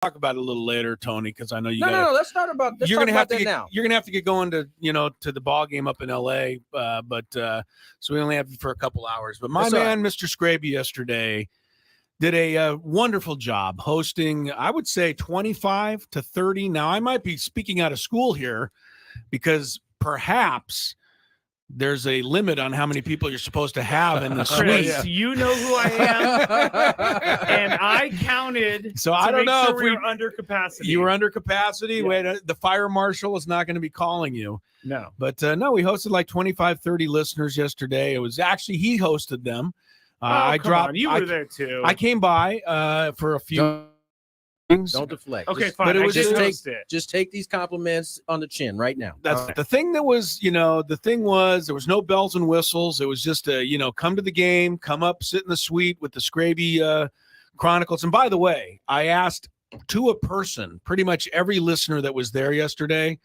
talk about it a little later, Tony, because I know you. No. Let's talk about that now. You're gonna have to get going to the ball game up in L.A. So we only have you for a couple hours. But my man, Mr. Skraby, yesterday did a wonderful job hosting. I would say 25 to 30. Now I might be speaking out of school here, because perhaps there's a limit on how many people you're supposed to have in the suite. Chris, you know who I am, and I counted. So I don't know if we were under capacity. You were under capacity. Yeah. The fire marshal is not going to be calling you. No. But no, we hosted like 25, 30 listeners yesterday. It was actually he hosted them. You were there too. I came by for a few. Don't deflect. Okay, fine. But it was just take these compliments on the chin right now. That's the thing. That was, the thing was, there was no bells and whistles. It was just come to the game, come up, sit in the suite with the Skraby Chronicles. And by the way, I asked to a person, pretty much every listener that was there yesterday,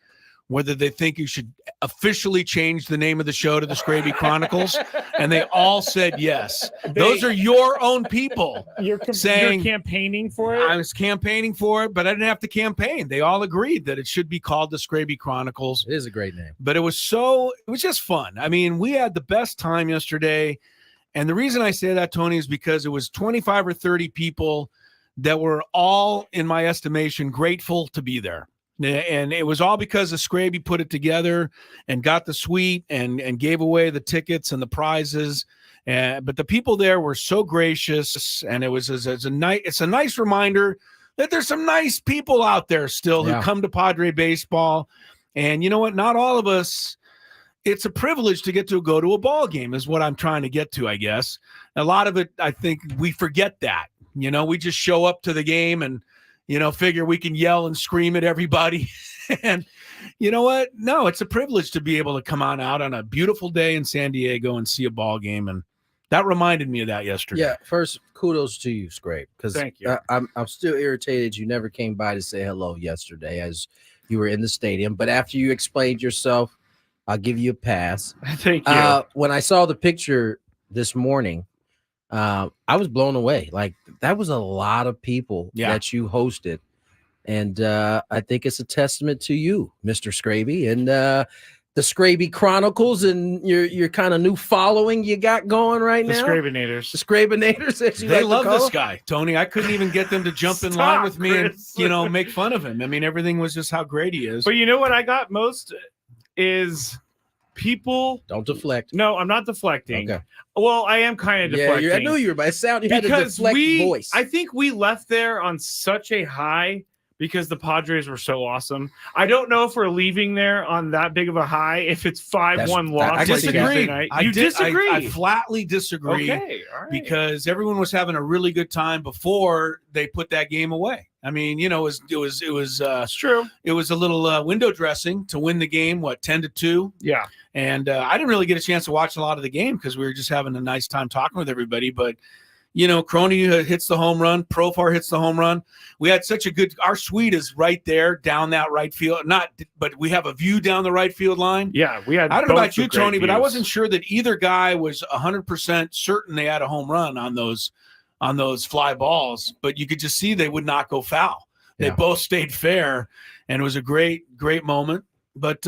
whether they think you should officially change the name of the show to the Skraby Chronicles, and they all said yes. Those are your own people. You're campaigning for it? I was campaigning for it, but I didn't have to campaign. They all agreed that it should be called the Skraby Chronicles. It is a great name. But it was just fun. I mean, we had the best time yesterday, and the reason I say that, Tony, is because it was 25 or 30 people that were all, in my estimation, grateful to be there. And it was all because of Skraby put it together and got the suite and gave away the tickets and the prizes. But the people there were so gracious, and it's a nice reminder that there's some nice people out there still who come to Padre baseball. And you know what? Not all of us. It's a privilege to get to go to a ball game, is what I'm trying to get to, I guess. A lot of it, I think we forget that. We just show up to the game and figure we can yell and scream at everybody. And you know what? No, it's a privilege to be able to come out on a beautiful day in San Diego and see a ball game. And that reminded me of that yesterday. Yeah. First, kudos to you, Scrape, because thank you. I'm still irritated you never came by to say hello yesterday as you were in the stadium. But after you explained yourself, I'll give you a pass. Thank you. When I saw the picture this morning, I was blown away. Like, that was a lot of people that you hosted. And I think it's a testament to you, Mr. Skraby, and the Skraby Chronicles and your kind of new following you got going right now. The Skrabinators. The Skrabinators. They love this guy, Tony. I couldn't even get them to jump in line with me and make fun of him. I mean, everything was just how great he is. But you know what I got most is people. Don't deflect. No, I'm not deflecting. Okay. Well, I am kind of deflecting. I knew you were, but it sounded you had a deflect voice. I think we left there on such a high because the Padres were so awesome. I don't know if we're leaving there on that big of a high if it's 5-1 loss. I disagree. You disagree? I flatly disagree. Okay, all right. Because everyone was having a really good time before they put that game away. I mean, it was true. It was a little window dressing to win the game. 10-2. Yeah. And I didn't really get a chance to watch a lot of the game because we were just having a nice time talking with everybody. But Crony hits the home run. Profar hits the home run. We had such a good. Our suite is right there down that right field. But we have a view down the right field line. Yeah, we had. I don't know about you, Tony, views. but I wasn't sure that either guy was 100% certain they had a home run on those fly balls. But you could just see they would not go foul. They both stayed fair, and it was a great moment. But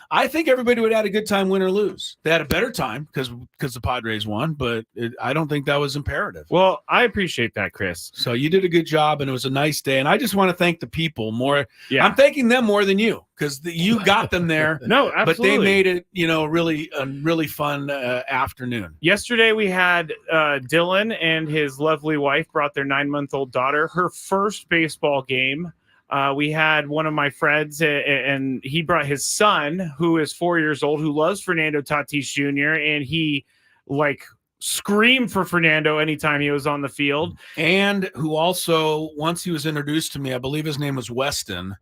I think everybody would have had a good time, win or lose. They had a better time because the Padres won, but I don't think that was imperative. Well, I appreciate that, Chris. So you did a good job, and it was a nice day. And I just want to thank the people more. Yeah. I'm thanking them more than you because you got them there. No, absolutely. But they made it, a really fun afternoon. Yesterday we had Dylan and his lovely wife brought their 9-month-old daughter, her first baseball game. We had one of my friends, and he brought his son, who is 4 years old, who loves Fernando Tatis Jr., and he, screamed for Fernando anytime he was on the field. And who also, once he was introduced to me, I believe his name was Weston,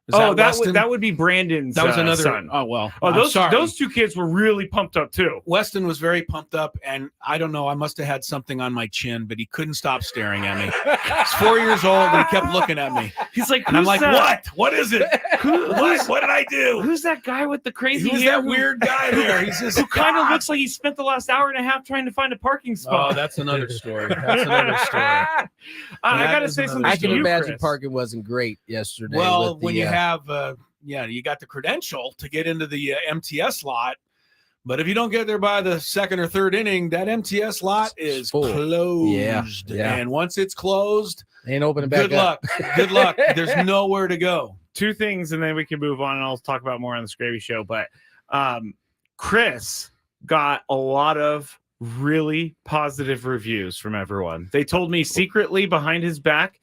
That would be Brandon's that was another son. Oh, well. Oh, those two kids were really pumped up too. Weston was very pumped up, and I don't know, I must have had something on my chin, but he couldn't stop staring at me. He's 4 years old, and he kept looking at me. He's like, and I'm like, what? What is it? What did I do? Who's that guy with the crazy Who's hair? that weird guy there? He's just who kind of looks like he spent the last hour and a half trying to find a parking spot. Oh, that's another story. That's another story. I got to say something. I can imagine Chris. parking wasn't great yesterday. Well, when you have, you got the credential to get into the MTS lot, but if you don't get there by the second or third inning, that MTS lot is closed. Yeah. And once it's closed, ain't opening back up. Good luck. There's nowhere to go. Two things, and then we can move on, and I'll talk about more on the Skraby show. But Chris got a lot of really positive reviews from everyone. They told me secretly behind his back,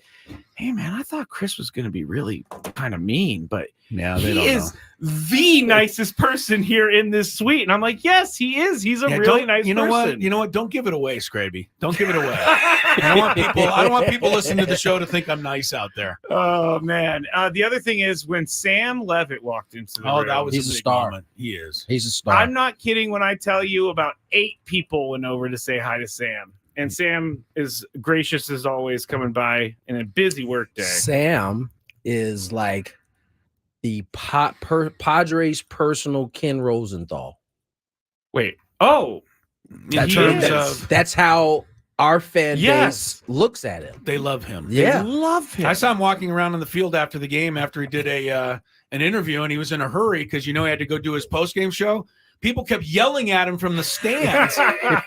hey man, I thought Chris was going to be really kind of mean, but yeah, he is the nicest person here in this suite. And I'm like, yes, he is. He's a really nice person. You know what? Don't give it away, Skraby. Don't give it away. I don't want people listening to the show to think I'm nice out there. Oh man. The other thing is when Sam Levitt walked into the room, that was he's a a star. moment. He is. He's a star. I'm not kidding when I tell you about 8 people went over to say hi to Sam. And Sam is gracious as always, coming by in a busy work day. Sam is like the Padres' personal Ken Rosenthal. Wait. Oh. In terms of that's how our fan base looks at him. They love him. Yeah. They love him. I saw him walking around on the field after the game after he did an interview, and he was in a hurry because he had to go do his post-game show. People kept yelling at him from the stands,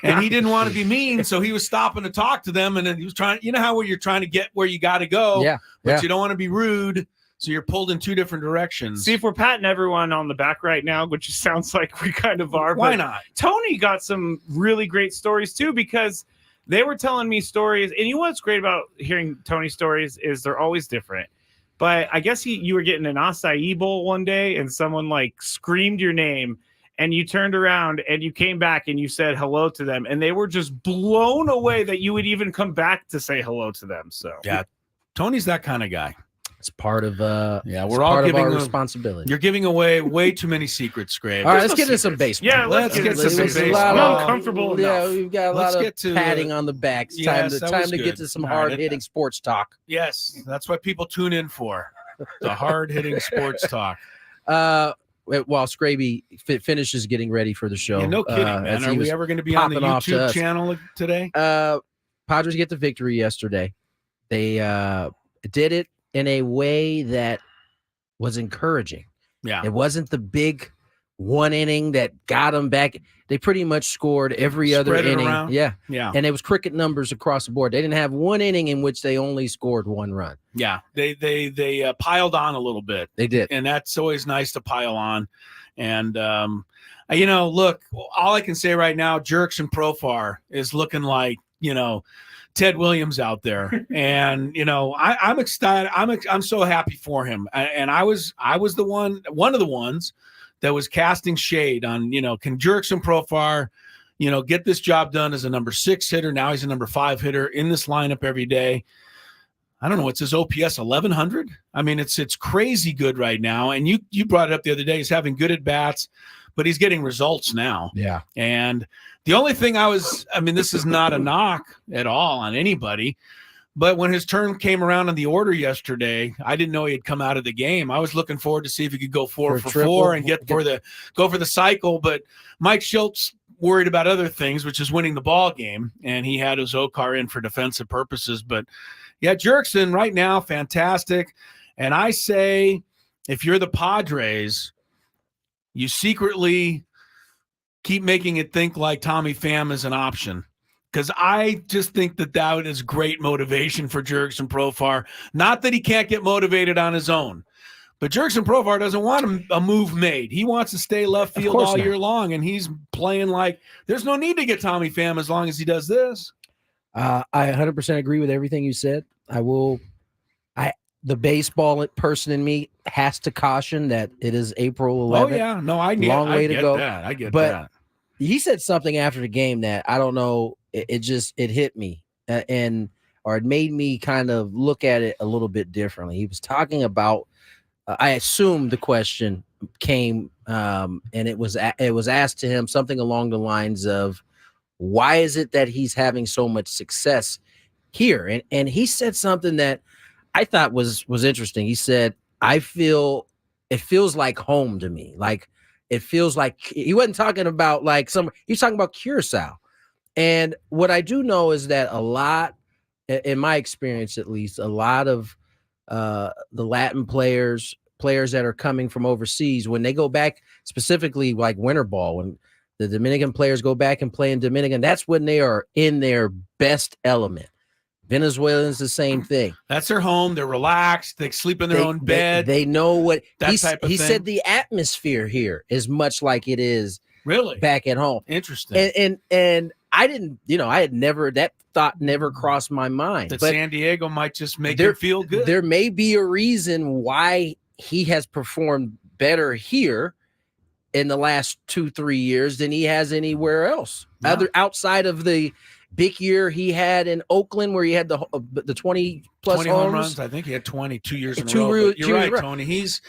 and he didn't want to be mean, so he was stopping to talk to them, and then he was trying. You know how you're trying to get where you got to go, but you don't want to be rude, so you're pulled in 2 different directions. See, if we're patting everyone on the back right now, which sounds like we kind of are, why not? Tony got some really great stories too, because they were telling me stories, and you know what's great about hearing Tony's stories is they're always different. But I guess you were getting an acai bowl one day, and someone like screamed your name. And you turned around and you came back and you said hello to them. And they were just blown away that you would even come back to say hello to them. So yeah, Tony's that kind of guy. It's part of we're all giving our responsibility. You're giving away way too many secrets, Greg. All right, let's get into some baseball. Yeah, let's get to some baseball. I'm uncomfortable enough. Yeah, we've got a lot of patting on the back. It's time to get to some hard-hitting sports talk. Yes, that's what people tune in for. The hard-hitting sports talk. While Skraby finishes getting ready for the show. Yeah, no kidding, man. Are we ever going to be on the YouTube channel today? Padres get the victory yesterday. They did it in a way that was encouraging. Yeah. It wasn't the big one inning that got them back. They pretty much scored every other inning. Around. Yeah. Yeah. And it was cricket numbers across the board. They didn't have one inning in which they only scored 1 run. Yeah. They piled on a little bit. They did. And that's always nice to pile on. And, look, all I can say right now, Jerks and Profar is looking like, Ted Williams out there. And, I'm excited. I'm so happy for him. And I was one of the ones that was casting shade on, can Jerks and Profar, get this job done as a number 6 hitter. Now he's a number 5 hitter in this lineup every day. I don't know. What's his OPS 1100? I mean, it's crazy good right now. And you brought it up the other day. He's having good at bats, but he's getting results now. Yeah. And the only thing this is not a knock at all on anybody, but when his turn came around in the order yesterday, I didn't know he had come out of the game. I was looking forward to see if he could go 4 for 4 and go for the cycle. But Mike Schultz worried about other things, which is winning the ball game, and he had his Okar in for defensive purposes. But yeah, Jerkson right now, fantastic. And I say, if you're the Padres, you secretly keep making it think like Tommy Pham is an option. Because I just think that is great motivation for Jerks and Profar. Not that he can't get motivated on his own, but Jerks and Profar doesn't want a move made. He wants to stay left field all year long, and he's playing like there's no need to get Tommy Pham as long as he does this. I 100% agree with everything you said. The baseball person in me has to caution that it is April 11th. Oh yeah, no, I get that. I get that. He said something after the game that I don't know. It hit me or it made me kind of look at it a little bit differently. He was talking about I assume the question came, and it was asked to him something along the lines of, why is it that he's having so much success here? And he said something that I thought was interesting. He said, it feels like home to me. Like, it feels like he wasn't talking about like he's talking about Curacao. And what I do know is that a lot, in my experience at least, a lot of the Latin players that are coming from overseas, when they go back, specifically like winter ball, when the Dominican players go back and play in Dominican, that's when they are in their best element. Venezuelans, the same thing. That's their home. They're relaxed. They sleep in their own bed. They know what that type of thing. He said the atmosphere here is much like it is really back at home. Interesting. And I didn't, I had never, that thought never crossed my mind. That but San Diego might just make him feel good. There may be a reason why he has performed better here in the last 2-3 years than he has anywhere else. No. Outside of the big year he had in Oakland, where he had the 20 plus 20 home runs. I think he had 20 2 years in a row. You're right, Tony. He's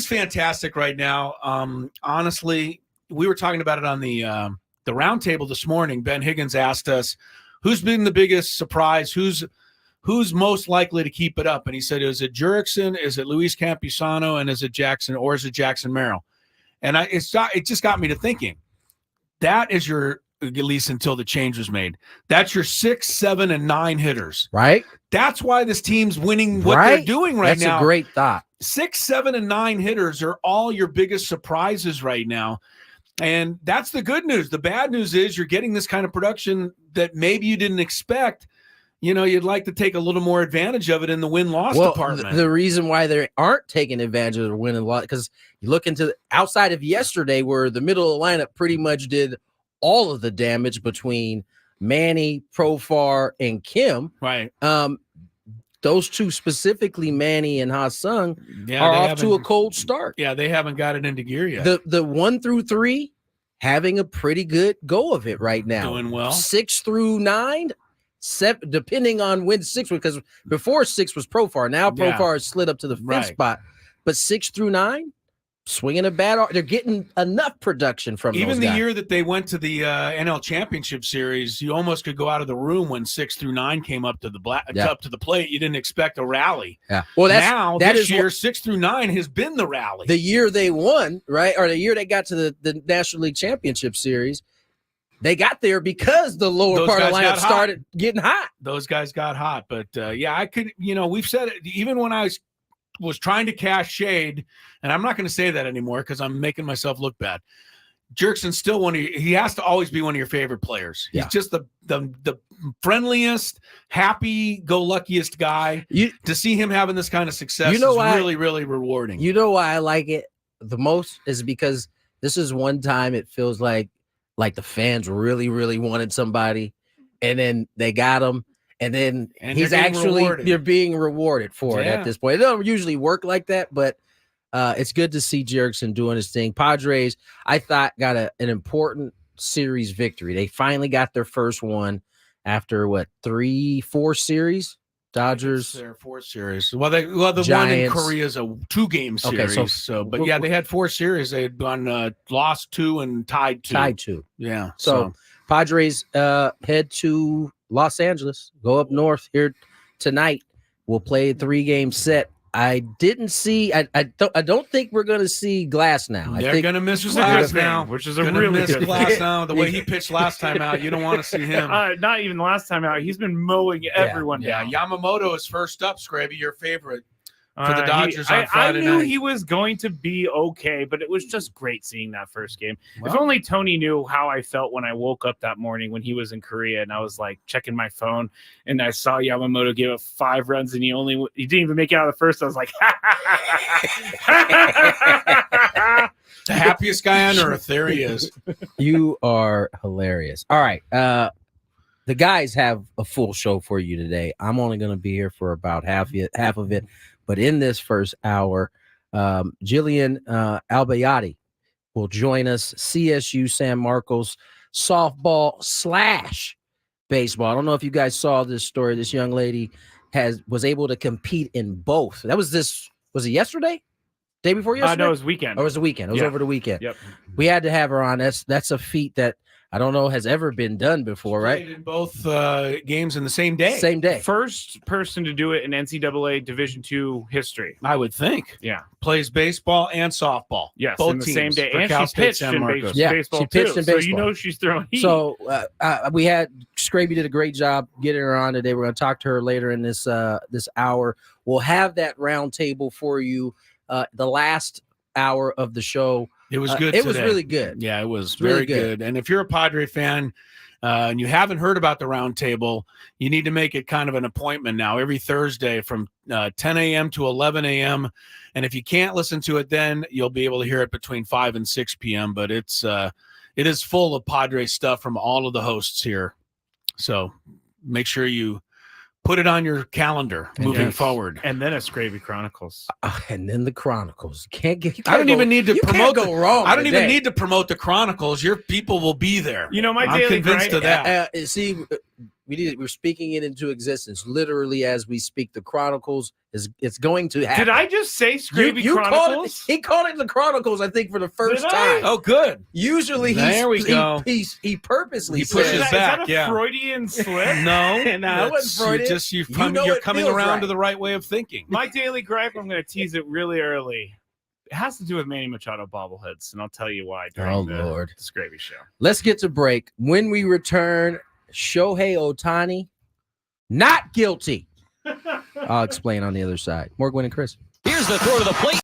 fantastic right now. Honestly, we were talking about it on the roundtable this morning. Ben Higgins asked us, who's been the biggest surprise? Who's most likely to keep it up? And he said, is it Jurickson? Is it Luis Campusano? And is it Jackson? Or is it Jackson Merrill? And it just got me to thinking, that is your, at least until the change was made, that's your 6, 7, and 9 hitters. Right. That's why this team's winning what they're doing right now. That's a great thought. 6, 7, and 9 hitters are all your biggest surprises right now. And that's the good news. The bad news is you're getting this kind of production that maybe you didn't expect. You'd like to take a little more advantage of it in the win-loss department. The reason why they aren't taking advantage of the win and loss, because you look into outside of yesterday, where the middle of the lineup pretty much did all of the damage between Manny, Profar, and Kim. Right. Those two specifically, Manny and Ha-Sung, are off to a cold start. Yeah, they haven't got it into gear yet. The 1 through 3 having a pretty good go of it right now. Doing well. 6 through 9, 7, depending on when 6 was, because before 6 was Profar. Now Profar has slid up to the 5th spot. But 6 through 9, swinging a bat. They're getting enough production from even those the guys. Year that they went to the NL Championship Series, you almost could go out of the room when 6 through 9 came up to the up to the plate. You didn't expect a rally. Yeah. Well, this year 6 through 9 has been the rally. The year they won, right, or the year they got to the National League Championship Series, they got there because the lower part of the lineup started getting hot. Those guys got hot, but I could. We've said it even when I was trying to cast shade, and I'm not going to say that anymore because I'm making myself look bad. Jurickson's still he has to always be one of your favorite players. He's just the friendliest, happy-go-luckiest guy. To see him having this kind of success is really, really rewarding. You know why I like it the most is because this is one time it feels like the fans really, really wanted somebody, and then they got him. And then you're being rewarded for it at this point. It doesn't usually work like that, but it's good to see Jurickson doing his thing. Padres, I thought, got an important series victory. They finally got their first one after 3-4 series. Dodgers, their 4 series. Well, the Giants. One in Korea is a 2-game series. Okay, they had 4 series. They had gone lost 2 and tied 2. Tied 2. Yeah. So Padres head to Los Angeles, go up north here tonight. We'll play a 3-game set. I didn't see. I don't think we're going to see Glass now. They're going to miss Glass now, which is a really good Glass now. The way he pitched last time out, you don't want to see him. Not even last time out. He's been mowing everyone down. Yamamoto is first up. Skraby, your favorite for the Dodgers on Friday night. I knew he was going to be okay, but it was just great seeing that first game. Well, if only Tony knew how I felt when I woke up that morning when he was in Korea, and I was like checking my phone, and I saw Yamamoto give up 5 runs, and he didn't even make it out of the first. I was like, the happiest guy on earth. There he is. You are hilarious. All right. The guys have a full show for you today. I'm only going to be here for about half of it. But in this first hour, Jillian Albayati will join us. CSU San Marcos softball / baseball. I don't know if you guys saw this story. This young lady was able to compete in both. Was it yesterday? Day before yesterday? No, it was weekend. Oh, it was the weekend. It was over the weekend. Yep. We had to have her on. That's a feat that I don't know has ever been done before, right? Played in both games in the same day. Same day. First person to do it in NCAA Division II history. I would think. Yeah. Plays baseball and softball. Yes, both in the teams same day. for And Cal she State pitched San in Marcos. baseball she pitched too. in So you baseball. know she's throwing heat. So we had Skraby did a great job getting her on today. We're going to talk to her later in this hour. We'll have that round table for you. The last hour of the show. It was good. It was really good. Yeah, it was Really very good. And if you're a Padre fan and you haven't heard about the round table, you need to make it kind of an appointment now every Thursday from 10 a.m. to 11 a.m. And if you can't listen to it then, you'll be able to hear it between 5 and 6 p.m. But it is full of Padre stuff from all of the hosts here. So make sure you put it on your calendar moving forward. And then a Skraby Chronicles. And then the Chronicles. I don't even need to promote go wrong. I don't even need to promote the Chronicles. Your people will be there. You know, I'm convinced of that. See, we're speaking it into existence. Literally, as we speak, the Chronicles it's going to happen. Did I just say Skraby Chronicles? He called it the Chronicles, I think, for the first time. Oh, good. Usually, he purposely pushes Is back. that a Freudian slip? No, it wasn't Freudian. You're coming around to the right way of thinking. My daily gripe, I'm going to tease it really early. It has to do with Manny Machado bobbleheads, and I'll tell you why during the Skraby show. Let's get to break. When we return, Shohei Otani, not guilty. I'll explain on the other side. More Gwynn and Chris. Here's the throw to the plate.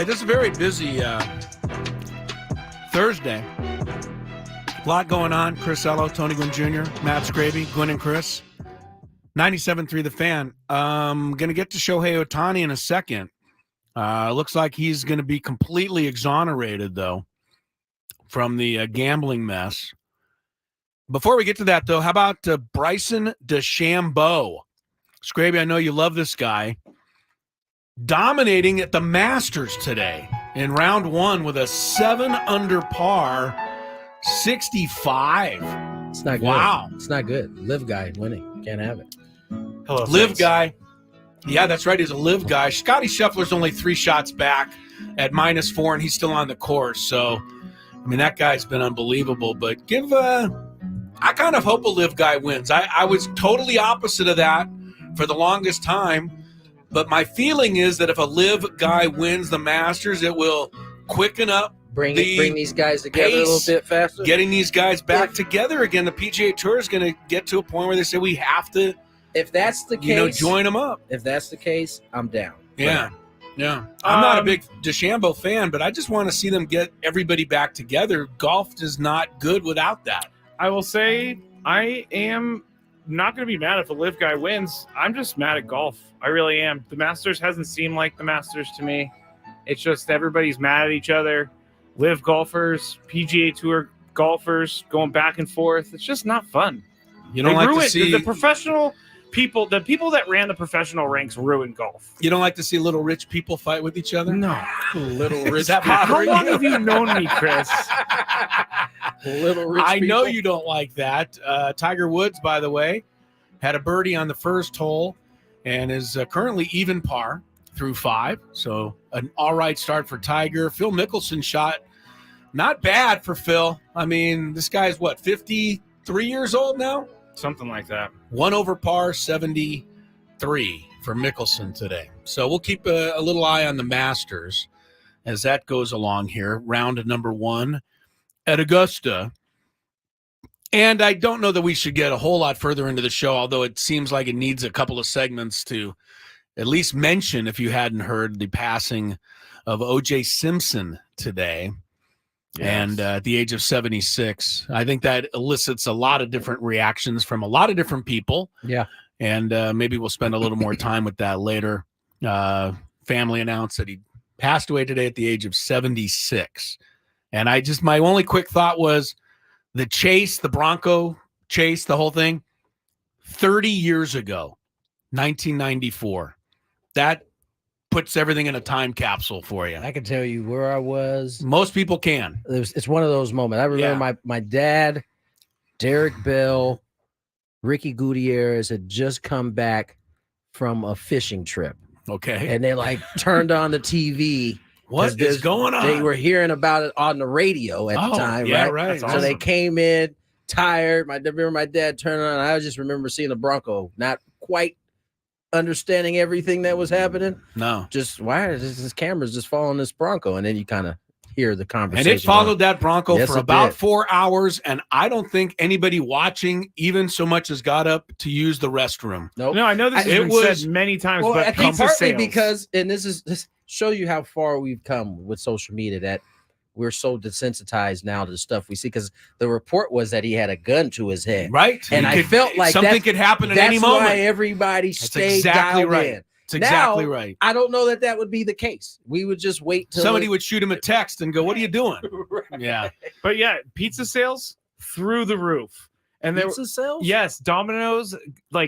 This is a very busy Thursday. A lot going on. Chris Ello, Tony Gwynn Jr., Matt Skraby, Gwynn and Chris. 97.3 The Fan. Going to get to Shohei Otani in a second. Looks like he's going to be completely exonerated, though, from the gambling mess. Before we get to that, though, how about Bryson DeChambeau? Skraby, I know you love this guy. Dominating at the Masters today in round one with a 7 under par, 65. It's not good. Wow. It's not good. Live guy winning. Can't have it. Hello, Live thanks. guy. Yeah, that's right. He's a live guy. Scotty Scheffler's only 3 shots back at -4, and he's still on the course. So, I mean, that guy's been unbelievable. But I kind of hope a live guy wins. I was totally opposite of that for the longest time. But my feeling is that if a live guy wins the Masters, it will quicken up Bring these guys together a little bit faster. Getting these guys back together again. The PGA Tour is going to get to a point where they say we have to, if that's the case, join them up. If that's the case, I'm down. Yeah. Yeah. I'm not a big DeChambeau fan, but I just want to see them get everybody back together. Golf is not good without that. I will say I am not going to be mad if a live guy wins. I'm just mad at golf. I really am. The Masters hasn't seemed like the Masters to me. It's just everybody's mad at each other. Live golfers, PGA Tour golfers going back and forth. It's just not fun. You don't like to see the professional people. The people that ran the professional ranks ruined golf. You don't like to see little rich people fight with each other? No, little rich. How long have you known me, Chris? Little rich I know people. you don't like that. Tiger Woods, by the way, had a birdie on the first hole and is currently even par through 5. So an all right start for Tiger. Phil Mickelson shot not bad for Phil. I mean, this guy's 53 years old now? Something like that. 1 over par, 73 for Mickelson today. So we'll keep a little eye on the Masters as that goes along here. Round number 1 at Augusta. And I don't know that we should get a whole lot further into the show, although it seems like it needs a couple of segments to at least mention, if you hadn't heard, the passing of O.J. Simpson today. Yes. And at the age of 76. I think that elicits a lot of different reactions from a lot of different people. Yeah. And maybe we'll spend a little more time with that later. Family announced that he passed away today at the age of 76. And my only quick thought was the chase, the Bronco chase, the whole thing, 30 years ago, 1994. That puts everything in a time capsule for you. I can tell you where I was. Most people can. It's one of those moments. I remember my dad, Derek Bell, Ricky Gutierrez had just come back from a fishing trip. Okay. And they turned on the TV. What is going on? They were hearing about it on the radio at the time, yeah, right? right. So they came in tired. I remember my dad turned on. I just remember seeing the Bronco, not quite understanding everything that was happening. No. Just, why is this camera's just following this Bronco? And then you kind of hear the conversation. And it followed that Bronco Yes, for it about did. 4 hours, and I don't think anybody watching even so much as got up to use the restroom. Nope. No, I know this has been was- said many times, Well, but I think pizza partly sales. because, and this show you how far we've come with social media, that we're so desensitized now to the stuff we see, because the report was that he had a gun to his head. Right? And I felt like something could happen at That's any moment. why everybody stayed exactly dialed right. in. It's exactly Now, right. I don't know that would be the case. We would just wait till Somebody would shoot him a text and go, "What are you doing?" Right. Yeah. But yeah, pizza sales through the roof. And there, Pizza sales? yes, Domino's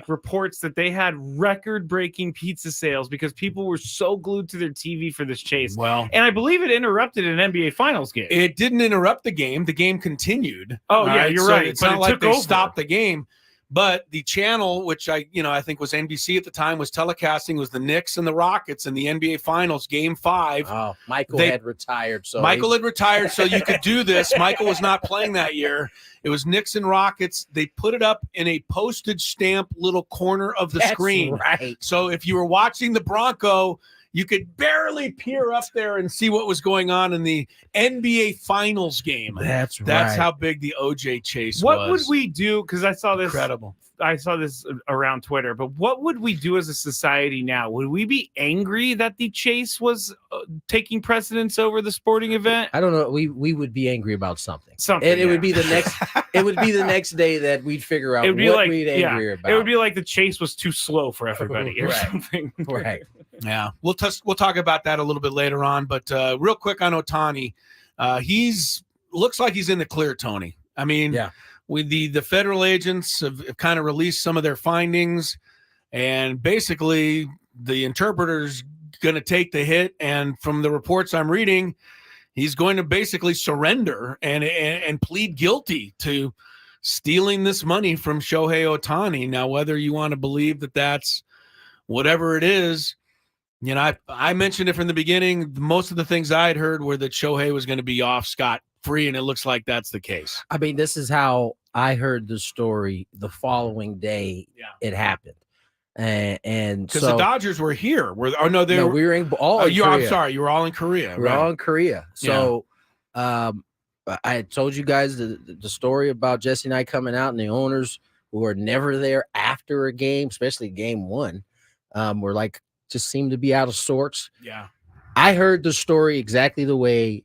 reports that they had record-breaking pizza sales because people were so glued to their TV for this chase. Well, And I believe it interrupted an NBA Finals game. it didn't interrupt the game. The game continued. Oh, All yeah, you're So right. It's But not it like took they over. stopped the game. But the channel, which I think was NBC at the time, was telecasting was the Knicks and the Rockets in the NBA Finals, Game 5. Oh, Michael They- had retired. So Michael had retired, so you could do this. Michael was not playing that year. It was Knicks and Rockets. They put it up in a postage stamp little corner of the That's screen. right. So if you were watching the Bronco, you could barely peer up there and see what was going on in the NBA Finals game. That's That's how big the OJ chase What was. would we do? Because I saw this Incredible. I saw this around Twitter, but what would we do as a society now? Would we be angry that the chase was taking precedence over the sporting event? I don't know. We would be angry about something. And it would be the next. It would be the next day that we'd figure out it would be what like, we'd angry about. It would be like the chase was too slow for everybody or something. Right. Yeah, we'll talk about that a little bit later on. But real quick on Otani, looks like he's in the clear, Tony. I mean, yeah. With the federal agents have kind of released some of their findings, and basically the interpreter's going to take the hit. And from the reports I'm reading, he's going to basically surrender and plead guilty to stealing this money from Shohei Otani. Now, whether you want to believe that that's whatever it is, you know, I mentioned it from the beginning. Most of the things I had heard were that Shohei was going to be off scot-free, and it looks like that's the case. I mean, this is how I heard the story the following day it happened. And because so, the Dodgers were here. We were in all in Korea. I'm sorry, you were all in Korea. We're all in Korea. So I told you guys the story about Jesse and I coming out, and the owners who are never there after a game, especially game one, were like, just seemed to be out of sorts. Yeah. I heard the story exactly the way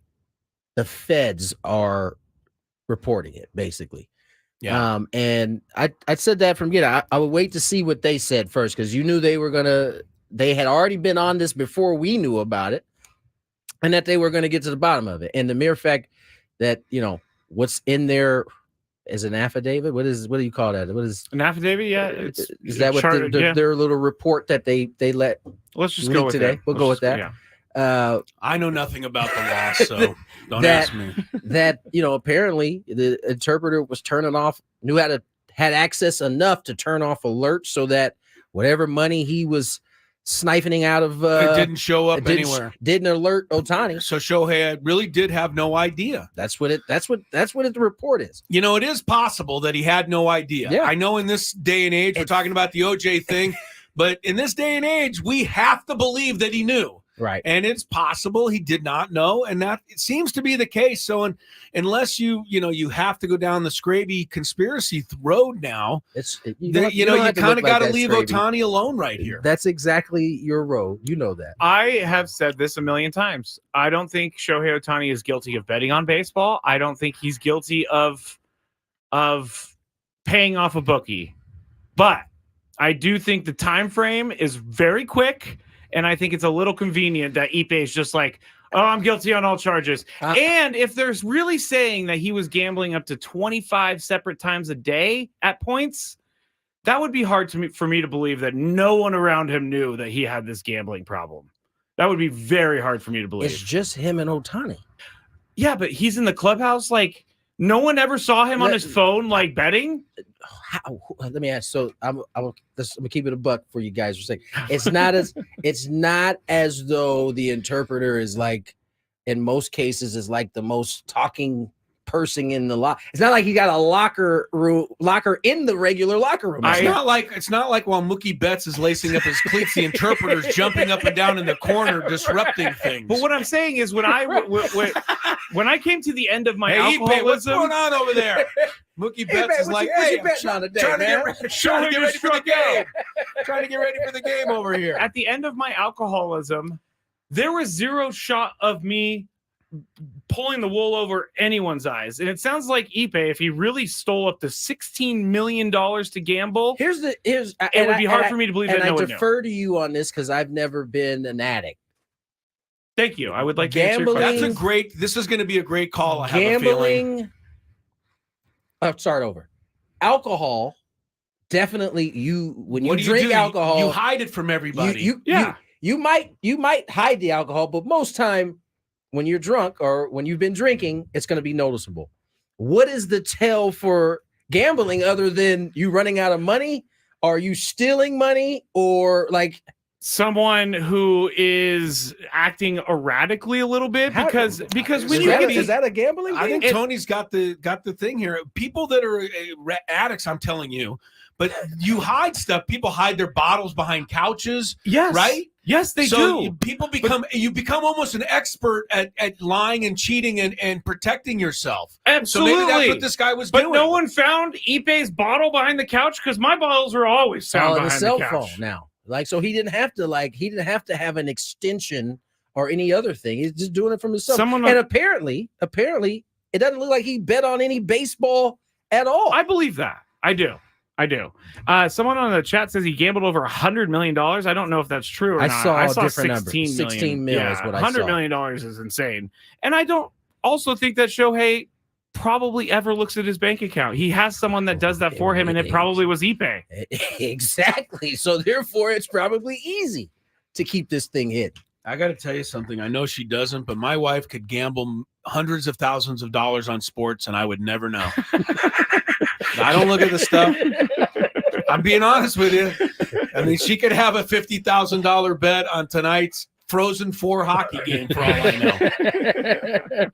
the feds are reporting it, basically. Yeah. And I said that from beginning. I would wait to see what they said first, because you knew they had already been on this before we knew about it, and that they were going to get to the bottom of it. And the mere fact that, you know, what's in there is an affidavit. What do you call that? What is an affidavit? Yeah. Is that what their little report that they let? Let's just go with today. That. We'll go with that. Yeah. I know nothing about the law, so don't ask me. That, you know, apparently the interpreter was turning off, had access enough to turn off alerts so that whatever money he was siphoning out of it didn't show up anywhere. Didn't alert Otani. So Shohei really did have no idea. That's what the report is. You know, it is possible that he had no idea. Yeah. I know in this day and age, we're talking about the OJ thing, but in this day and age, we have to believe that he knew. Right. And it's possible he did not know, and that it seems to be the case. So unless you have to go down the Skraby conspiracy road now, you kind of got to leave Otani alone right here. That's exactly your road. You know that. I have said this a million times. I don't think Shohei Otani is guilty of betting on baseball. I don't think he's guilty of paying off a bookie. But I do think the time frame is very quick. And I think it's a little convenient that Ipe is just like, oh, I'm guilty on all charges. And if they're really saying that he was gambling up to 25 separate times a day at points, that would be hard for me to believe that no one around him knew that he had this gambling problem. That would be very hard for me to believe. It's just him and Otani. Yeah, but he's in the clubhouse. Like, no one ever saw him on his phone, like, betting. Let me ask. So I'm gonna keep it a buck for you guys for saying it's not as though the interpreter is like, in most cases, is like the most talking person in the locker. It's not like he got a locker in the regular locker room. It's not like while Mookie Betts is lacing up his cleats, the interpreter's jumping up and down in the corner, disrupting things. But what I'm saying is, when I came to the end of my alcoholism, what's going on over there? Mookie Betts is like, hey, trying to get ready for the game. Trying to get ready for the game over here. At the end of my alcoholism, there was zero shot of me pulling the wool over anyone's eyes. And it sounds like Ipe, if he really stole up to $16 million to gamble, it would be hard for me to believe that no one knew. I defer to you on this because I've never been an addict. Thank you. I would like to answer your question. This is going to be a great call. I have Gambling. a feeling. I'll start over. Alcohol, definitely. When you drink alcohol, you hide it from everybody. You might hide the alcohol, but most time when you're drunk or when you've been drinking, it's going to be noticeable. What is the tell for gambling other than you running out of money? Are you stealing money, or like someone who is acting erratically a little bit? Because when is that a gambling thing? I think Tony's got the thing here. People that are addicts, I'm telling you, but you hide stuff. People hide their bottles behind couches. Yes. Right? Yes, they do. You become almost an expert at lying and cheating and protecting yourself. Absolutely. So maybe that's what this guy was doing. But no one found Ipe's bottle behind the couch because my bottles are always found behind the cell couch. phone now. Like, so he didn't have to have an extension or any other thing. He's just doing it from his cell phone. And apparently, it doesn't look like he bet on any baseball at all. I believe that. I do. Someone on the chat says he gambled over $100 million. I don't know if that's true or not. I saw different 16 million is what I saw. $100 million is insane. And I don't also think that Shohei probably ever looks at his bank account. He has someone that does that for him, and it probably was Ipe. Exactly. So therefore, it's probably easy to keep this thing hidden. I got to tell you something. I know she doesn't, but my wife could gamble hundreds of thousands of dollars on sports, and I would never know. I don't look at the stuff. I'm being honest with you. I mean, she could have a $50,000 bet on tonight's Frozen 4 hockey game for all I know.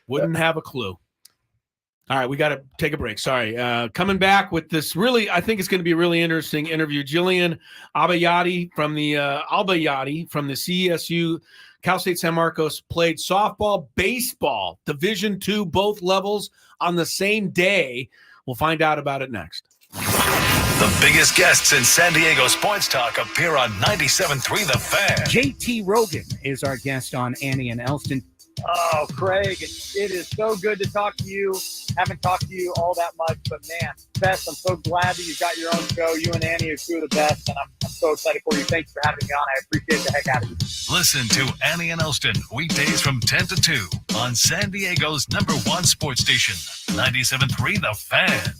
Wouldn't have a clue. All right, we got to take a break. Sorry. Coming back with this I think it's going to be a really interesting interview. Jillian Albayati from the CSU, Cal State San Marcos, played softball, baseball, Division II, both levels on the same day. We'll find out about it next. The biggest guests in San Diego sports talk appear on 97.3 The Fan. JT Rogan is our guest on Annie and Elston. Oh, Craig, it is so good to talk to you. Haven't talked to you all that much, but man, Bess, I'm so glad that you've got your own show. You and Annie are two of the best, and I'm so excited for you. Thanks for having me on. I appreciate the heck out of you. Listen to Annie and Elston weekdays from 10 to 2 on San Diego's #1 sports station, 97.3 The Fan.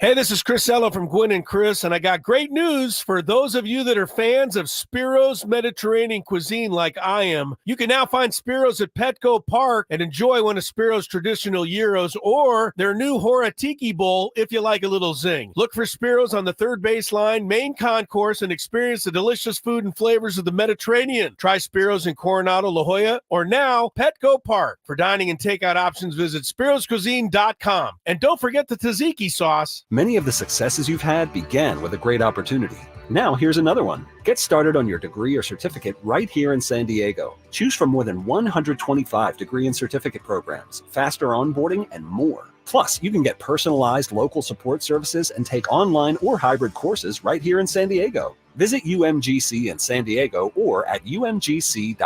Hey, this is Chris Ello from Gwynn and Chris, and I got great news for those of you that are fans of Spiro's Mediterranean cuisine like I am. You can now find Spiro's at Petco Park and enjoy one of Spiro's traditional gyros or their new Hora Tiki Bowl if you like a little zing. Look for Spiro's on the third baseline, main concourse, and experience the delicious food and flavors of the Mediterranean. Try Spiro's in Coronado, La Jolla, or now Petco Park. For dining and takeout options, visit spiroscuisine.com. And don't forget the tzatziki sauce. Many of the successes you've had began with a great opportunity. Now here's another one. Get started on your degree or certificate right here in San Diego. Choose from more than 125 degree and certificate programs, faster onboarding, and more. Plus, you can get personalized local support services and take online or hybrid courses right here in San Diego. Visit UMGC in San Diego or at umgc.edu/SD.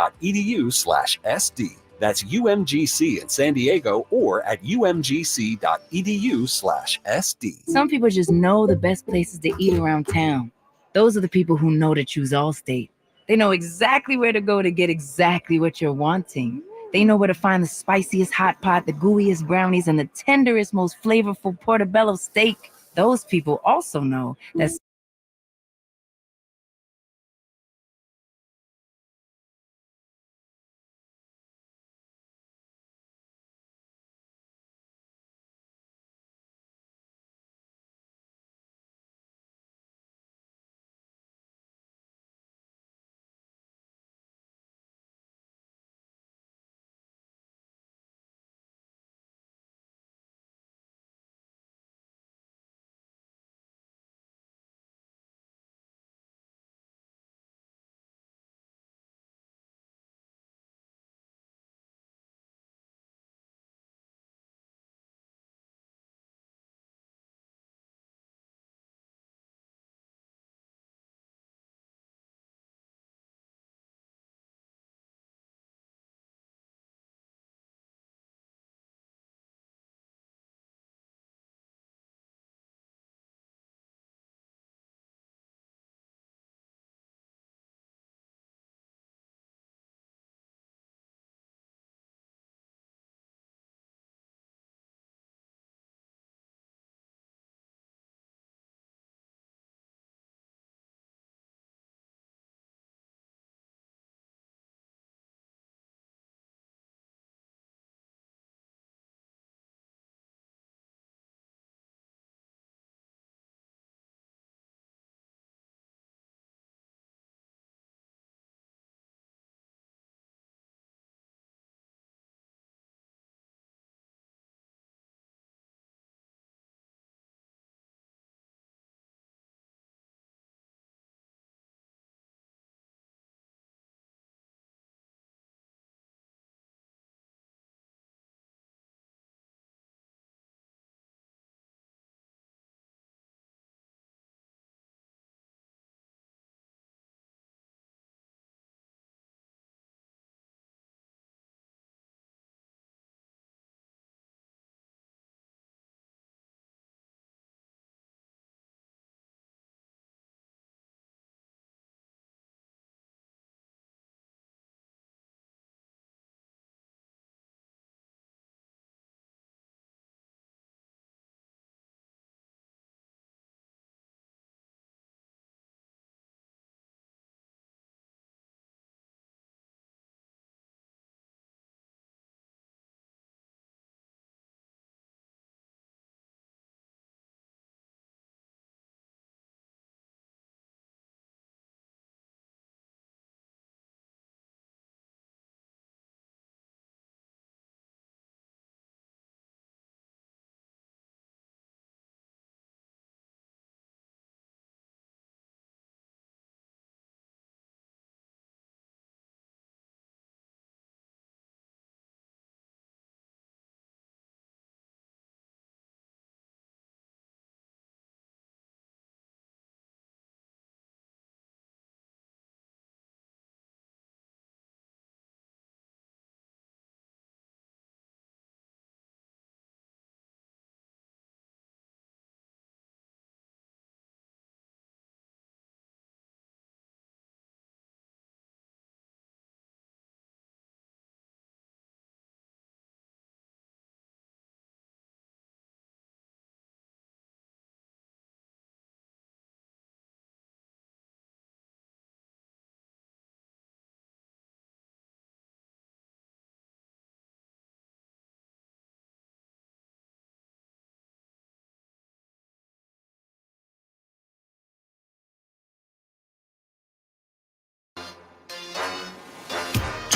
That's UMGC in San Diego or at umgc.edu/SD. Some people just know the best places to eat around town. Those are the people who know to choose Allstate. They know exactly where to go to get exactly what you're wanting. They know where to find the spiciest hot pot, the gooeyest brownies, and the tenderest, most flavorful portobello steak. Those people also know that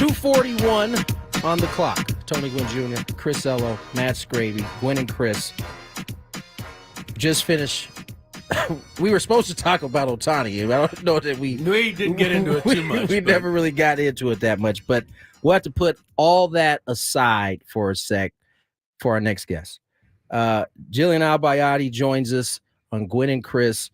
2:41 on the clock. Tony Gwynn Jr., Chris Ello, Matt Skraby, Gwynn and Chris. Just finished. We were supposed to talk about Otani. I don't know that we didn't get into it too much. We never really got into it that much, but we'll have to put all that aside for a sec for our next guest. Jillian Albayati joins us on Gwynn and Chris.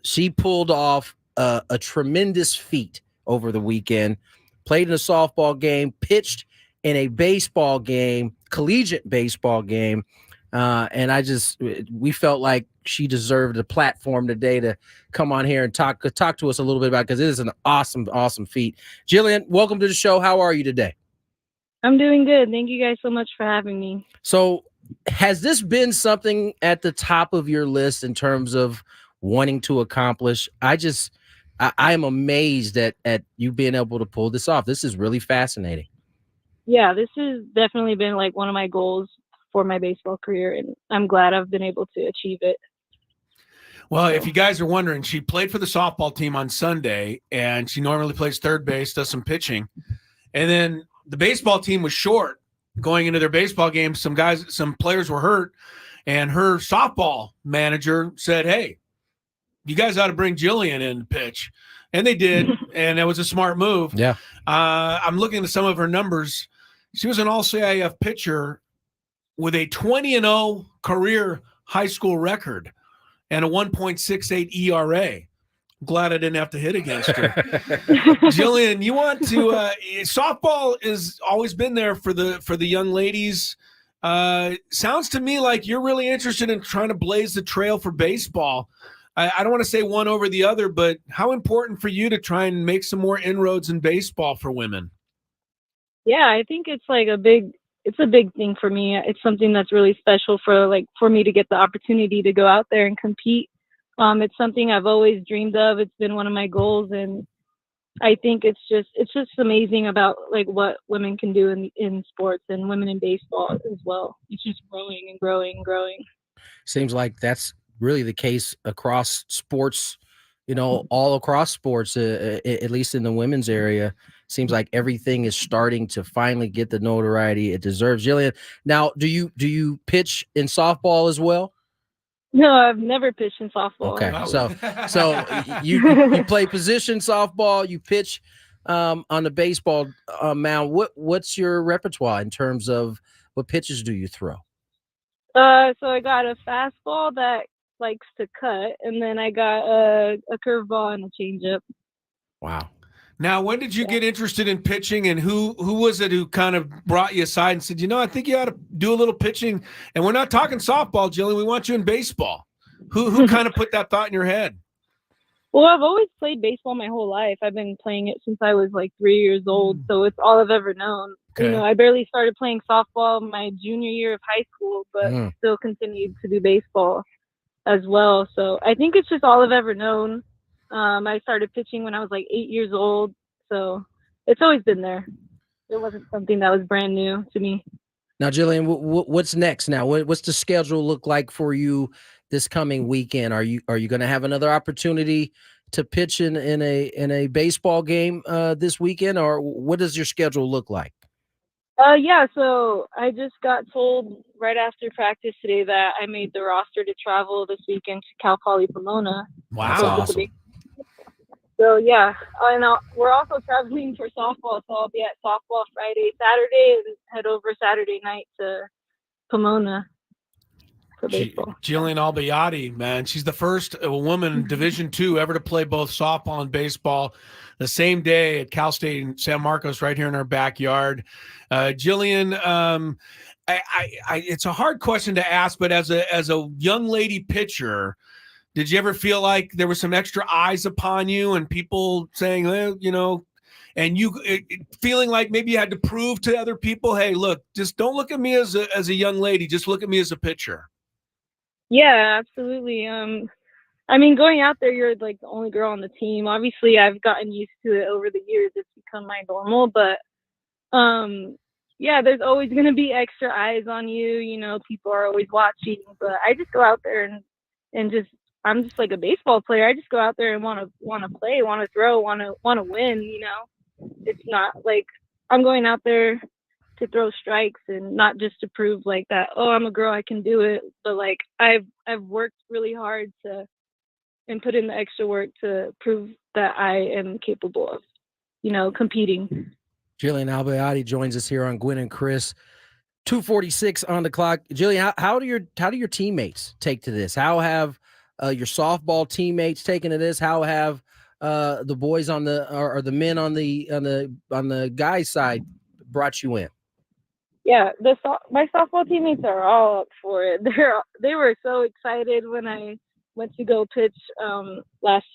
She pulled off a tremendous feat over the weekend, played in a softball game, pitched in a baseball game, collegiate baseball game. And we felt like she deserved a platform today to come on here and talk to us a little bit about, because it is an awesome, awesome feat. Jillian, welcome to the show. How are you today? I'm doing good. Thank you guys so much for having me. So has this been something at the top of your list in terms of wanting to accomplish? I am amazed at you being able to pull this off. This is really fascinating. Yeah, this has definitely been like one of my goals for my baseball career, and I'm glad I've been able to achieve it. Well, if you guys are wondering, she played for the softball team on Sunday, and she normally plays third base, does some pitching. And then the baseball team was short going into their baseball game. Some players were hurt, and her softball manager said, "Hey, you guys ought to bring Jillian in to pitch." And they did, and it was a smart move. Yeah. I'm looking at some of her numbers. She was an all-CIF pitcher with a 20-0 career high school record and a 1.68 ERA. Glad I didn't have to hit against her. Jillian, you want to softball has always been there for the young ladies. Sounds to me like you're really interested in trying to blaze the trail for baseball. I don't want to say one over the other, but how important for you to try and make some more inroads in baseball for women? Yeah, I think it's like a big thing for me. It's something that's really special for me to get the opportunity to go out there and compete. It's something I've always dreamed of. It's been one of my goals, and I think it's just amazing about like what women can do in sports, and women in baseball as well. It's just growing and growing and growing. Seems like that's really the case across sports, all across sports, at least in the women's area. Seems like everything is starting to finally get the notoriety it deserves. Jillian, now do you pitch in softball as well? No, I've never pitched in softball. Okay, so you play position softball, you pitch on the baseball mound. What's your repertoire in terms of what pitches do you throw? So I got a fastball that likes to cut, and then I got a curveball and a changeup. Wow. Now, when did you get interested in pitching, and who was it who kind of brought you aside and said, I think you ought to do a little pitching? And we're not talking softball, Jillian. We want you in baseball. Who kind of put that thought in your head? Well, I've always played baseball my whole life. I've been playing it since I was like 3 years old, so it's all I've ever known. Okay. I barely started playing softball my junior year of high school, but still continued to do baseball as well. So I think it's just all I've ever known. I started pitching when I was like 8 years old, so it's always been there. It wasn't something that was brand new to me. Now, Jillian, what's next now? What's the schedule look like for you this coming weekend? Are you going to have another opportunity to pitch in a baseball game this weekend, or what does your schedule look like? Yeah, so I just got told right after practice today that I made the roster to travel this weekend to Cal Poly Pomona. Wow. That's awesome. So yeah, and we're also traveling for softball, so I'll be at softball Friday, Saturday, and head over Saturday night to Pomona for baseball. Jillian Albayati, man, she's the first woman in Division II ever to play both softball and baseball the same day at Cal State in San Marcos, right here in our backyard. Jillian, it's a hard question to ask, but as a young lady pitcher, did you ever feel like there was some extra eyes upon you and people saying, and you feeling like maybe you had to prove to other people, hey, look, just don't look at me as a young lady, just look at me as a pitcher? Yeah, absolutely. I mean, going out there, you're like the only girl on the team. Obviously, I've gotten used to it over the years. It's become my normal, but yeah, there's always going to be extra eyes on you. People are always watching, but I just go out there and just, I'm just like a baseball player. I just go out there and want to play, want to throw, want to win. It's not like I'm going out there to throw strikes and not just to prove like that, oh, I'm a girl, I can do it. But like I've worked really hard and put in the extra work to prove that I am capable of, competing. Jillian Albayati joins us here on Gwynn and Chris. 2:46 on the clock. Jillian, how do your teammates take to this? How have your softball teammates taken to this? How have the boys on the men on the guys side brought you in? Yeah, my softball teammates are all up for it. They were so excited when I went to go pitch last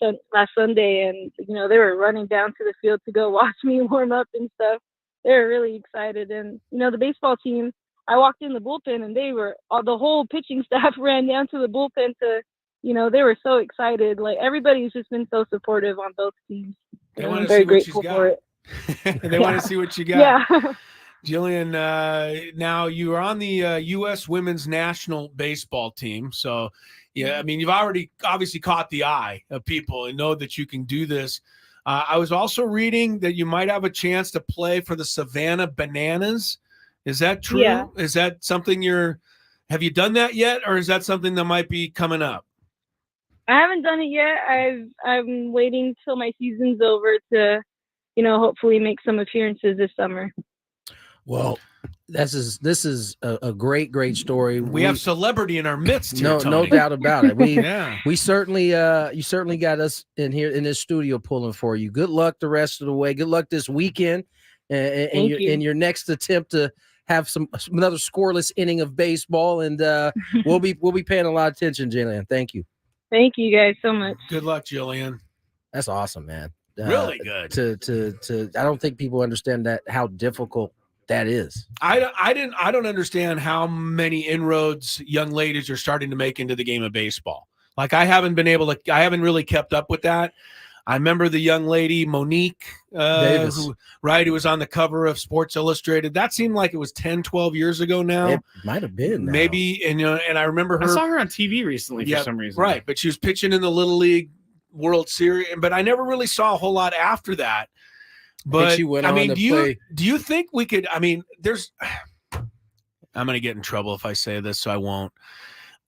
Sunday, and they were running down to the field to go watch me warm up and stuff. They were really excited, and the baseball team. I walked in the bullpen, and the whole pitching staff ran down to the bullpen to, they were so excited. Like everybody's just been so supportive on both teams. I'm very grateful for it. They want to see what you got. Yeah. Jillian, now you are on the U.S. Women's National Baseball team. So, yeah, I mean, you've already obviously caught the eye of people and know that you can do this. I was also reading that you might have a chance to play for the Savannah Bananas. Is that true? Yeah. Is that something have you done that yet? Or is that something that might be coming up? I haven't done it yet. I'm waiting till my season's over to, hopefully make some appearances this summer. Well, this is a great story. We have celebrity in our midst here, no doubt about it. We certainly you certainly got us in here in this studio pulling for you. Good luck the rest of the way. Good luck this weekend in your next attempt to have another scoreless inning of baseball, and we'll be paying a lot of attention, Jillian. Thank you. Thank you guys so much. Good luck, Jillian. That's awesome, man. Really good. To I don't think people understand how difficult that is. I don't understand how many inroads young ladies are starting to make into the game of baseball. Like I haven't really kept up with that. I remember the young lady, Monique Davis, who was on the cover of Sports Illustrated. That seemed like it was 10, 12 years ago now. It might have been. Now. Maybe, and I remember her. I saw her on TV recently for some reason. Right, but she was pitching in the Little League World Series, but I never really saw a whole lot after that. But I mean, do you think we could? I mean, I'm going to get in trouble if I say this, so I won't.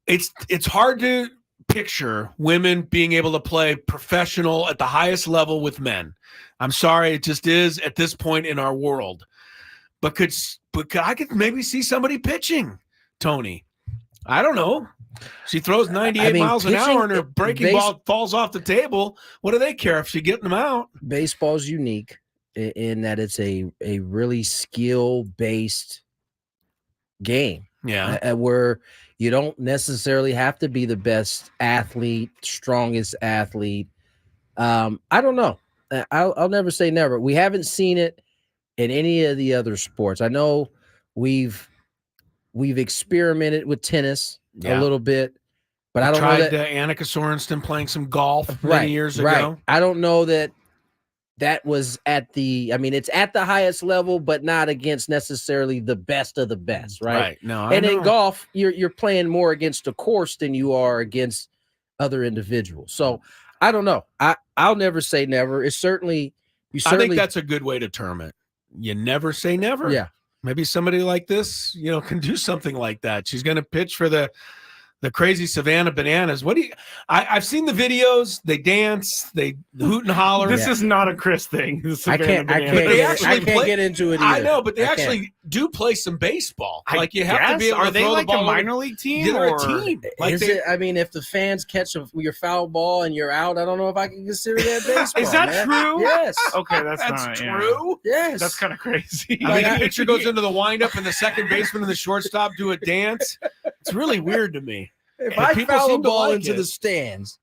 It's hard to picture women being able to play professional at the highest level with men. I'm sorry, it just is at this point in our world. But I could maybe see somebody pitching, Tony. I don't know. She throws 98 miles an hour and her breaking ball falls off the table. What do they care if she's getting them out? Baseball's unique in that it's a really skill-based game. Yeah. Where you don't necessarily have to be the best athlete, strongest athlete. I don't know. I'll never say never. We haven't seen it in any of the other sports. I know we've experimented with tennis a little bit, but I don't know that Annika Sorensson playing some golf many years ago. Right. I don't know that was it's at the highest level, but not against necessarily the best of the best, right? Right. No, in golf, you're playing more against a course than you are against other individuals. So I don't know. I'll never say never. It's certainly I think that's a good way to term it. You never say never. Yeah. Maybe somebody like this, can do something like that. She's going to pitch for the crazy Savannah Bananas. I've seen the videos. They dance, they hoot and holler. This is not a Chris thing. I can't get into it either. I know, but they actually do play some baseball. Like you have to be able to throw the ball. Are they like a minor league team? They're a team. If the fans catch your foul ball and you're out, I don't know if I can consider that baseball. Is that true? Yes. Okay, that's true. Yeah. Yes. That's kind of crazy. The pitcher goes into the windup and the second baseman and the shortstop do a dance. It's really weird to me. If I foul a ball into the stands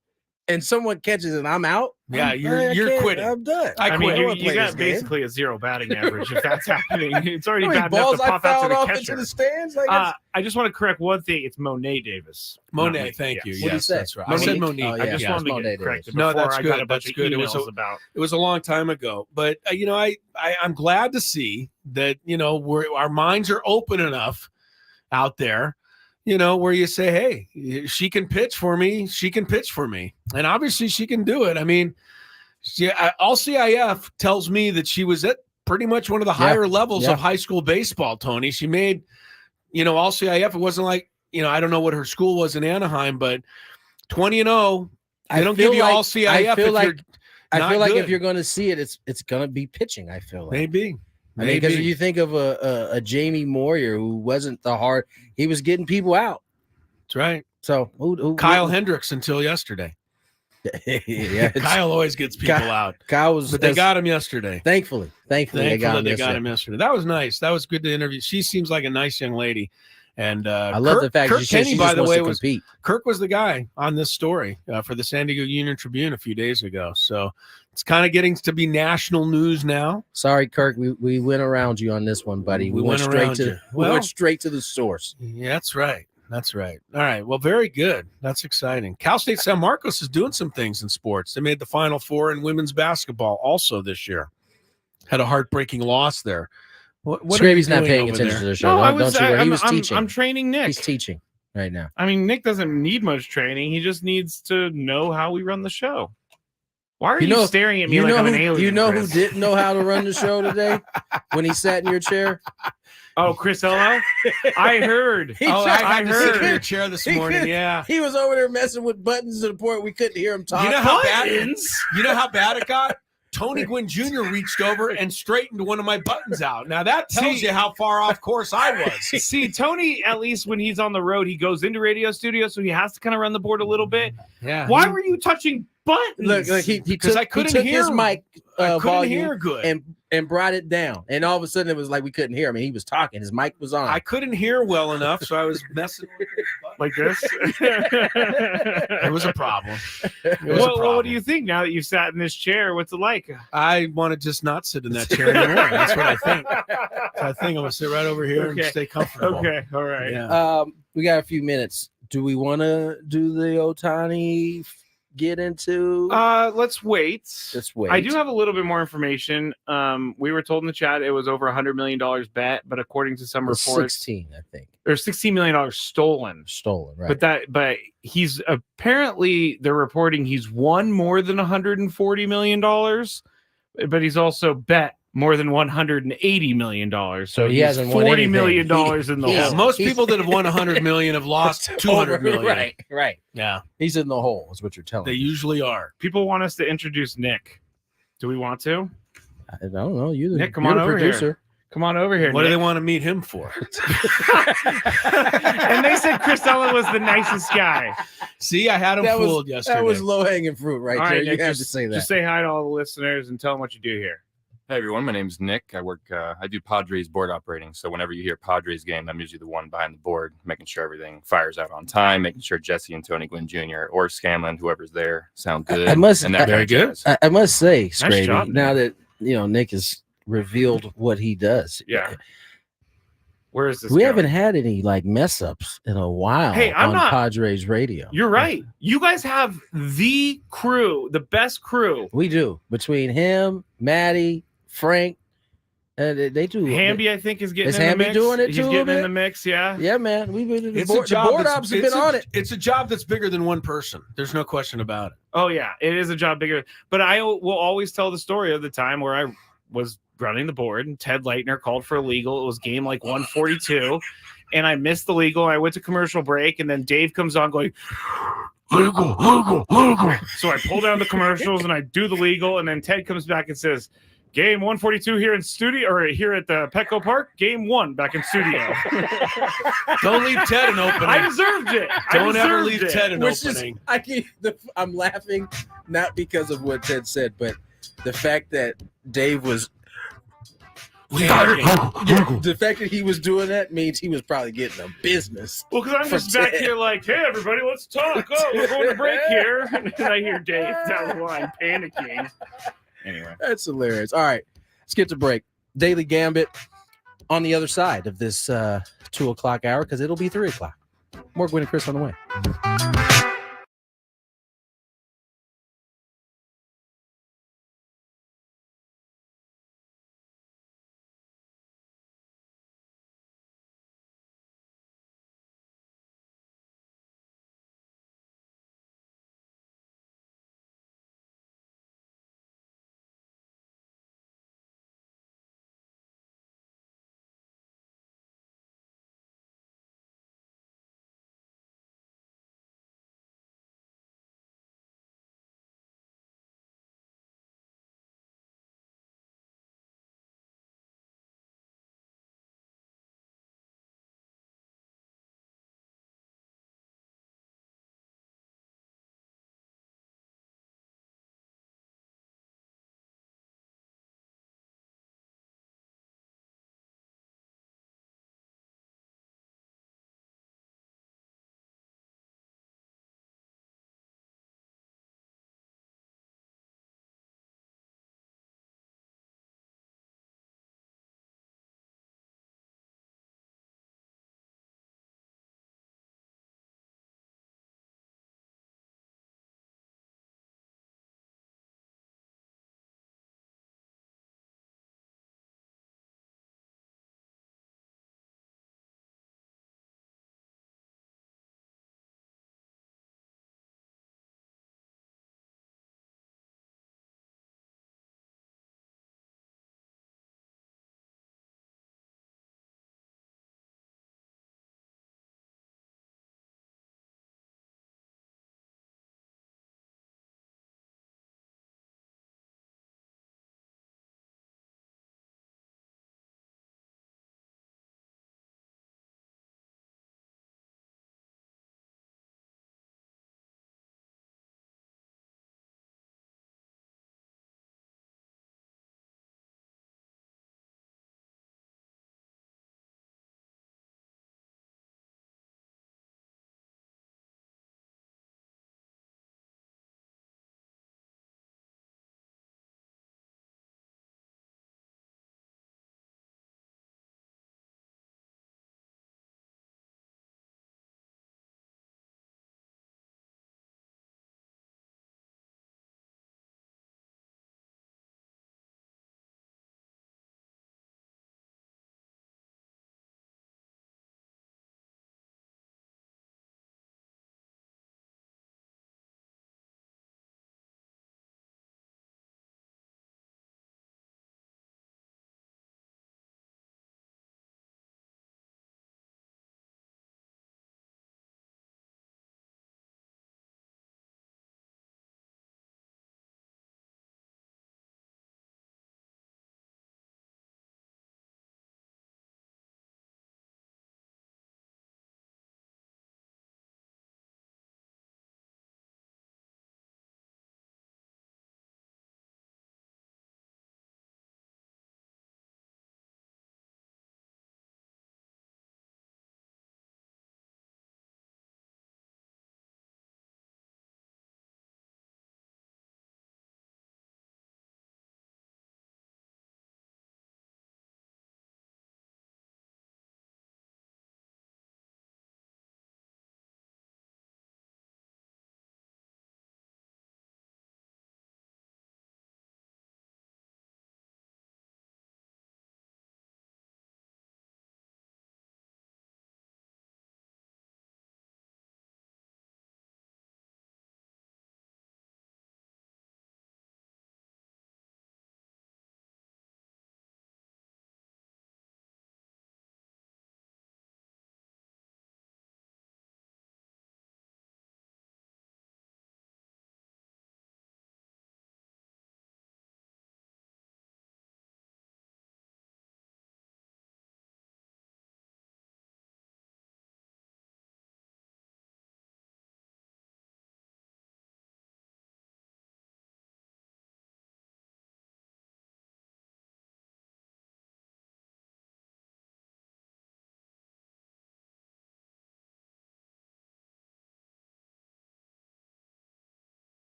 and someone catches it, I'm out. Yeah, you're quitting. I'm done. I mean, you got basically a zero batting average if that's happening. It's already bad enough to pop out to the catcher. Into the stands? I just want to correct one thing. It's Monet Davis. Monet, thank you. What did you say? That's right. I said Monique. I just wanted to get corrected no, before that's I good. got a bunch of emails about. It was a long time ago, but I'm glad to see that our minds are open enough out there. Where you say, hey, she can pitch for me. She can pitch for me. And obviously she can do it. I mean, all CIF tells me that she was at pretty much one of the higher levels of high school baseball, Tony. She made, all CIF. It wasn't like, I don't know what her school was in Anaheim, but 20-0. They don't give you all CIF. I feel like if you're going to see it, it's going to be pitching. I feel like maybe. Because you think of a Jamie Moyer who wasn't he was getting people out. That's right. So Kyle Hendricks until yesterday. Yeah, Kyle always gets people out. But they got him yesterday. Thankfully, they got him yesterday. That was nice. That was good to interview. She seems like a nice young lady. And I love the fact Kirk that Kenny, by the way, compete. Kirk was the guy on this story for the San Diego Union Tribune a few days ago. So it's kind of getting to be national news now. Sorry, Kirk, we went around you on this one, buddy. We went straight to the source. Yeah, that's right. That's right. All right. Well, very good. That's exciting. Cal State San Marcos is doing some things in sports. They made the Final Four in women's basketball also this year. Had a heartbreaking loss there. What Skraby's not paying attention to the show. No, don't you worry. He was teaching. I'm training Nick. He's teaching right now. I mean, Nick doesn't need much training. He just needs to know how we run the show. Why are you staring at me like I'm an alien? You know Chris? who didn't know how to run the show today when he sat in your chair? Oh, Chris Ello? I heard. I had to sit in your chair this morning. Yeah. He was over there messing with buttons to the point we couldn't hear him talk. You know how bad it got? Tony Gwynn Jr. reached over and straightened one of my buttons out. Now that tells you how far off course I was. See, Tony, at least when he's on the road, he goes into radio studio, so he has to kind of run the board a little bit. Yeah. Why were you touching buttons? Look, he took his mic volume good. and brought it down. And all of a sudden it was like we couldn't hear him. And he was talking. His mic was on. I couldn't hear well enough, so I was messing with his buttons. Like this? It was a problem. What do you think now that you've sat in this chair? What's it like? I want to just not sit in that chair anymore. That's what I think. So I think I'm going to sit right over here and stay comfortable. Okay. All right. Yeah. We got a few minutes. Do we want to do the Otani get into? Let's wait. I do have a little bit more information. We were told in the chat it was over $100 million bet, but according to some reports, 16, I think. There's $16 million stolen. Right. But he's apparently, they're reporting he's won more than $140 million, but he's also bet more than $180 million. So he hasn't won $40 million in the hole. Most people that have won $100 million have lost $200 million. Right. Yeah. He's in the hole, is what you're telling me. They me. usually are. People want us to introduce Nick. Do we want to? I don't know. Nick, come on over here. Come on over here. What Nick. do they want to meet him for? And they said Chris Ellen was the nicest guy. See, I had him fooled yesterday. That was low-hanging fruit right there. Nick, you have to say that. Just say hi to all the listeners and tell them what you do here. Hey everyone, my name's Nick. I do Padres board operating. So whenever you hear Padres game, I'm usually the one behind the board, making sure everything fires out on time, making sure Jesse and Tony Gwynn Jr. or Scanlon, whoever's there, sound good. I must say, Nice Skraby, job, now that Nick has revealed what he does. Yeah. Where is this? We haven't had any mess ups in a while on Padres radio. You're right. You guys have the crew, the best crew. We do. Between him, Maddie, Frank, they do. Hamby, I think, is getting in the Hamby mix. doing it He's too. getting in the mix, yeah. Yeah, man. We've been It's the board ops have been on it. It's a job that's bigger than one person. There's no question about it. Oh, yeah. It is a job bigger. But I will always tell the story of the time where I was running the board and Ted Leitner called for a legal. It was game 142. And I missed the legal. I went to commercial break, and then Dave comes on going, legal. So I pull down the commercials and I do the legal, and then Ted comes back and says, game 142 here in studio, or here at the Petco Park, game 1 back in studio. Don't leave Ted an opening. I deserved it. Don't ever leave Ted an opening. I'm laughing not because of what Ted said, but the fact that Dave was the fact that he was doing that means he was probably getting a business. Well, because I'm just back here hey, everybody, let's talk. Oh, we're going to break here. And I hear Dave down the line panicking. Anyway. That's hilarious. All right, let's get to break. Daily Gambit on the other side of this 2 o'clock hour, because it'll be 3 o'clock. More Gwynn and Chris on the way.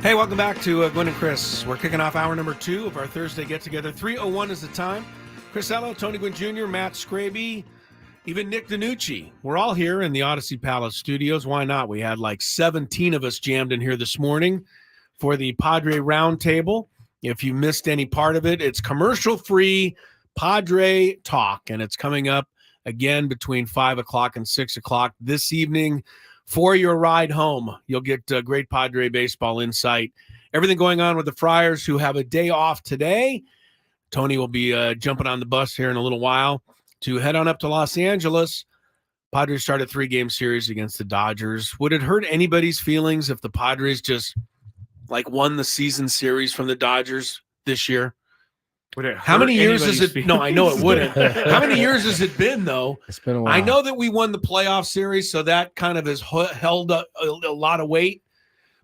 Hey, welcome back to Gwynn and Chris. We're kicking off hour number 2 of our Thursday get-together. 3:01 is the time. Chris Ello, Tony Gwynn Jr., Matt Skraby, even Nick DiNucci. We're all here in the Odyssey Palace studios. Why not? We had like 17 of us jammed in here this morning for the Padre Roundtable. If you missed any part of it, it's commercial-free Padre talk, and it's coming up again between 5 o'clock and 6 o'clock this evening. For your ride home, you'll get great Padre baseball insight. Everything going on with the Friars, who have a day off today. Tony will be jumping on the bus here in a little while to head on up to Los Angeles. Padres start a 3-game series against the Dodgers. Would it hurt anybody's feelings if the Padres just won the season series from the Dodgers this year? How many years has it? No, I know it wouldn't. How many years has it been, though? It's been a while. I know that we won the playoff series, so that kind of has held up a lot of weight.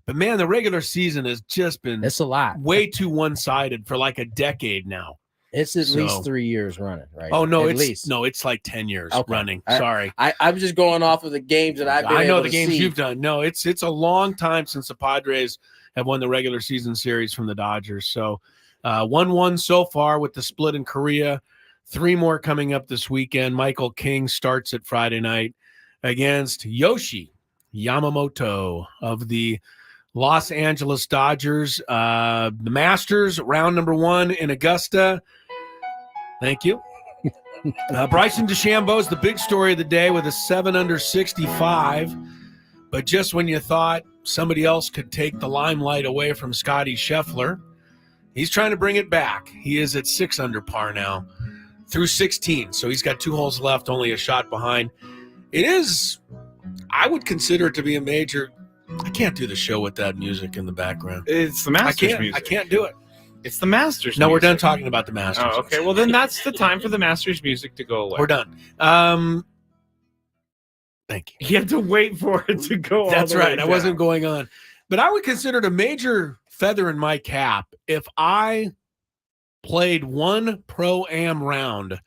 But, man, the regular season has just been it's a lot. Way too one-sided for like a decade now. It's at least 3 years running, right? Oh, no, at least. No, it's like 10 years running. Sorry. I'm just going off of the games that I've been I know able the to games see. you've done. No, it's a long time since the Padres have won the regular season series from the Dodgers. So 1-1 so far with the split in Korea. 3 more coming up this weekend. Michael King starts at Friday night against Yoshi Yamamoto of the Los Angeles Dodgers. The Masters, round number 1 in Augusta. Thank you. Bryson DeChambeau is the big story of the day with a 7-under 65. But just when you thought somebody else could take the limelight away from Scotty Scheffler, he's trying to bring it back. He is at 6 under par now through 16. So he's got 2 holes left, only a shot behind. It is, I would consider it to be a major. I can't do the show with that music in the background. It's the Masters music. I can't do it. It's the Masters No, music. we're done talking about the Masters. Oh, okay. Well, then that's the time for the Masters music to go away. We're done. Thank you. You have to wait for it to go That's all the way right. I down. wasn't going on. But I would consider it a major feather in my cap if I played one pro-am round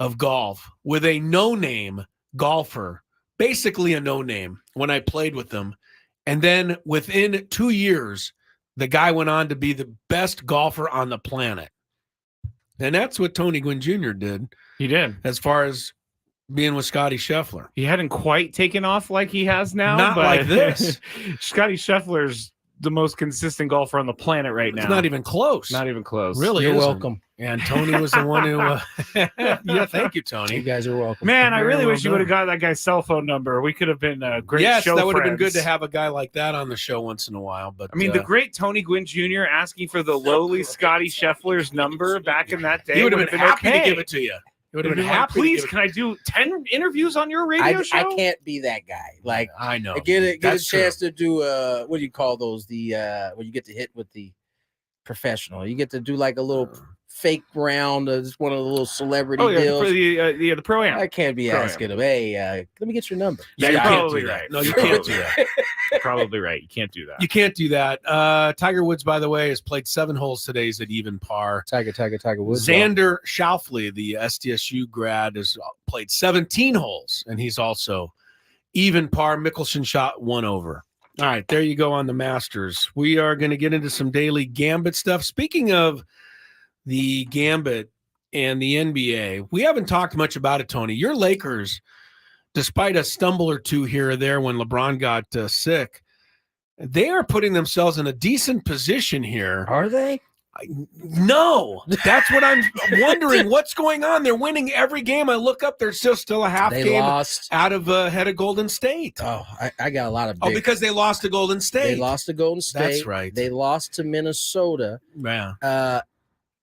of golf with a no-name golfer, basically a no-name, when I played with them. And then within 2 years, the guy went on to be the best golfer on the planet. And that's what Tony Gwynn Jr. did. He did. As far as being with Scotty Scheffler. He hadn't quite taken off like he has now. Not but like this. Scotty Scheffler's the most consistent golfer on the planet right now. It's not even close. Not even close. Really You're isn't. welcome. And Tony was the one who yeah, thank you, Tony. You guys are welcome. Man, I really Very wish you well would have got that guy's cell phone number. We could have been a great yes, show that would have been good friends. to have a guy like that on the show once in a while. But I mean, the great Tony Gwynn Jr. asking for the lowly Scotty Scheffler's number back in that day. he would have been happy okay. to give it to you. He would have been Like, happy. please, to give can I do 10 interviews on your radio show? I can't be that guy. Like, I know. get a That's chance to do what do you call those? The when you get to hit with the professional, you get to do like a little fake round, just one of the little celebrity deals. For the pro-am. I can't be Pro-am. asking him, hey, let me get your number. Yeah, You're you can't probably do that. right. No, you can't do that. Probably right. You can't do that. You can't do that. Tiger Woods, by the way, has played 7 holes today. He's at even par. Tiger Woods. Xander Schauffele, the SDSU grad, has played 17 holes, and he's also even par. Mickelson shot 1 over. All right, there you go on the Masters. We are going to get into some daily Gambit stuff. Speaking of the Gambit and the NBA, we haven't talked much about it, Tony. Your Lakers, despite a stumble or two here or there when LeBron got sick, they are putting themselves in a decent position here. Are they? No, that's what I'm wondering. What's going on? They're winning every game. I look up, they're still a half They game lost. out of head of Golden State. Oh, I got a lot of. Oh, because they lost to Golden State. They lost to Golden State. That's right. They lost to Minnesota. Yeah.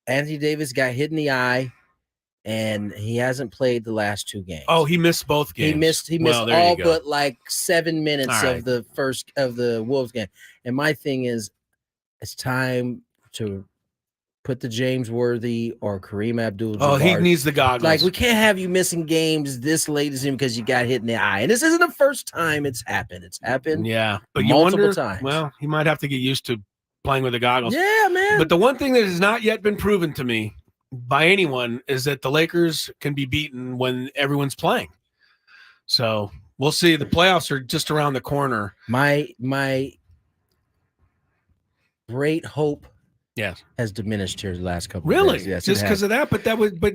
Anthony Davis got hit in the eye, and he hasn't played the last 2 games. Oh, he missed both games. He missed Well, there you all go. but like 7 minutes All right. of the first of the Wolves game. And my thing is, it's time to put the James Worthy or Kareem Abdul-Jabbar. Oh, he needs the goggles. Like, we can't have you missing games this late as him because you got hit in the eye. And this isn't the first time it's happened. It's happened. Yeah, but you multiple wonder, times. well, he might have to get used to playing with the goggles. Yeah, man. But the one thing that has not yet been proven to me by anyone is that the Lakers can be beaten when everyone's playing. So we'll see. The playoffs are just around the corner. My great hope Yes. has diminished here the last couple Really? of days. Yes, just because of that, but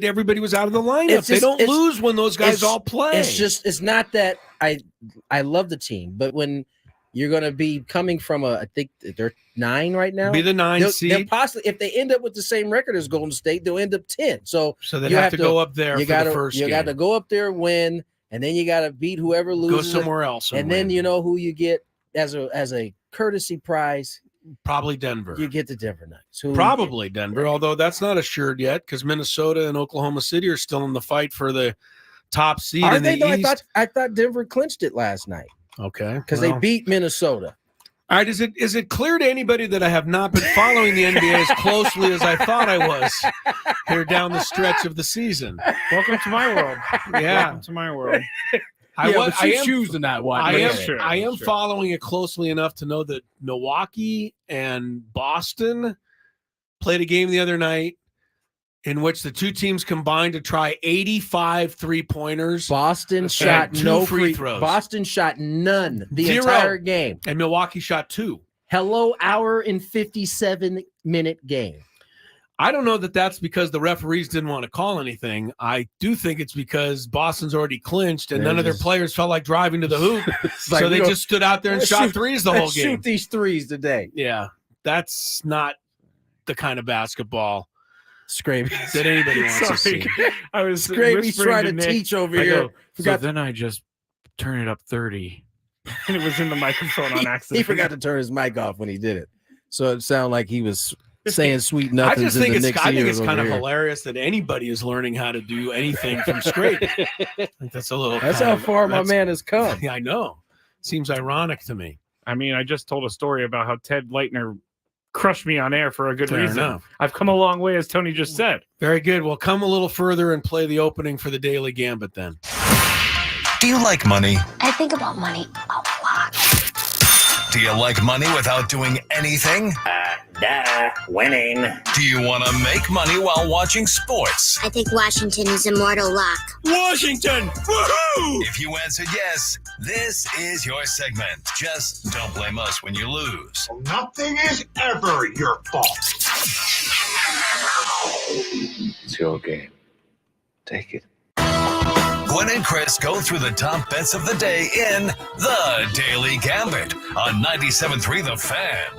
everybody was out of the lineup. It's They just- don't it's- lose when those guys all play. It's not that I love the team, but when you're going to be coming from I think they're 9 right now. Be the 9 seed. They'll possibly, if they end up with the same record as Golden State, they'll end up 10. So they have to go up there for the first game. You got to go up there, win, and then you got to beat whoever loses. Go somewhere else. And then you know who you get as a courtesy prize. Probably Denver. You get the Denver Nuggets. Probably Denver, although that's not assured yet because Minnesota and Oklahoma City are still in the fight for the top seed in the East. I thought Denver clinched it last night. Okay. Because they beat Minnesota. All right. Is it clear to anybody that I have not been following the NBA as closely as I thought I was here down the stretch of the season? Welcome to my world. Yeah. Welcome to my world. I am choosing that one. I am following it closely enough to know that Milwaukee and Boston played a game the other night in which the two teams combined to try 85 3-pointers. Boston shot no free throws. Boston shot none the 0. entire game. And Milwaukee shot 2. Hello, hour and 57-minute game. I don't know that that's because the referees didn't want to call anything. I do think it's because Boston's already clinched and none of their players felt like driving to the hoop. So they just stood out there and shot threes the whole game. Shoot these threes today. Yeah, that's not the kind of basketball Skraby that anybody wants to see. I was Skraby's trying to teach over here. So then I just turn it up 30. And it was in the microphone on accident. He forgot to turn his mic off when he did it. So it sounded like he was saying sweet nothings. I just think I think it's kind of hilarious that anybody is learning how to do anything from Skraby. I think that's a little. That's how far my man has come. Yeah, I know. Seems ironic to me. I mean, I just told a story about how Ted Leitner crushed me on air for a good reason. Enough. I've come a long way, as Tony just said. Very good. Well, come a little further and play the opening for the Daily Gambit then. Do you like money? I think about money a lot. Do you like money without doing anything? Winning. Do you want to make money while watching sports? I think Washington is immortal luck. Washington! Woohoo! If you answered yes, this is your segment. Just don't blame us when you lose. Nothing is ever your fault. It's your game. Take it. Gwynn and Chris go through the top bets of the day in The Daily Gambit on 97.3 The Fan.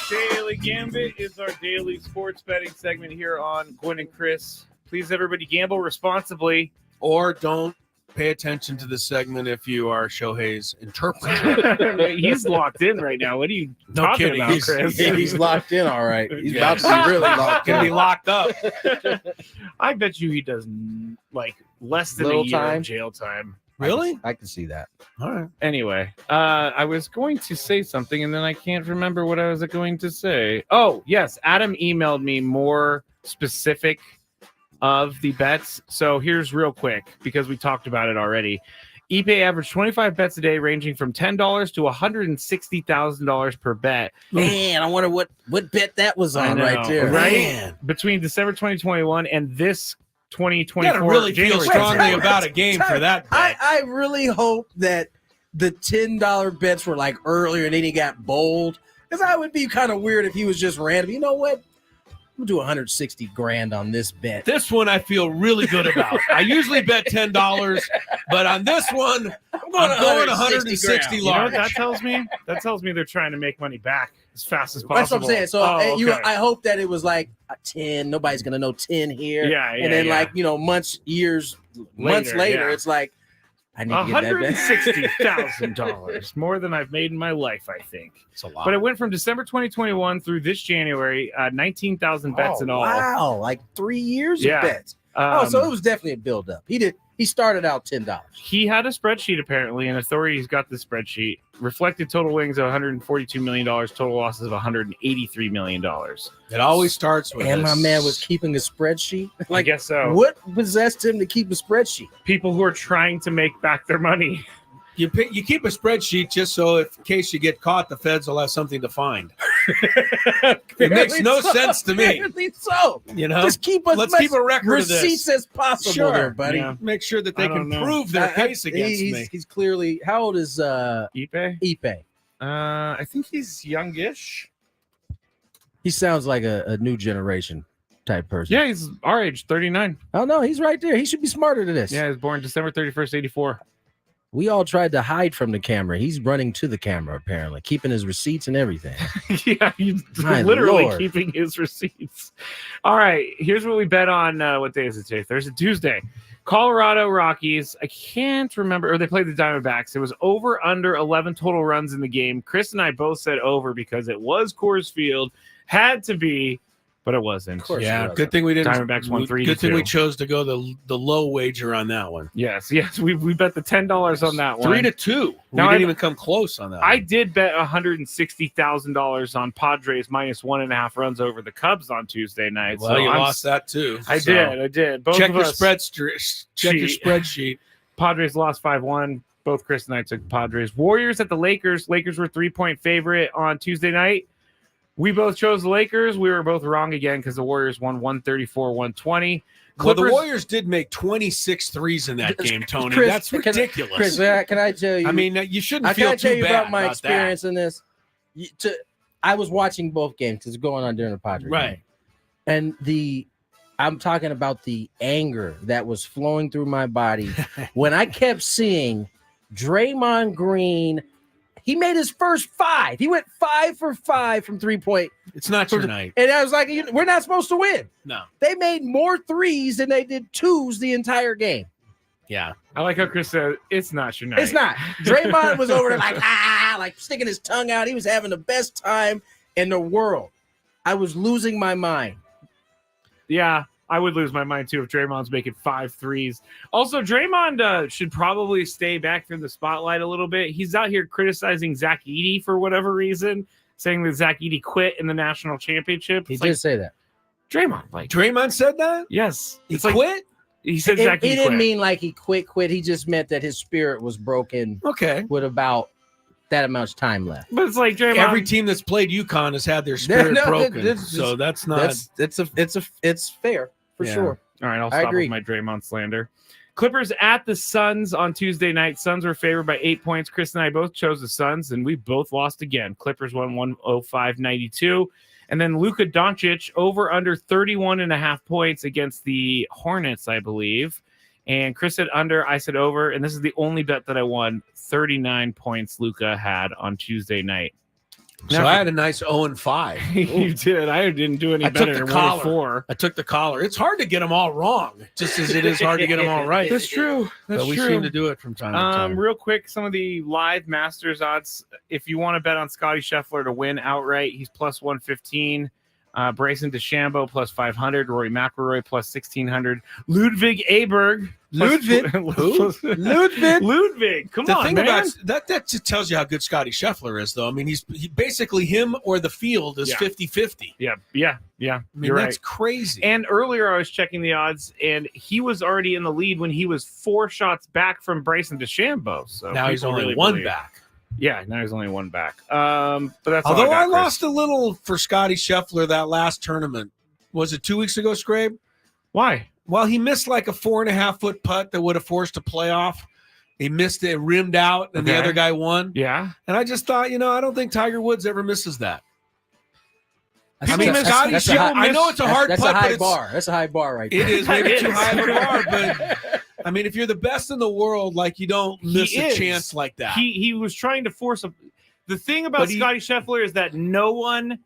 Daily Gambit is our daily sports betting segment here on Gwynn and Chris. Please, everybody, gamble responsibly. Or don't pay attention to the segment if you are Shohei's interpreter. He's locked in right now. What are you talking about, Chris? He's locked in, all right. He's about to be really locked in. Gonna be locked up. I bet you he does like less than Little a year time? of jail time. Really? I can see that. All right. Anyway, I was going to say something and then I can't remember what I was going to say. Oh, yes. Adam emailed me more specific of the bets. So here's real quick because we talked about it already. eBay averaged 25 bets a day ranging from $10 to $160,000 per bet. Man, I wonder what bet that was on right there. Right? Man. Between December 2021 and this 2024. You gotta really feel January. strongly about a game for that bet. I really hope that the $10 bets were like earlier and then he got bold. Because I would be kind of weird if he was just random. You know what? I'm gonna do 160 grand on this bet. This one I feel really good about. I usually bet $10, but on this one, I'm going 160 You know large. what that tells me? That tells me they're trying to make money back as fast as possible. That's what I'm saying. So okay. I hope that it was like a 10. Nobody's gonna know 10 here. Yeah, and then yeah. months later, yeah. it's like I need to get that bet. $160,000, more than I've made in my life, I think. It's a lot. But it went from December 2021 through this January, 19,000 bets in all. Wow, like 3 years Yeah. of bets. So it was definitely a build up. He started out $10. He had a spreadsheet apparently, and authorities got the spreadsheet. Reflected total winnings of $142 million, total losses of $183 million. It always starts with And this. my man was keeping a spreadsheet. I guess so. What possessed him to keep a spreadsheet? People who are trying to make back their money. You keep a spreadsheet just so in case you get caught, the feds will have something to find. It makes no sense to me. Apparently so. You know, Let's keep a record of receipts as possible, Sure, there, buddy. Yeah. Make sure that they I can don't know. prove their case against me. He's clearly. How old is Ipe? Ipe? I think he's youngish. He sounds like a new generation type person. Yeah, he's our age, 39. Oh, no, he's right there. He should be smarter than this. Yeah, he was born December 31st, 84. We all tried to hide from the camera. He's running to the camera, apparently, keeping his receipts and everything. Yeah, he's My literally Lord. keeping his receipts. All right, here's what we bet on. What day is it today? Thursday, Tuesday. Colorado Rockies. I can't remember. Or they played the Diamondbacks. It was over under 11 total runs in the game. Chris and I both said over because it was Coors Field. Had to be, but it wasn't. Yeah, good thing we didn't. Diamondbacks won 3-2. Good thing we chose to go the low wager on that one. Yes, we bet the $10 on that one. 3-2. Now, We didn't even come close on that. I did bet $160,000 on Padres -1.5 runs over the Cubs on Tuesday night. Well, you lost that too. I did. Both check of your us check your spreadsheet. Padres lost 5-1. Both Chris and I took Padres. Warriors at the Lakers. Lakers were 3-point favorite on Tuesday night. We both chose the Lakers. We were both wrong again because the Warriors won 134-120. Well, the Warriors did make 26 threes in that game, Tony. Chris, That's ridiculous. Chris, can I tell you? I mean, you shouldn't feel Can I tell too you bad about my experience that. in this? I was watching both games because it's going on during the Padres right, game. And I'm talking about the anger that was flowing through my body when I kept seeing Draymond Green. He made his first 5. He went 5 for 5 from 3-point. It's not your night. And I was like, we're not supposed to win. No. They made more 3s than they did 2s the entire game. Yeah. I like how Chris said, it's not your night. It's not. Draymond was over there like sticking his tongue out. He was having the best time in the world. I was losing my mind. Yeah, I would lose my mind too if Draymond's making 5 threes. Also, Draymond should probably stay back from the spotlight a little bit. He's out here criticizing Zach Edey for whatever reason, saying that Zach Edey quit in the national championship. He did say that. Draymond said that? Yes. He quit? He said Zach Edey He didn't quit. mean like he quit. He just meant that his spirit was broken. Okay. With about that amount of time left. But it's like Draymond. Every team that's played UConn has had their spirit broken. So that's not. It's fair for sure. All right, I'll stop with my Draymond slander. Clippers at the Suns on Tuesday night. Suns were favored by 8 points. Chris and I both chose the Suns, and we both lost again. Clippers won 105-92. And then Luka Doncic over under 31.5 points against the Hornets, I believe. And Chris said under, I said over. And this is the only bet that I won. 39 points Luka had on Tuesday night. So I had a nice 0-5. You did. I didn't do any better than 1-4. I took the collar. It's hard to get them all wrong, just as it is hard to get them all right. That's true. But we seem to do it from time to time. Real quick, some of the live Masters odds. If you want to bet on Scotty Scheffler to win outright, he's plus 115. Bryson DeChambeau plus 500. Rory McIlroy plus 1600. Ludwig Aberg. Ludwig. Who? Ludwig. Come on, thing man. about that just tells you how good Scotty Scheffler is, though. I mean, he basically him or the field is 50-50. Yeah. I mean, that's crazy. And earlier I was checking the odds, and he was already in the lead when he was 4 shots back from Bryson DeChambeau. So now he's only really one believe. back. Yeah, now he's only one back. But that's all although I I lost a little for Scotty Scheffler that last tournament. Was it 2 weeks ago, Skrabe? Why? Well, he missed like a 4.5-foot putt that would have forced a playoff. He missed it, rimmed out, and the other guy won. Yeah. And I just thought, I don't think Tiger Woods ever misses that. I know it's a hard putt, that's a high but bar. That's a high bar right there. It is maybe too high of a bar, but I mean, if you're the best in the world, like you don't miss a chance like that. He was trying to force a. The thing about Scotty Scheffler is that no one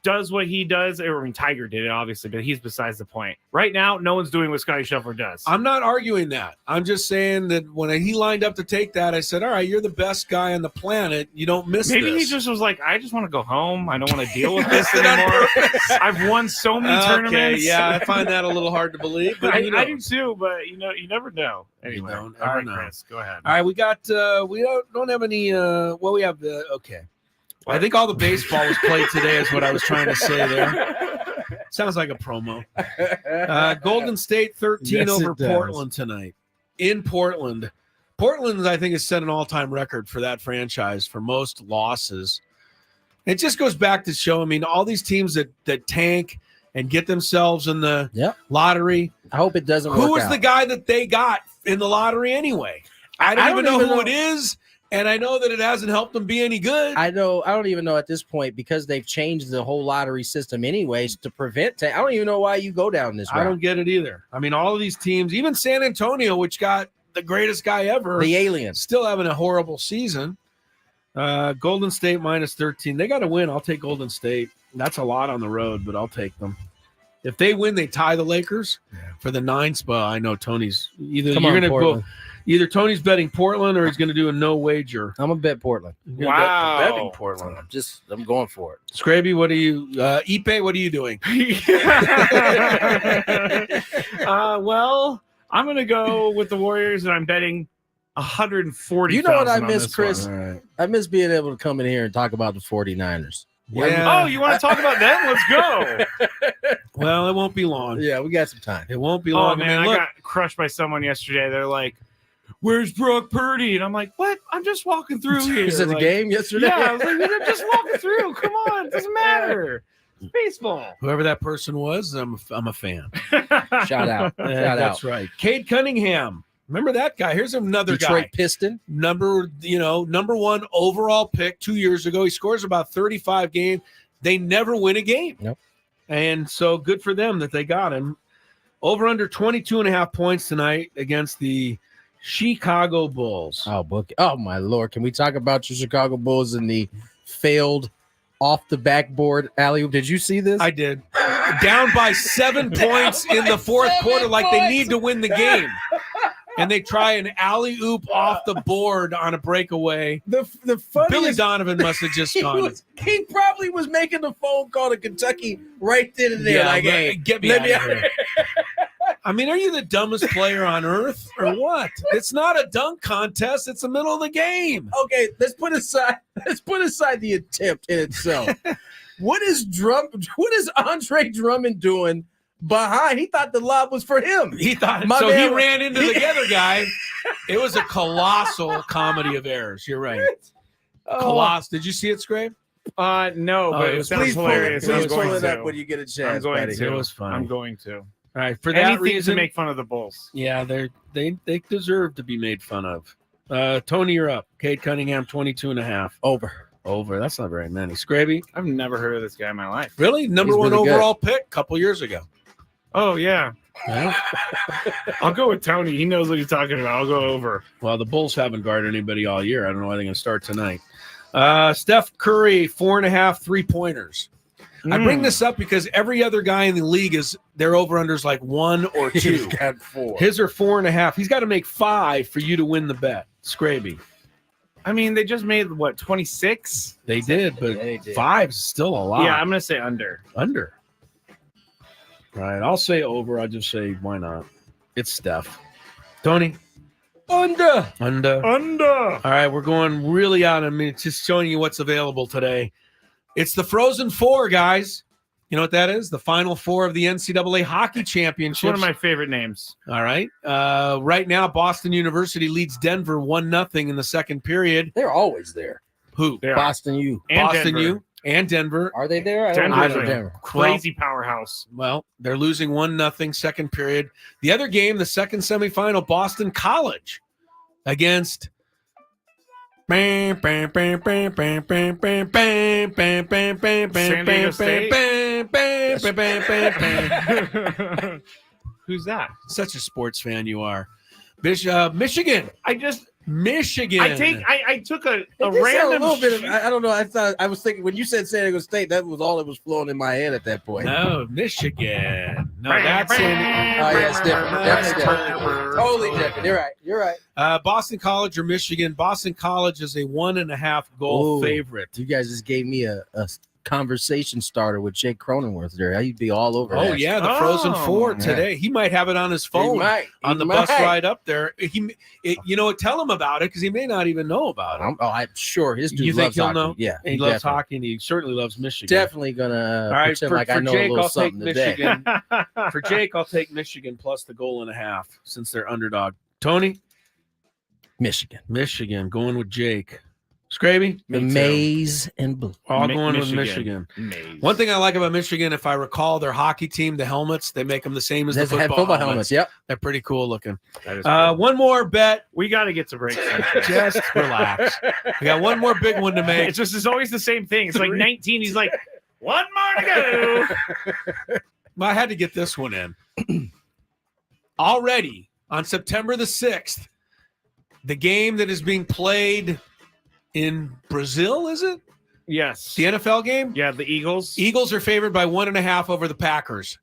does what he does. I mean, Tiger did it, obviously, but he's besides the point. Right now, no one's doing what Scotty Scheffler does. I'm not arguing that. I'm just saying that when he lined up to take that, I said, all right, you're the best guy on the planet. You don't miss Maybe this. he just was like, I just want to go home. I don't want to deal with this anymore. I've won so many tournaments. Yeah, I find that a little hard to believe. But I do too, but you never know. Anyway, all right, know. Chris, go ahead. All right, we got we don't have any we have the okay. I think all the baseball was played today is what I was trying to say there. Sounds like a promo. Golden State 13 over Portland tonight. In Portland. Portland, I think, has set an all-time record for that franchise for most losses. It just goes back to show, I mean, all these teams that tank and get themselves in the lottery. I hope it doesn't work Who was out. the guy that they got in the lottery anyway? I don't even know who it is. And I know that it hasn't helped them be any good. I know. I don't even know at this point because they've changed the whole lottery system anyways to prevent. I don't even know why you go down this route. I don't get it either. I mean, all of these teams, even San Antonio, which got the greatest guy ever, the alien, still having a horrible season. Golden State minus 13. They got to win. I'll take Golden State. That's a lot on the road, but I'll take them. If they win, they tie the Lakers for the 9 spot. I know Tony's either Either Tony's betting Portland or he's going to do a no wager. I'm gonna bet Portland. Betting Portland. I'm going for it. Skraby, what are you? Ipe, what are you doing? Well, I'm going to go with the Warriors, and I'm betting 140. You know what I miss, Chris? Right. I miss being able to come in here and talk about the 49ers. Yeah. Oh, you want to talk about them? Let's go. Well, it won't be long. Yeah, we got some time. It won't be long. Oh, man, I got crushed by someone yesterday. They're like, "Where's Brock Purdy?" And I'm like, "What? I'm just walking through here." Was it the game yesterday? Yeah, I was like, "I'm just walking through. Come on, it doesn't matter. It's baseball." Whoever that person was, I'm a fan. Shout out. That's right. Cade Cunningham. Remember that guy? Here's another Detroit guy. Piston. Number 1 overall pick 2 years ago. He scores about 35 games. They never win a game. Nope. And so good for them that they got him. Over under 22.5 points tonight against the Chicago Bulls. Oh, my Lord. Can we talk about your Chicago Bulls and the failed off the backboard alley-oop? Did you see this? I did. Down by 7 points in the fourth quarter, like they need to win the game. And they try an alley-oop off the board on a breakaway. The funniest, Billy Donovan must have just gone. He probably was making the phone call to Kentucky right then and there. Yeah, like, hey, get me out of here. I mean, are you the dumbest player on earth or what? It's not a dunk contest. It's the middle of the game. Okay, let's put aside the attempt in itself. What is Andre Drummond doing behind? He thought the lob was for him. He thought so. He ran into the other guy. It was a colossal comedy of errors. You're right. Colossal. Did you see it, Scrape? No, but it sounds hilarious. Please pull it up when you get a chance. I'm going to. It was fun. I'm going to. All right, for that Anything reason, to make fun of the Bulls. Yeah, they deserve to be made fun of. Tony, you're up. Cade Cunningham, 22.5. Over. That's not very many. Scraby? I've never heard of this guy in my life. Really? Number one really overall pick a couple years ago. Oh, yeah. Yeah. I'll go with Tony. He knows what he's talking about. I'll go over. Well, the Bulls haven't guarded anybody all year. I don't know why they're going to start tonight. Steph Curry, 4.5 3-pointers. I bring this up because every other guy in the league their over-unders like 1 or 2. He's got 4. His are 4.5. He's got to make 5 for you to win the bet. Scraby. I mean, they just made, 26? They did, but 5 is still a lot. Yeah, I'm going to say under. Under. All right, I'll say over. I'll just say, why not? It's Steph. Tony? Under. All right, we're going really out. I mean, it's just showing you what's available today. It's the Frozen Four, guys. You know what that is? The Final Four of the NCAA Hockey Championship. It's one of my favorite names. All right. Right now, Boston University leads Denver 1-0 in the second period. They're always there. Who? Boston U. Boston U and Denver. Are they there? Denver. Crazy powerhouse. Well, they're losing 1-0 second period. The other game, the second semifinal, Boston College against San Diego State. Who's that? Such a sports fan you are. Michigan. Michigan. I took a random little bit of, I don't know. I was thinking when you said San Diego State, that was all that was flowing in my head at that point. No, Michigan. No, that's in. Oh, yeah, it's different. That's different. Totally different. You're right. Boston College or Michigan. Boston College is a 1.5 goal favorite. You guys just gave me a conversation starter with Jake Cronenworth there. He'd be all over. Oh, yeah, the Frozen Four today. He might have it on his phone on the bus ride up there. Tell him about it because he may not even know about it. I'm sure his dude you loves think he'll hockey. know? Yeah, he loves hockey, and he certainly loves Michigan. Definitely gonna all right, pretend for, like for I know Jake, a little I'll take something today. Michigan. For Jake, I'll take Michigan plus the 1.5 since they're underdog. Tony? Michigan going with Jake. Skraby? The maize and blue. All going with Michigan. One thing I like about Michigan, if I recall, their hockey team, the helmets, they make them the same as the football helmets. Yep. They're pretty cool looking. That is cool. One more bet. We got to get to break. Just relax. We got one more big one to make. It's always the same thing. It's like 19. He's like, one more to go. I had to get this one in. Already on September the 6th, the game that is being played in Brazil, is it? Yes. The NFL game? Yeah, the Eagles. Eagles are favored by 1.5 over the Packers.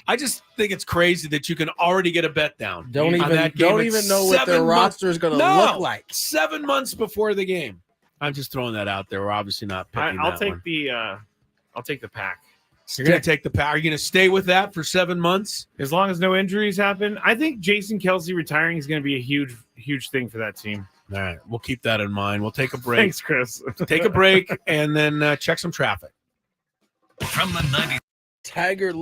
I just think it's crazy that you can already get a bet down. Don't even know what their roster is going to look like. 7 months before the game. I'm just throwing that out there. We're obviously not picking I'll that take one. I'll take the pack. You're going to take the pack. Are you going to stay with that for 7 months? As long as no injuries happen. I think Jason Kelsey retiring is going to be a huge thing for that team. All right. We'll keep that in mind. We'll take a break. Thanks, Chris. Take a break and then check some traffic. From the 90s. Tiger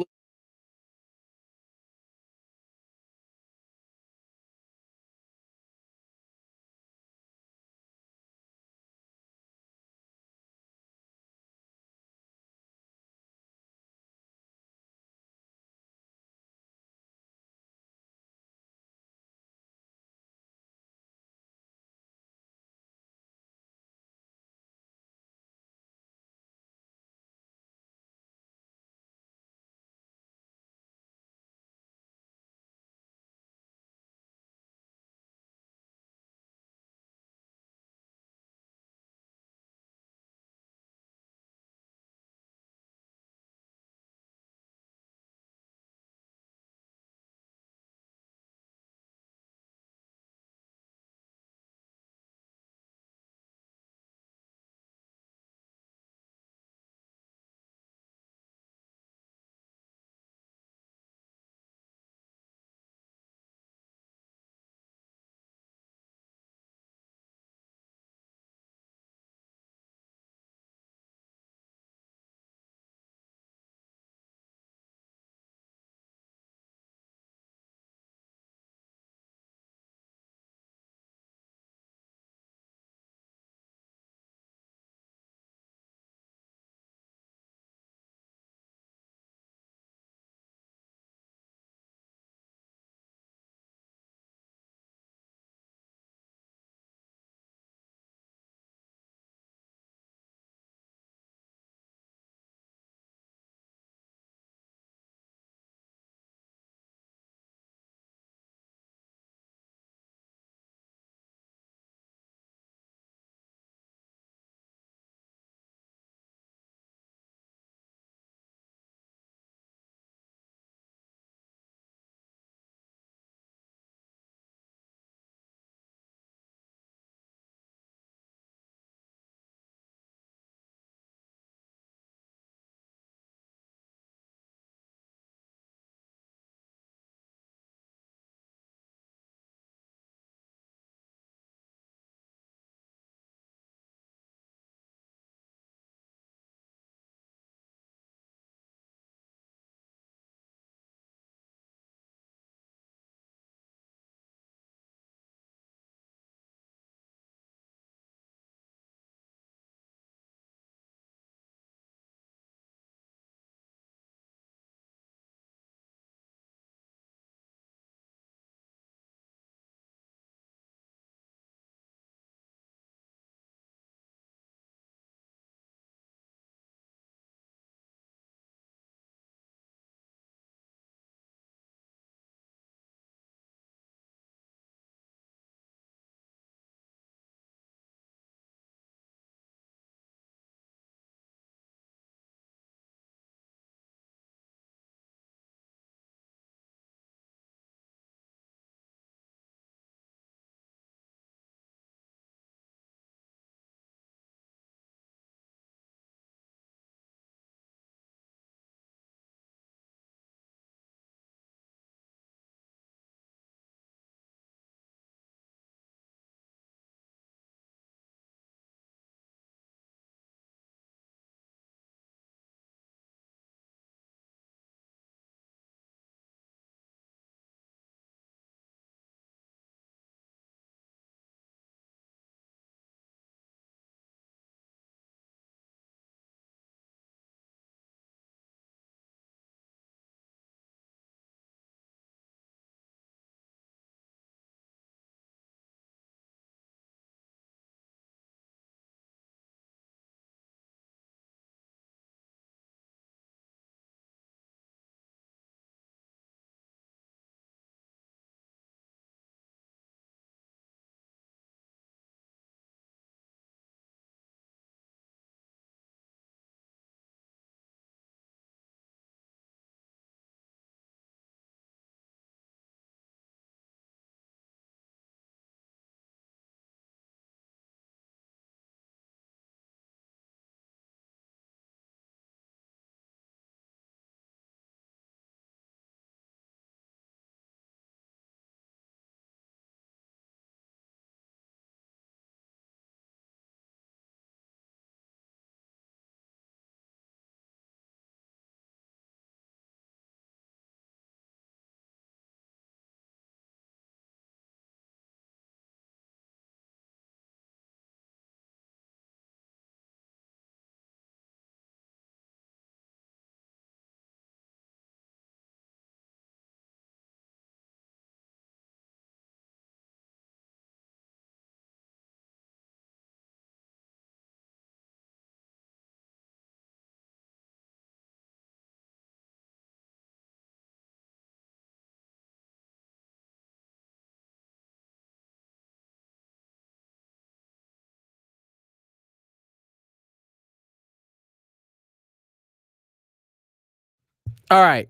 All right.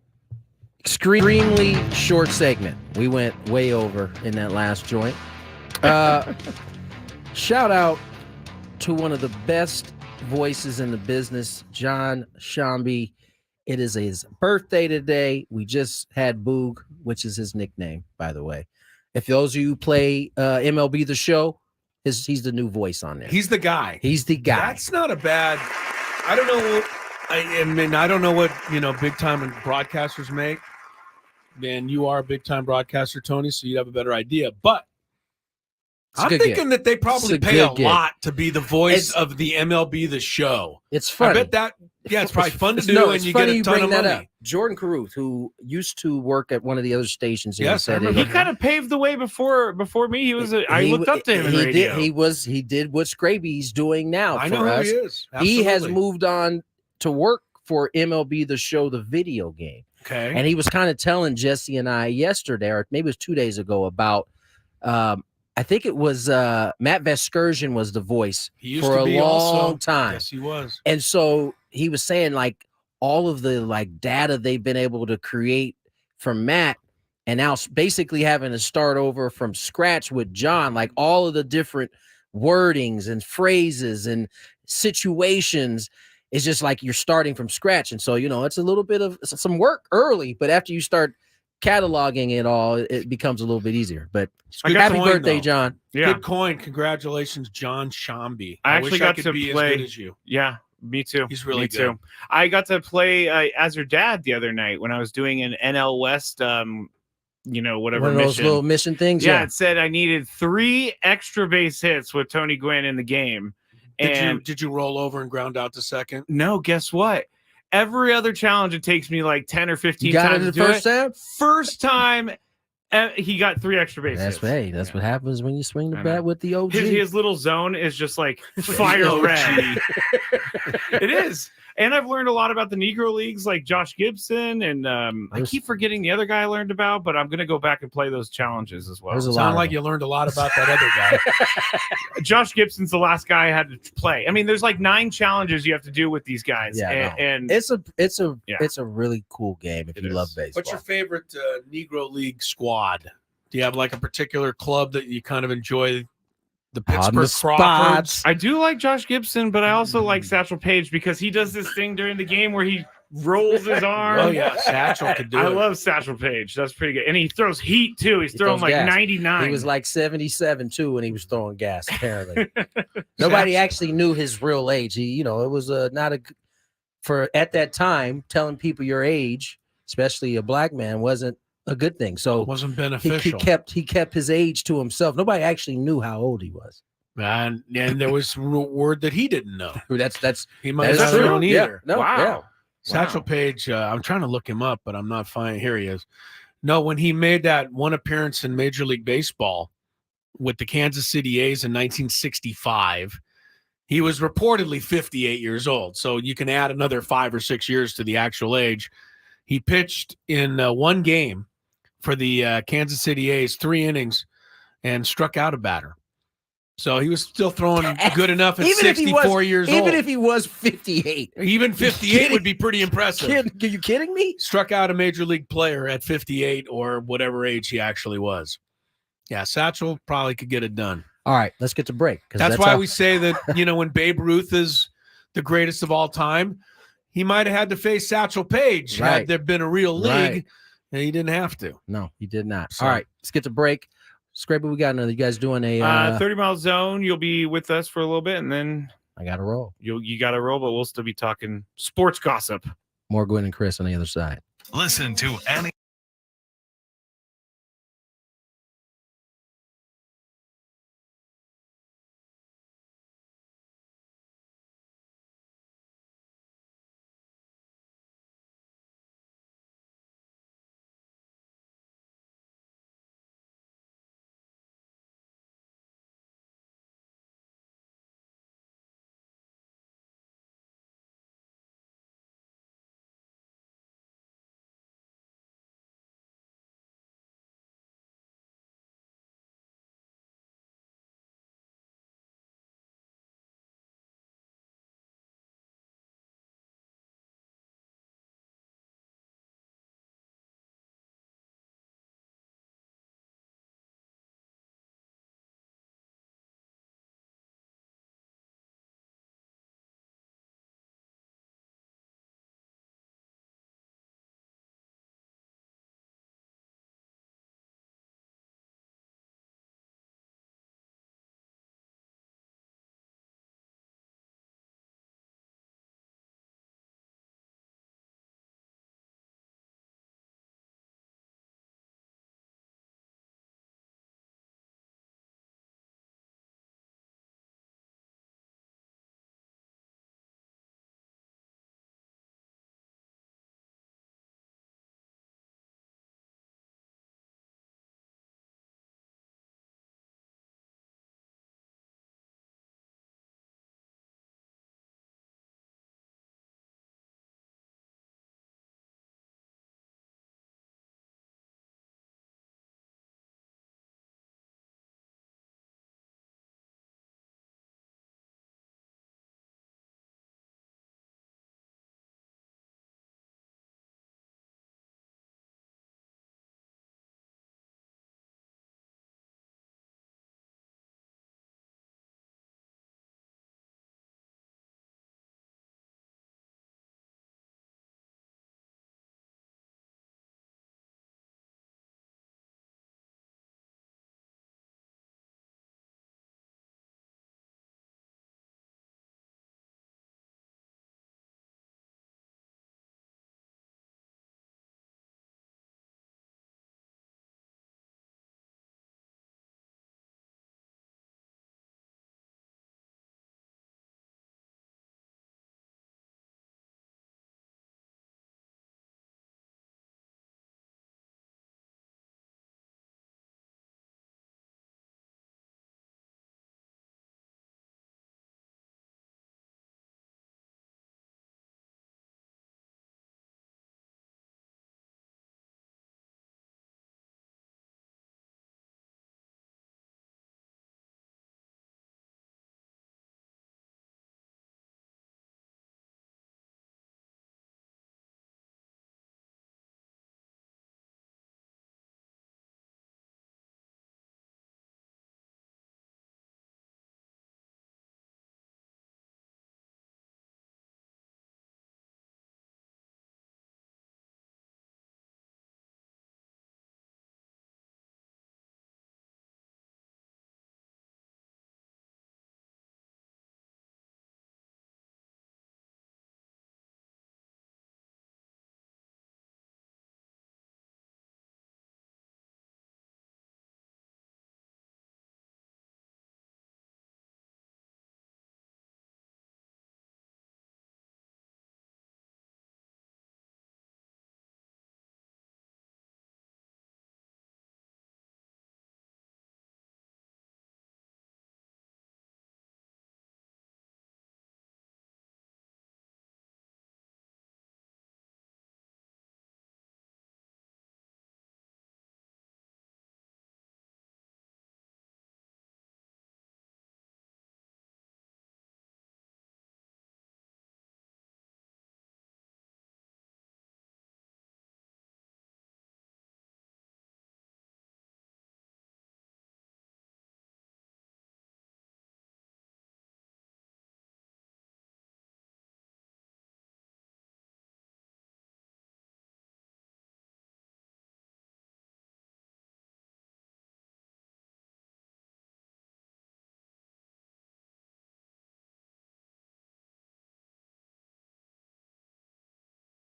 Extremely short segment. We went way over in that last joint. Shout out to one of the best voices in the business, John Shambi. It is his birthday today. We just had Boog, which is his nickname, by the way. If those of you who play MLB The Show, he's the new voice on there. He's the guy. He's the guy. That's not a bad. I don't know. I mean, I don't know what big time broadcasters make. Man, you are a big time broadcaster, Tony, so you'd have a better idea. But I'm thinking that they probably pay a lot to be the voice of the MLB The Show. It's funny. I bet that. Yeah, it's probably fun to do, and you get a ton of money. Up. Jordan Caruth, who used to work at one of the other stations, he kind of paved the way before me. He was. I looked up to him. In radio. He did what Skraby's doing now. I know who he is. Absolutely. He has moved on to work for MLB The Show, the video game. Okay. And he was kind of telling Jesse and I yesterday, or maybe it was 2 days ago, about I think it was Matt Vasgersian was the voice for a long time. Yes, he was. And so he was saying like all of the like data they've been able to create from Matt, and now basically having to start over from scratch with John, like all of the different wordings and phrases and situations. It's just like you're starting from scratch. And so, it's a little bit of some work early, but after you start cataloging it all, it becomes a little bit easier. But happy birthday, John. Yeah. Good coin. Congratulations, John Shambi. I actually got to be play as good as you. Yeah, me too. He's really good. Too. I got to play as your dad the other night when I was doing an NL West whatever one of those little mission things. Yeah, it said I needed 3 extra base hits with Tony Gwynn in the game. Did you roll over and ground out to second? No, guess what? Every other challenge, it takes me like 10 or 15 got times it to the do first time? First time, he got 3 extra base hits. That's what happens when you swing the bat with the OG. His little zone is just like fire red. It is. And I've learned a lot about the Negro Leagues, like Josh Gibson, and I keep forgetting the other guy I learned about, but I'm going to go back and play those challenges as well. Sound like you learned a lot about that other guy. Josh Gibson's the last guy I had to play. I mean, there's like 9 challenges you have to do with these guys. Yeah, and it's a really cool game if you love baseball. What's your favorite Negro League squad? Do you have like a particular club that you kind of enjoy? The Pittsburgh Crawfords. I do like Josh Gibson, but I also like Satchel Paige because he does this thing during the game where he rolls his arm. Oh yeah, Satchel could do it. I love Satchel Paige. That's pretty good. And he throws heat too. He's throwing like gas. 99. He was like 77 too when he was throwing gas, apparently. Nobody actually knew his real age. He, it was not a for at that time, telling people your age, especially a black man, wasn't a good thing. So it wasn't beneficial. He kept his age to himself. Nobody actually knew how old he was. And there was word that he didn't know. He might not have known either. Yeah. No, wow. Yeah. Satchel Paige, I'm trying to look him up, but I'm not finding. Here he is. No, when he made that one appearance in Major League Baseball with the Kansas City A's in 1965, he was reportedly 58 years old. So you can add another 5 or 6 years to the actual age. He pitched in one game for the Kansas City A's, 3 innings, and struck out a batter. So he was still throwing good enough at 64 years old. Even if he was 58. Even 58 would be pretty impressive. Are you kidding me? Struck out a major league player at 58 or whatever age he actually was. Yeah, Satchel probably could get it done. All right, let's get to break. That's why we say that, when Babe Ruth is the greatest of all time, he might have had to face Satchel Paige had there been a real league, and he didn't have to. No, he did not. So, all right, let's get to break. Skraby, we got another. You guys doing a 30-mile zone? You'll be with us for a little bit, and then I got to roll. You got to roll, but we'll still be talking sports gossip. More Gwynn and Chris on the other side. Listen to Annie.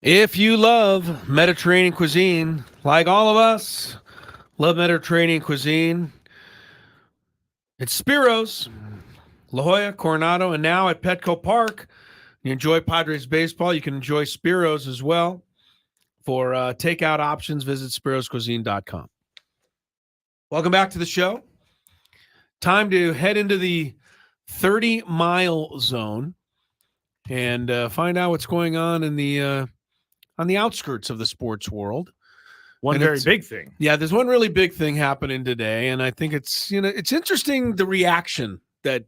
If you love Mediterranean cuisine, like all of us love Mediterranean cuisine, it's Spiro's, La Jolla, Coronado, and now at Petco Park. You enjoy Padres baseball, you can enjoy Spiro's as well. For takeout options, visit spiroscuisine.com. Welcome back to the show. Time to head into the 30-mile zone and find out what's going on in the on the outskirts of the sports world. One very big thing. Yeah, there's one really big thing happening today, and I think it's it's interesting the reaction that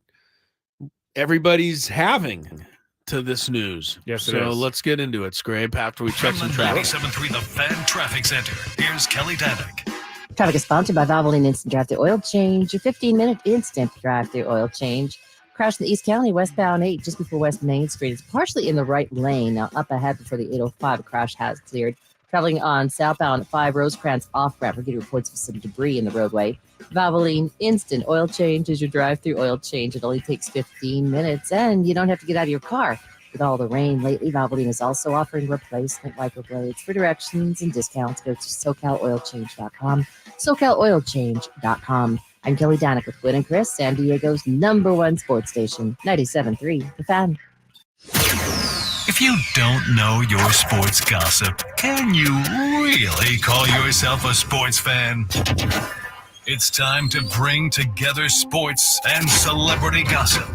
everybody's having to this news. Yes, so let's get into it, Skrabe, after we check some traffic. 97.3 The Fan Traffic Center. Here's Kelly Danick. Traffic is sponsored by Valvoline Instant Drive-Thru Oil Change, your 15-minute instant drive-thru oil change. Crash in the East County, westbound 8, just before West Main Street. It's partially in the right lane. Now, up ahead before the 805, a crash has cleared. Traveling on southbound at 5 Rosecrans off-ramp. We're getting reports of some debris in the roadway. Valvoline Instant Oil Change is your drive-thru oil change. It only takes 15 minutes, and you don't have to get out of your car. With all the rain lately, Valvoline is also offering replacement wiper blades. For directions and discounts, go to SoCalOilChange.com. SoCalOilChange.com. I'm Kelly Danick with Gwynn and Chris, San Diego's #1 sports station, 97.3 The Fan. If you don't know your sports gossip, can you really call yourself a sports fan? It's time to bring together sports and celebrity gossip.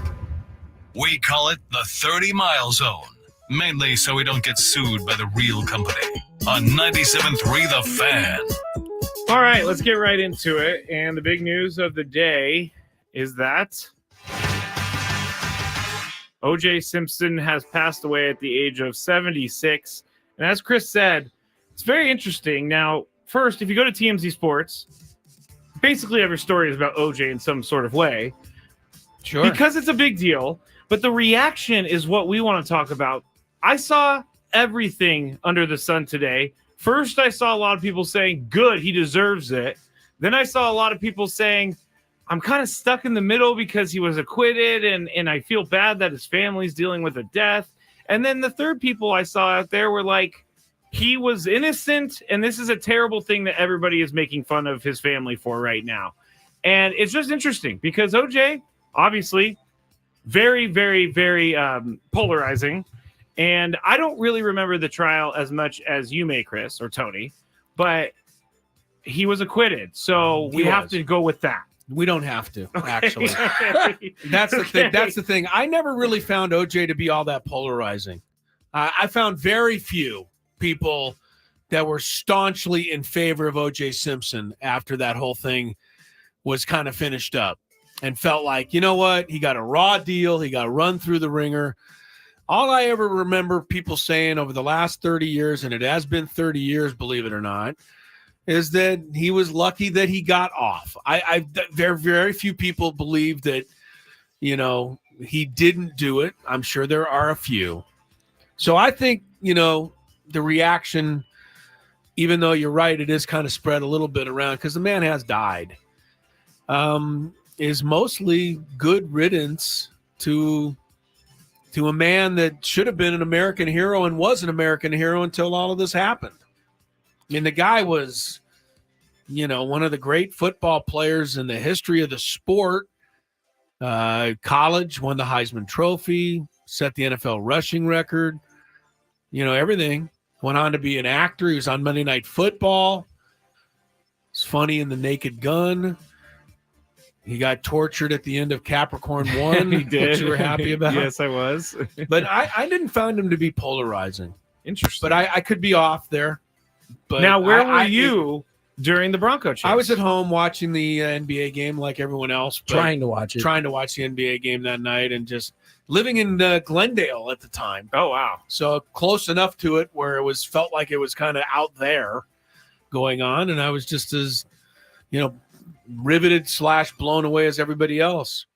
We call it the 30-mile zone, mainly so we don't get sued by the real company. On 97.3 The Fan. All right, let's get right into it. And the big news of the day is that O.J. Simpson has passed away at the age of 76. And as Chris said, it's very interesting. Now, first, if you go to TMZ Sports, basically every story is about O.J. in some sort of way. Sure. Because it's a big deal. But the reaction is what we want to talk about. I saw everything under the sun today. First, I saw a lot of people saying, good, he deserves it. Then I saw a lot of people saying, I'm kind of stuck in the middle because he was acquitted and I feel bad that his family's dealing with a death. And then the third people I saw out there were like, he was innocent and this is a terrible thing that everybody is making fun of his family for right now. And it's just interesting because OJ, obviously, very, very, very polarizing. And I don't really remember the trial as much as you may, Chris or Tony, but he was acquitted. So we have to go with that. We don't have to, actually. That's the thing. That's the thing. I never really found OJ to be all that polarizing. I found very few people that were staunchly in favor of OJ Simpson after that whole thing was kind of finished up and felt like, you know what? He got a raw deal. He got run through the ringer. All I ever remember people saying over the last 30 years, and it has been 30 years, believe it or not, is that he was lucky that he got off. Very few people believe that, you know, he didn't do it. I'm sure there are a few. So I think, you know, the reaction, even though you're right, it is kind of spread a little bit around because the man has died, is mostly good riddance to a man that should have been an American hero and was an American hero until all of this happened. I mean, the guy was, you know, one of the great football players in the history of the sport. College, won the Heisman Trophy, set the NFL rushing record, you know, everything. Went on to be an actor. He was on Monday Night Football. It's funny in The Naked Gun. He got tortured at the end of Capricorn 1. He did. Which you were happy about. Yes, I was. But I didn't find him to be polarizing. Interesting. But I could be off there. But now, where were you during the Bronco chase? I was at home watching the NBA game like everyone else. Trying to watch it. Trying to watch the NBA game that night and just living in Glendale at the time. Oh, wow. So close enough to it where it felt like it was kind of out there going on. And I was just as, you know, riveted / blown away as everybody else.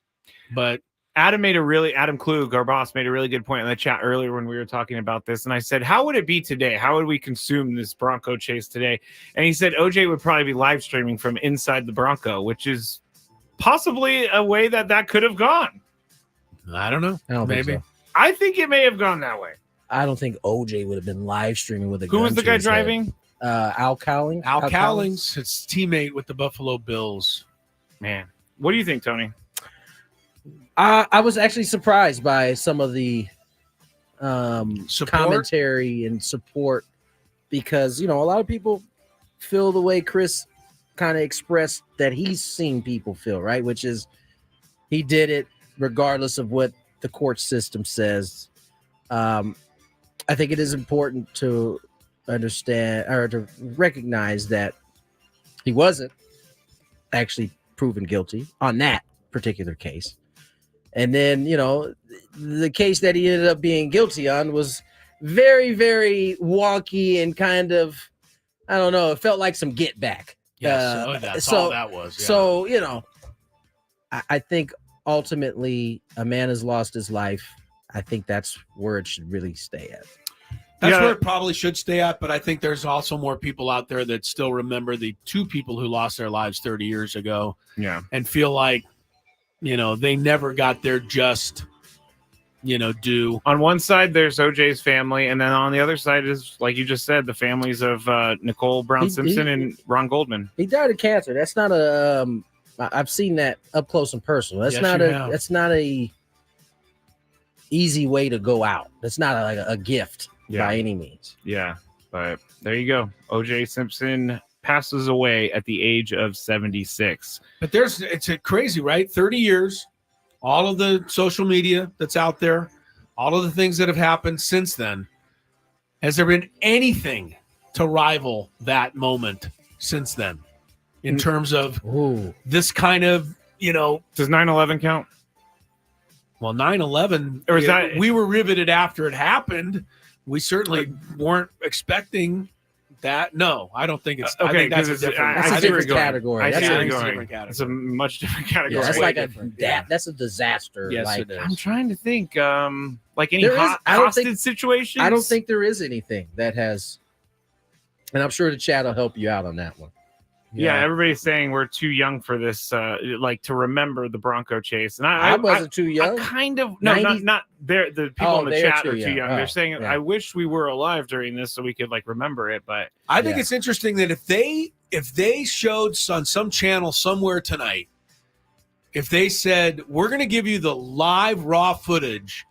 But Adam Klug, our boss, made a really good point in the chat earlier when we were talking about this. And I said, how would it be today? How would we consume this Bronco chase today? And he said, OJ would probably be live streaming from inside the Bronco, which is possibly a way that could have gone. I don't know. I don't Maybe. think so. I think it may have gone that way. I don't think OJ would have been live streaming with a gun. Who was the to guy his head. driving? Al Cowling. Al Cowlings, his teammate with the Buffalo Bills. Man, what do you think, Tony? I was actually surprised by some of the Support? commentary and support because, you know, a lot of people feel the way Chris kind of expressed that he's seen people feel, right? Which is he did it regardless of what the court system says. I think it is important to understand or to recognize that he wasn't actually proven guilty on that particular case. And then, you know, the case that he ended up being guilty on was very, very wonky and kind of, I don't know, it felt like some get back. Yes, that's all that was. Yeah. So, you know, I think ultimately a man has lost his life. I think that's where it should really stay at. That's where it probably should stay at, but I think there's also more people out there that still remember the two people who lost their lives 30 years ago. Yeah. And feel like, you know, they never got their just, you know, due. On one side, there's OJ's family, and then on the other side is, like you just said, the families of Nicole Brown Simpson and Ron Goldman. He died of cancer. That's not a. I've seen that up close and personal. That's That's not a easy way to go out. That's not a gift by any means. Yeah, but there you go. OJ Simpson passes away at the age of 76. But it's crazy, right? 30 years, all of the social media that's out there, all of the things that have happened since then. Has there been anything to rival that moment since then in terms of this kind of, you know? Does 9/11 count? Well, 9/11, or is that we were riveted after it happened. We certainly weren't expecting that. No, I don't think it's okay. That's a different category. I see where you're going. going. It's a much different category. Yeah, that's like that's a disaster. Yes, like, it is. I'm trying to think. Like any hostage situations. I don't think there is anything that has, and I'm sure the chat will help you out on that one. Yeah, everybody's saying we're too young for this, like to remember the Bronco chase. And I wasn't too young. I kind of not there. The people in the chat are too young. They're saying yeah. I wish we were alive during this so we could like remember it. But I think it's interesting that if they showed on some channel somewhere tonight, if they said we're going to give you the live raw footage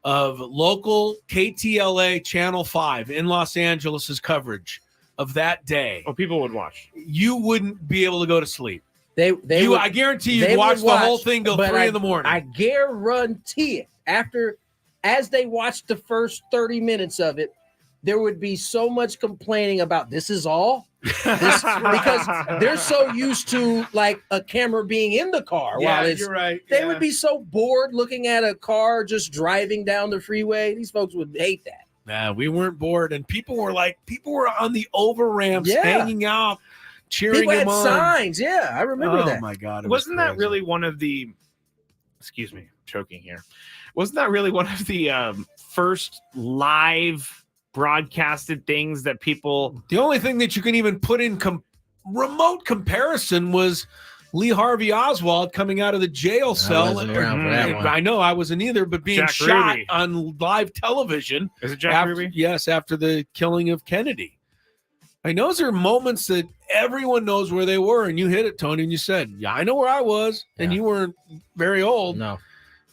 of local KTLA Channel 5 in Los Angeles's coverage of that day, people would watch. You wouldn't be able to go to sleep. I guarantee you'd watch the whole thing till 3 in the morning. I guarantee it. As they watched the first 30 minutes of it, there would be so much complaining about this is all. Because they're so used to like a camera being in the car. Yeah, while you're right. They would be so bored looking at a car just driving down the freeway. These folks would hate that. Nah, we weren't bored, and people were on the over ramps, hanging out, cheering people him had on. Signs, yeah, I remember that. Oh my God, wasn't that really one of the? Excuse me, choking here. Wasn't that really one of the first live broadcasted things that people? The only thing that you can even put in remote comparison was Lee Harvey Oswald coming out of the jail cell. I wasn't around for that one. I know I wasn't either, but being Jack shot Ruby. on live television. Is it Jack Ruby? Yes, after the killing of Kennedy. I know those are moments that everyone knows where they were, and you hit it, Tony, and you said, yeah, I know where I was, and you weren't very old. No.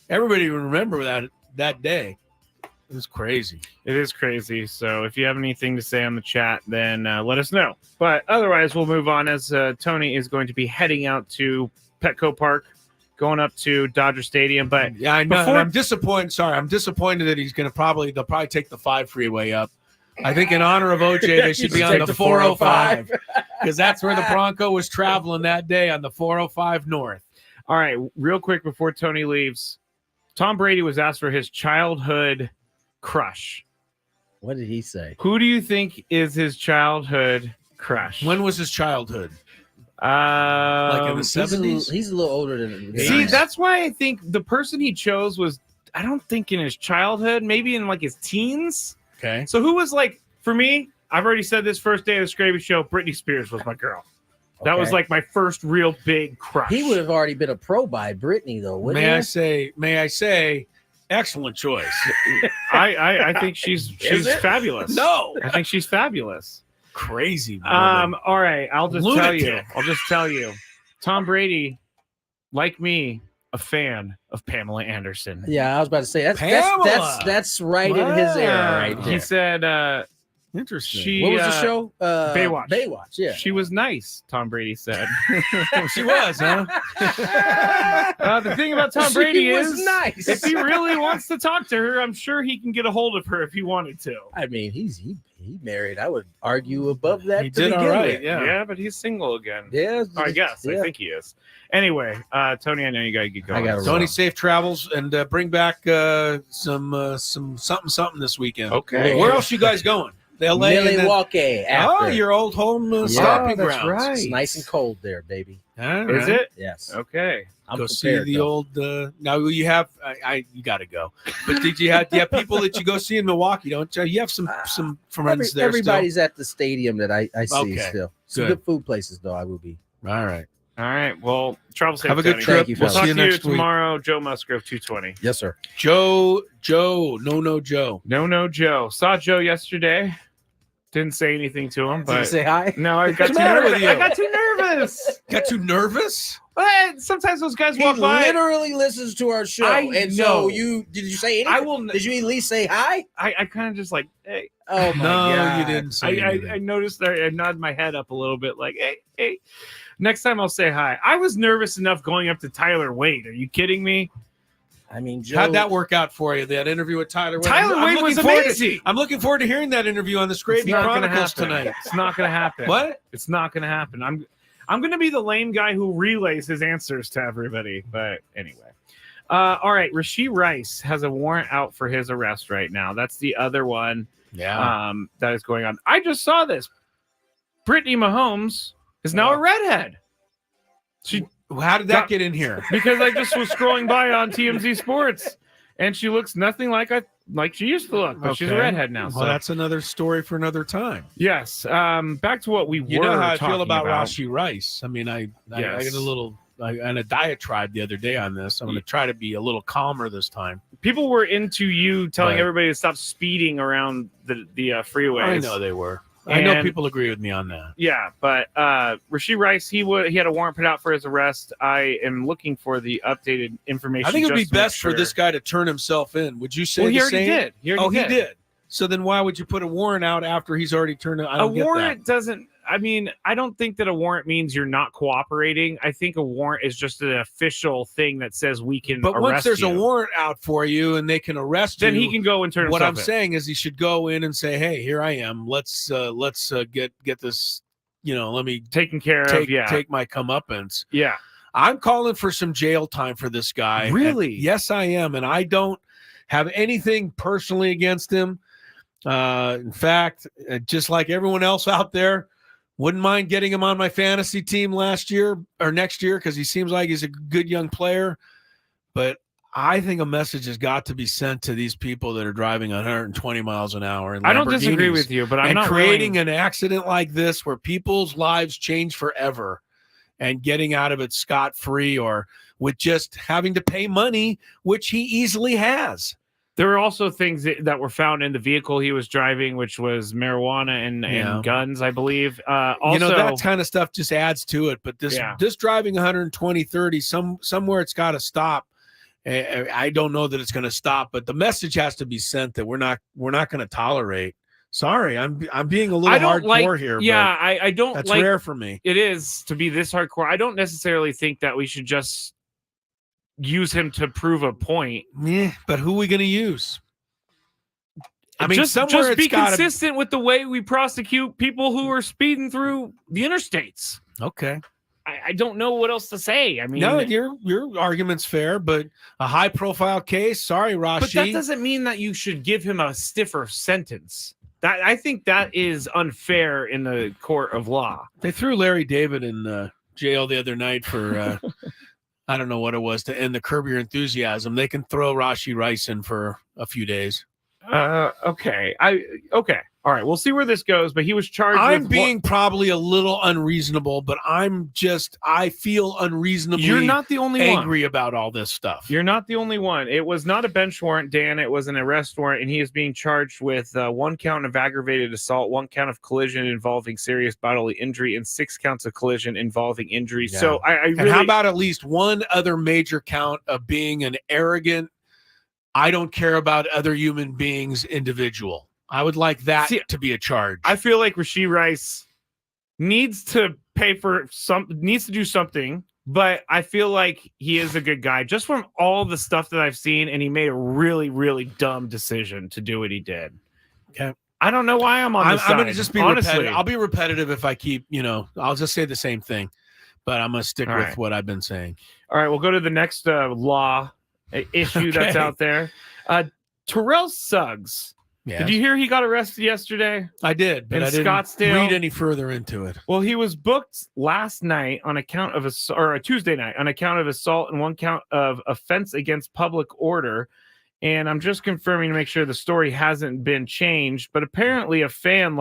Everybody would remember that day. It was crazy. It is crazy. So if you have anything to say on the chat, then let us know. But otherwise, we'll move on as Tony is going to be heading out to Petco Park, going up to Dodger Stadium. But yeah, I know. I'm disappointed. Sorry, I'm disappointed that he's going to they'll probably take the 5 freeway up. I think in honor of OJ, they should be on the 405 because that's where the Bronco was traveling that day on the 405 North. All right, real quick before Tony leaves, Tom Brady was asked for his childhood crush. What did he say? Who do you think is his childhood crush? When was his childhood? Like in the 70s? He's a little older than See, that's why I think the person he chose was, I don't think in his childhood, maybe in like his teens. Okay. So who was like, for me, I've already said this first day of the Skraby show, Britney Spears was my girl. That was like my first real big crush. He would have already been a pro by Britney, though, wouldn't he? May I say, excellent choice. I think she's fabulous. No, I think she's fabulous. Crazy. Brother. All right. I'll just Lunatic. tell you. Tom Brady, like me, a fan of Pamela Anderson. Yeah, I was about to say that's right in his era right there. He said interesting. What was the show? Baywatch. Baywatch, yeah. She was nice, Tom Brady said. She was, huh? The thing about Tom Brady is nice. if he really wants to talk to her, I'm sure he can get a hold of her if he wanted to. I mean, he married. I would argue above that. He did all right. Yeah, but he's single again. Yeah, I guess. Yeah. I think he is. Anyway, Tony, I know you got to get going. Tony, safe travels and bring back some something this weekend. Okay. Where else you guys going? LA. Milwaukee. Oh, your old home stomping that's grounds. right. It's nice and cold there, baby. Is it? Yes. Okay. Go see the old. Now you have. You got to go. But do you have people that you go see in Milwaukee? Don't you? You have some friends there. Everybody's at the stadium that I see Okay. still. Some good food places though. I will be. All right. All right. Well, travel safe. Have a good Tony. trip. Thank you, We'll fellas. talk See you to you next week. tomorrow. Joe Musgrove, 220. Yes, sir. Joe. No, Joe. No, Joe. Saw Joe yesterday. Didn't say anything to him. Did But you say hi? No, I got What's too the matter nervous. with you? I got too nervous. Got too nervous? But sometimes those guys He walk by. literally listens to our show, I and know. so did you say anything? I will. Did you at least say hi? I kind of just like, hey. Oh my No, god! you didn't say anything. I noticed that I nod my head up a little bit, like, hey. Next time I'll say hi. I was nervous enough going up to Tyler Wade. Are you kidding me? I mean, Joe, How'd that work out for you? That interview with Tyler Wade. Tyler Wade was amazing. I'm looking forward to hearing that interview on the Skraby Chronicles tonight. It's not going to happen. What? It's not going to happen. I'm going to be the lame guy who relays his answers to everybody. But anyway. All right. Rashee Rice has a warrant out for his arrest right now. That's the other one that is going on. I just saw this. Brittany Mahomes is now a redhead. How did that get in here? Because I just was scrolling by on TMZ Sports, and she looks nothing like she used to look, but she's a redhead now. Well, that's another story for another time. Yes. Back to what we were. You know how I feel talking about Rashee Rice. I mean, I got a little on a diatribe the other day on this. I'm going to try to be a little calmer this time. People were into you telling everybody to stop speeding around the freeways. I know they were. I know people agree with me on that. Yeah, but Rashee Rice, he had a warrant put out for his arrest. I am looking for the updated information. I think it would be best for this guy to turn himself in. Would you say he the already same? did. He did. So then why would you put a warrant out after he's already turned it? A warrant doesn't. I mean, I don't think that a warrant means you're not cooperating. I think a warrant is just an official thing that says we can But arrest once there's you. a warrant out for you and they can arrest you, then he can go and turn what himself I'm in. saying is he should go in and say, hey, here I am. Let's get this, let me taken care of. Yeah. Take my comeuppance. Yeah. I'm calling for some jail time for this guy. Really? And yes, I am. And I don't have anything personally against him. In fact, just like everyone else out there, wouldn't mind getting him on my fantasy team next year because he seems like he's a good young player. But I think a message has got to be sent to these people that are driving 120 miles an hour. In I don't disagree with you, but I'm not creating an accident like this where people's lives change forever and getting out of it scot-free or with just having to pay money, which he easily has. There were also things that were found in the vehicle he was driving, which was marijuana and guns, I believe. Also, that kind of stuff just adds to it. But this driving 120, 30, somewhere it's got to stop. I don't know that it's going to stop, but the message has to be sent that we're not going to tolerate. Sorry, I'm being a little hardcore here. Yeah, I don't. That's rare for me. It is to be this hardcore. I don't necessarily think that we should just use him to prove a point. Yeah, but who are we going to use? I mean, just somewhere be it's gotta... consistent with the way we prosecute people who are speeding through the interstates. Okay. I don't know what else to say. I mean, no, your argument's fair, but a high-profile case. Sorry, Rashee. But that doesn't mean that you should give him a stiffer sentence. I think that is unfair in the court of law. They threw Larry David in jail the other night for I don't know what it was to end the Curb Your Enthusiasm. They can throw Rashee Rice in for a few days. Okay. Okay. All right. We'll see where this goes. But he was charged. I'm with being probably a little unreasonable, but I feel unreasonably. You're not the only angry about all this stuff. You're not the only one. It was not a bench warrant, Dan. It was an arrest warrant, and he is being charged with 1 count of aggravated assault, 1 count of collision involving serious bodily injury, and 6 counts of collision involving injury. Yeah. So I really. And how about at least one other major count of being an arrogant, I don't care about other human beings individual? I would like that to be a charge. I feel like Rashee Rice needs to needs to do something, but I feel like he is a good guy just from all the stuff that I've seen, and he made a really, really dumb decision to do what he did. Okay. I don't know why I'm on this side. I'm going to just be honestly. repetitive. I'll be repetitive if I keep, I'll just say the same thing, but I'm going to stick with what I've been saying. All right, we'll go to the next law issue that's out there. Terrell Suggs. Yes. Did you hear he got arrested yesterday? I did, but I didn't Scottsdale? read any further into it. Well, he was booked last night on account of a Tuesday night on account of assault and 1 count of offense against public order. And I'm just confirming to make sure the story hasn't been changed. But apparently, a fan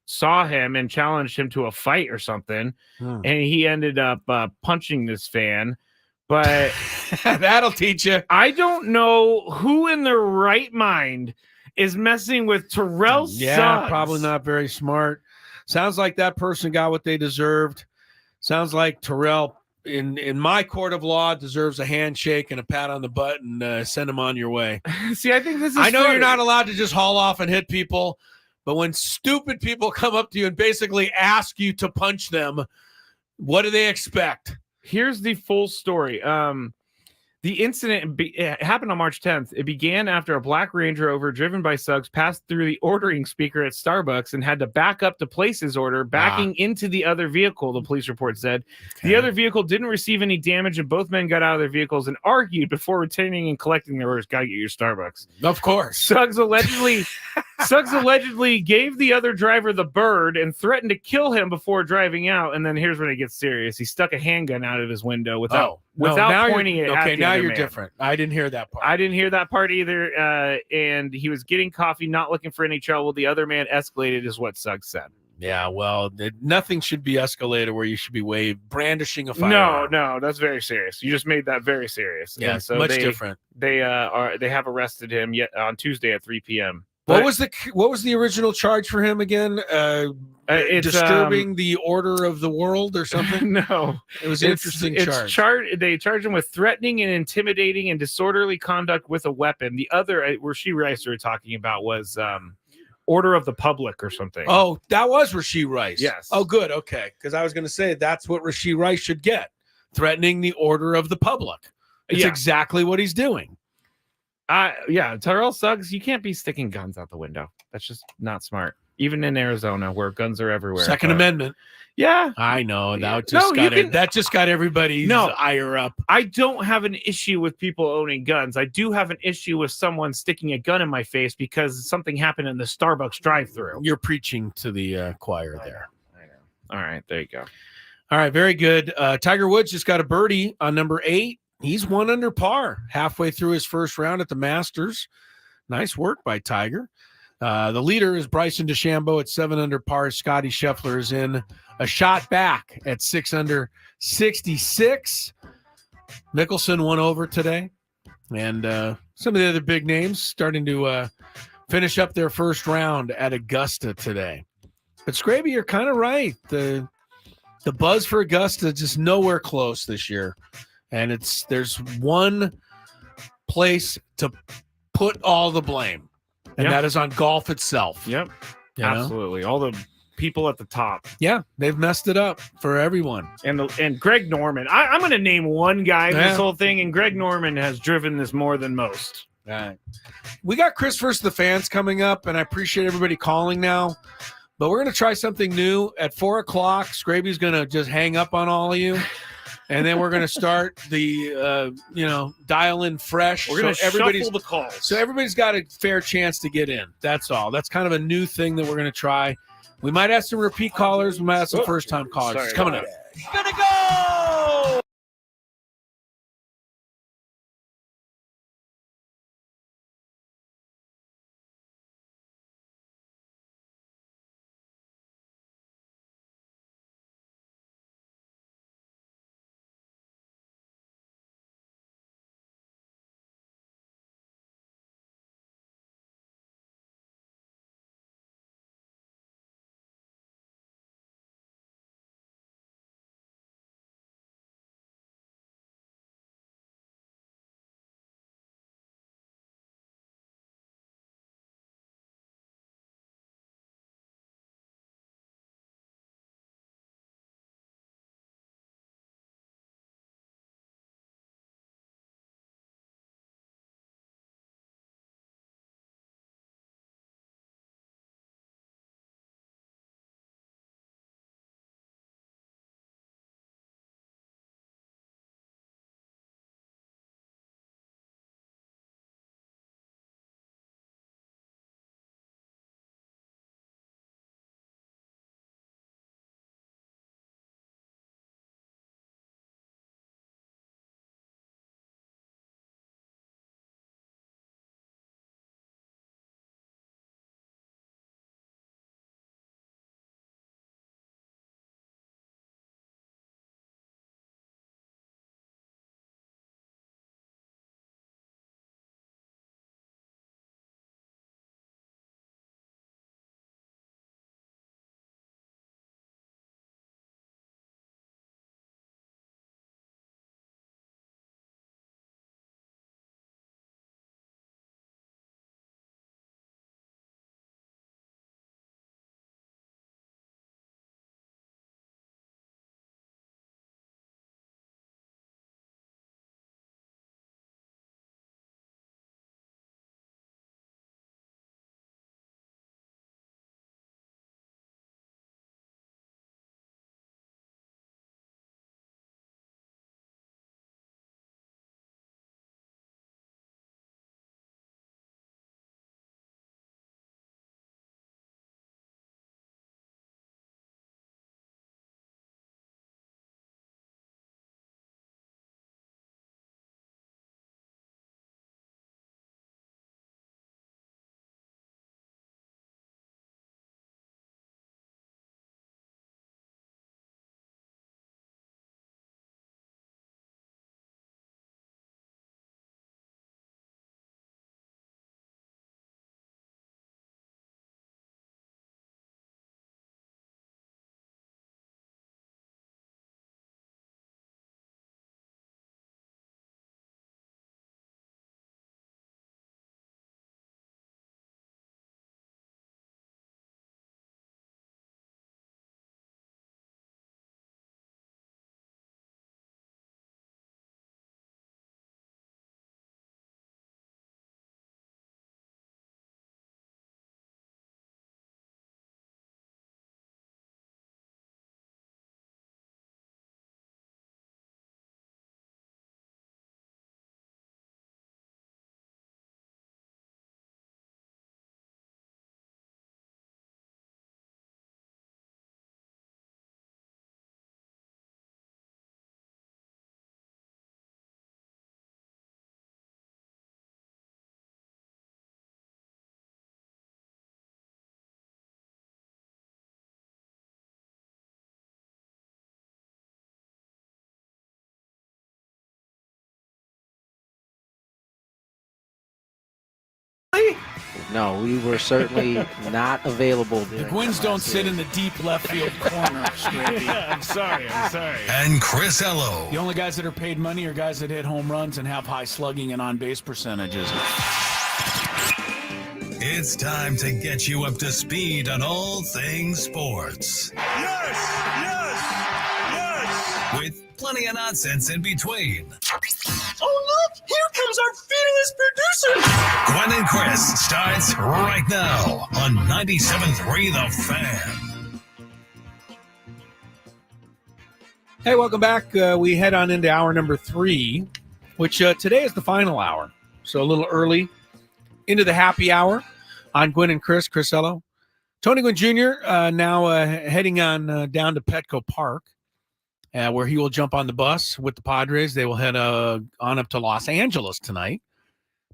saw him and challenged him to a fight or something, and he ended up punching this fan. But that'll teach you. I don't know who in their right mind is messing with Terrell Suggs. Yeah, probably not very smart. Sounds like that person got what they deserved. Sounds like Terrell, in my court of law, deserves a handshake and a pat on the butt and send him on your way. See, I think this is I know funny. you're not allowed to just haul off and hit people, but when stupid people come up to you and basically ask you to punch them, what do they expect? Here's the full story. The incident it happened on March 10th. It began after a black Range Rover driven by Suggs passed through the ordering speaker at Starbucks and had to back up to place his order, backing into the other vehicle, the police report said. Okay. The other vehicle didn't receive any damage, and both men got out of their vehicles and argued before returning and collecting their orders. Gotta get your Starbucks. Of course. Suggs allegedly gave the other driver the bird and threatened to kill him before driving out. And then here's when it gets serious. He stuck a handgun out of his window without pointing it at the other now you're man. Different. I didn't hear that part. I didn't hear that part either. And he was getting coffee, not looking for any trouble. The other man escalated, is what Suggs said. Yeah, well, nothing should be escalated where you should be brandishing a firearm. No, that's very serious. You just made that very serious. Yeah, so much different. They have arrested him yet on Tuesday at 3 p.m. What was the original charge for him again? Disturbing the order of the world or something? No, it was an interesting charge. They charged him with threatening and intimidating and disorderly conduct with a weapon. The other, Rashee Rice we were talking about, was order of the public or something. Oh, that was Rashee Rice. Yes. Oh, good. Okay, because I was going to say that's what Rashee Rice should get: threatening the order of the public. It's exactly what he's doing. Terrell Suggs, you can't be sticking guns out the window. That's just not smart. Even in Arizona, where guns are everywhere. Second Amendment. Yeah, I know. That just got everybody's ire up. I don't have an issue with people owning guns. I do have an issue with someone sticking a gun in my face because something happened in the Starbucks drive-thru. You're preaching to the choir there. I know. All right, there you go. All right, very good. Tiger Woods just got a birdie on number 8. He's 1 under par halfway through his first round at the Masters. Nice work by Tiger. The leader is Bryson DeChambeau at 7 under par. Scotty Scheffler is in a shot back at 6 under 66. Mickelson won over today. And some of the other big names starting to finish up their first round at Augusta today. But Skraby, you're kind of right. The buzz for Augusta just nowhere close this year. And there's one place to put all the blame, and that is on golf itself. Yep, absolutely. All the people at the top. Yeah, they've messed it up for everyone. And Greg Norman. I'm going to name one guy in this whole thing, and Greg Norman has driven this more than most. All right. We got Chris versus the Fans coming up, and I appreciate everybody calling now. But we're going to try something new. At 4 o'clock, Skraby's going to just hang up on all of you. And then we're going to start the, dial in fresh. We're going to shuffle the calls. So everybody's got a fair chance to get in. That's all. That's kind of a new thing that we're going to try. We might have some repeat callers. We might have some first-time callers. It's coming up. Gonna go! No, we were certainly not available. The Gwynns don't sit in the deep left field corner, Skraby. Yeah, I'm sorry. And Chris Ello. The only guys that are paid money are guys that hit home runs and have high slugging and on-base percentages. It's time to get you up to speed on all things sports. Yes! With plenty of nonsense in between. Oh, look! Here comes our fearless producer! Gwynn and Chris starts right now on 97.3 The Fan. Hey, welcome back. We head on into hour number 3, which today is the final hour. So a little early into the happy hour on Gwynn and Chris Ello. Tony Gwynn Jr. Now heading on down to Petco Park, where he will jump on the bus with the Padres. They will head on up to Los Angeles tonight.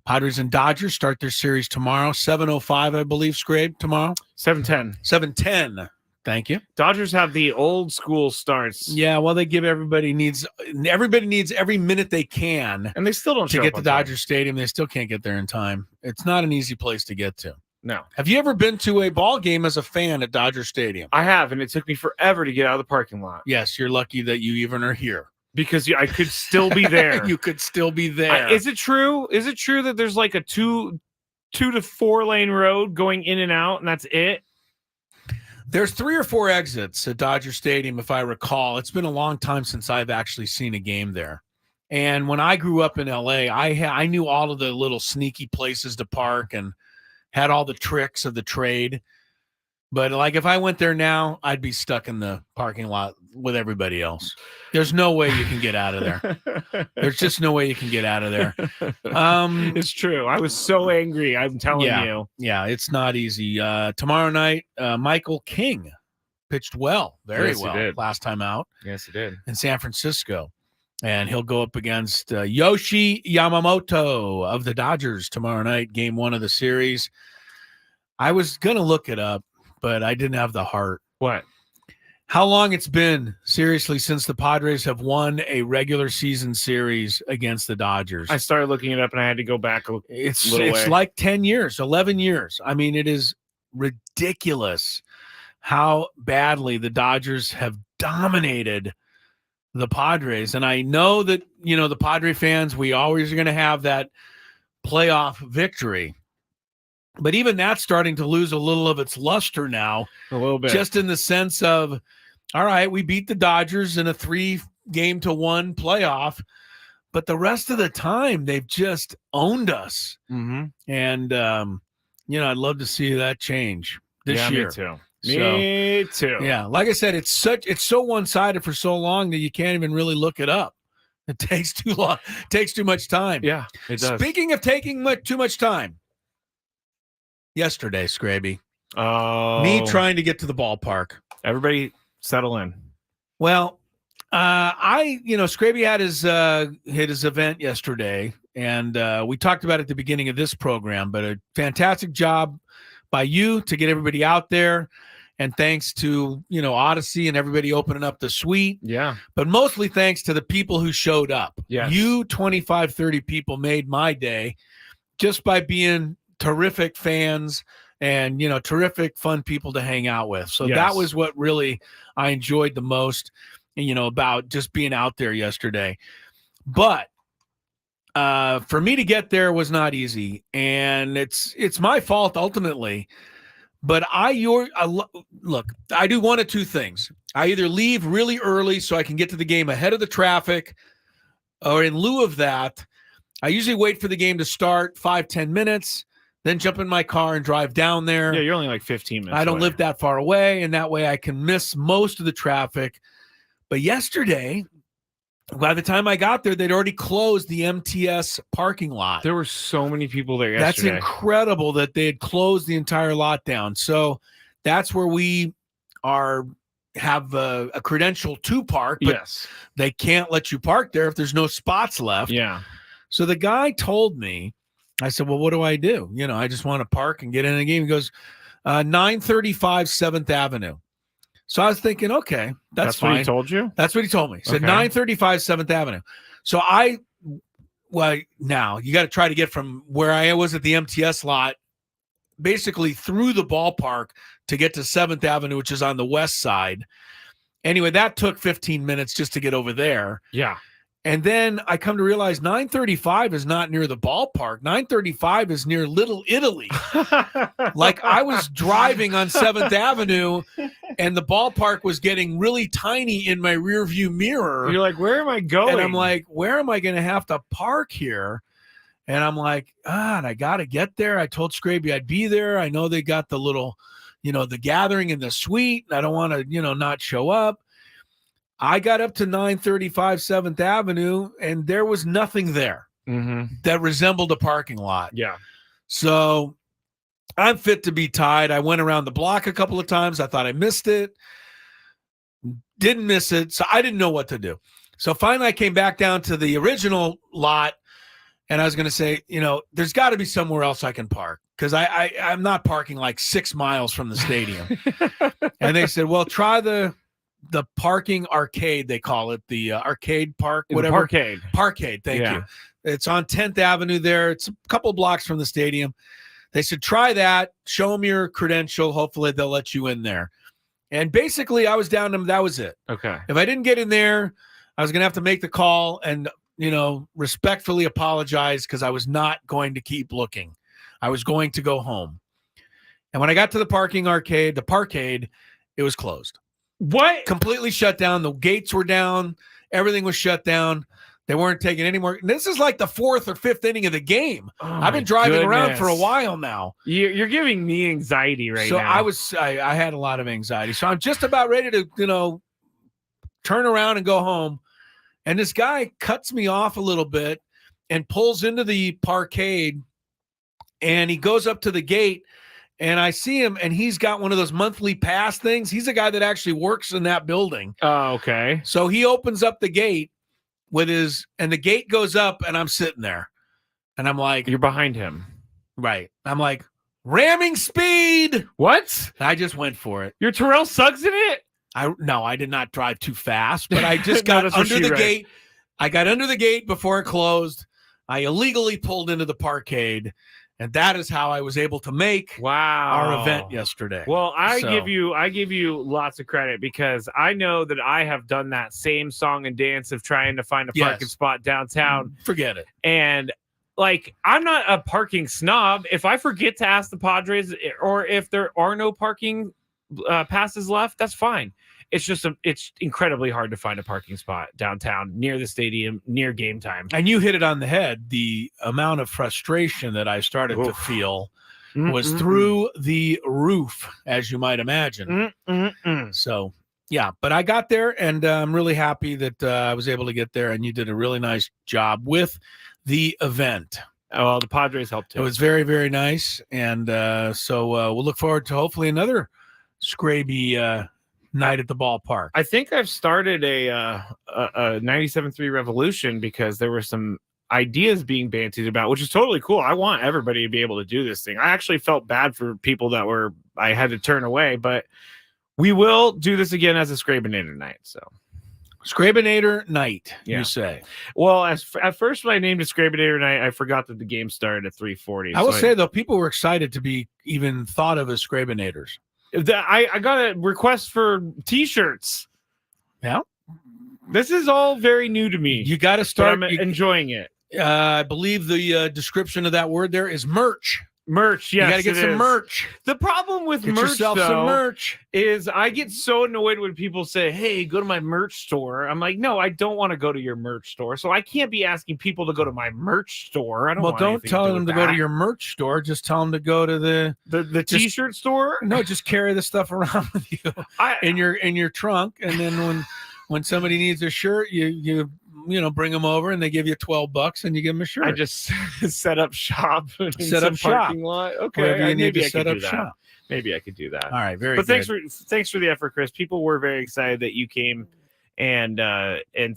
Padres and Dodgers start their series tomorrow, 7:05, I believe, Skrabe, tomorrow? 7:10. 7:10. Thank you. Dodgers have the old school starts. Yeah, well, they give everybody needs every minute they can, and they still don't to get to Dodger Stadium. They still can't get there in time. It's not an easy place to get to. No. Have you ever been to a ball game as a fan at Dodger Stadium? I have, and it took me forever to get out of the parking lot. Yes, you're lucky that you even are here. Because I could still be there. You could still be there. Is it true? Is it true that there's like a 2 to 4 lane road going in and out, and that's it? There's 3 or 4 exits at Dodger Stadium, if I recall. It's been a long time since I've actually seen a game there. And when I grew up in L.A., I knew all of the little sneaky places to park and had all the tricks of the trade. But like if I went there now, I'd be stuck in the parking lot with everybody else. There's no way you can get out of there. There's just no way you can get out of there. It's true. I was so angry. I'm telling you. Yeah, it's not easy. Tomorrow night, Michael King pitched well, very well last time out. Yes, he did. In San Francisco. And he'll go up against Yoshi Yamamoto of the Dodgers tomorrow night, game 1 of the series. I was going to look it up, but I didn't have the heart. What? How long it's been, seriously, since the Padres have won a regular season series against the Dodgers? I started looking it up, and I had to go back a little It's like 10 years, 11 years. I mean, it is ridiculous how badly the Dodgers have dominated the Padres. And I know that, the Padre fans, we always are going to have that playoff victory. But even that's starting to lose a little of its luster now. A little bit. Just in the sense of, all right, we beat the Dodgers in a 3-1 playoff, but the rest of the time they've just owned us. Mm-hmm. And, I'd love to see that change this year. Me too. Yeah, like I said, it's so one-sided for so long that you can't even really look it up. It takes too long. It takes too much time. Yeah, it does. Speaking of taking too much time, yesterday, Skraby. Oh. Me trying to get to the ballpark. Everybody settle in. Well, Skraby had his event yesterday, and we talked about it at the beginning of this program, but a fantastic job by you to get everybody out there. And thanks to, Odyssey and everybody opening up the suite. Yeah. But mostly thanks to the people who showed up. Yes. You 25, 30 people made my day just by being terrific fans and, terrific fun people to hang out with. So that was what really I enjoyed the most, about just being out there yesterday. But for me to get there was not easy. And it's my fault ultimately. But look, I do one of two things. I either leave really early so I can get to the game ahead of the traffic, or in lieu of that, I usually wait for the game to start 5-10 minutes, then jump in my car and drive down there. Yeah, you're only like 15 minutes I don't away. live that far away, and that way I can miss most of the traffic. But yesterday, by the time I got there, they'd already closed the MTS parking lot. There were so many people there yesterday. That's incredible that they had closed the entire lot down. So that's where we have a credential to park, but they can't let you park there if there's no spots left. Yeah. So the guy told me, I said, well, what do? I just want to park and get in the game. He goes, 935 7th Avenue. So I was thinking, okay, that's fine. What he told you? That's what he told me. He said 935 7th Avenue. So now you got to try to get from where I was at the MTS lot basically through the ballpark to get to 7th Avenue, which is on the west side. Anyway, that took 15 minutes just to get over there. Yeah. And then I come to realize 935 is not near the ballpark. 935 is near Little Italy. Like I was driving on 7th Avenue and the ballpark was getting really tiny in my rearview mirror. You're like, where am I going? And I'm like, where am I going to have to park here? And I'm like, and I got to get there. I told Skraby I'd be there. I know they got the little, the gathering in the suite. I don't want to, not show up. I got up to 935 7th Avenue, and there was nothing there that resembled a parking lot. Yeah. So I'm fit to be tied. I went around the block a couple of times. I thought I missed it. Didn't miss it. So I didn't know what to do. So finally I came back down to the original lot, and I was going to say, there's got to be somewhere else I can park because I'm not parking like 6 miles from the stadium. And they said, well, try the parking arcade, they call it, the arcade park, whatever. Parkade, thank you. It's on 10th Avenue there. It's a couple blocks from the stadium. They said, try that, show them your credential. Hopefully they'll let you in there. And basically I was down to that was it. Okay. If I didn't get in there, I was going to have to make the call and, respectfully apologize because I was not going to keep looking. I was going to go home. And when I got to the parkade, it was closed. What? Completely shut down. The gates were down. Everything was shut down. They weren't taking any more. This is like the 4th or 5th inning of the game. Oh, I've been driving around for a while now. You're giving me anxiety now. So I had a lot of anxiety. So I'm just about ready to, turn around and go home. And this guy cuts me off a little bit and pulls into the parkade. And he goes up to the gate. And I see him, and he's got one of those monthly pass things. He's a guy that actually works in that building. Oh, okay. So he opens up the gate and the gate goes up, and I'm sitting there. And I'm like... You're behind him. Right. I'm like, ramming speed! What? I just went for it. Your Terrell Suggs in it? No, I did not drive too fast, but I just got under the gate. I got under the gate before it closed. I illegally pulled into the parkade. And that is how I was able to make our event yesterday. Well, I give you lots of credit because I know that I have done that same song and dance of trying to find a parking spot downtown. Forget it. And I'm not a parking snob. If I forget to ask the Padres or if there are no parking passes left, that's fine. It's just it's incredibly hard to find a parking spot downtown near the stadium, near game time. And you hit it on the head. The amount of frustration that I started to feel was through the roof, as you might imagine. So, yeah, but I got there, and I'm really happy that I was able to get there, and you did a really nice job with the event. Oh, well, the Padres helped too. It was very, very nice, and so we'll look forward to hopefully another Skraby night at the ballpark. I think I've started a 97.3 revolution because there were some ideas being bantied about, which is totally cool. I want everybody to be able to do this thing. I actually felt bad for people that I had to turn away, but we will do this again as a Skrabinator night. So Skrabinator night, you say? Well, at first when I named it Skrabinator night, I forgot that the game started at 3:40. I will say though, people were excited to be even thought of as Skrabinators. I got a request for T-shirts. Yeah, this is all very new to me. You got to start enjoying it. I believe the description of that word there is merch. Merch, yes. You got to get some merch. The problem with get merch, yourself though, some merch, is I get so annoyed when people say, "Hey, go to my merch store." I'm like, "No, I don't want to go to your merch store." So I can't be asking people to go to my merch store. I don't. Well, don't tell them to go to your merch store. Just tell them to go to the T-shirt store. No, just carry the stuff around with you in your trunk, and then when somebody needs a shirt, you bring them over and they give you $12 and you give them a shirt. I just set up shop. Set up parking shop. Lot. Okay, wherever you need maybe to I set could up do that. shop. Maybe I could do that. All right, very but good. Thanks for the effort, Chris. People were very excited that you came, and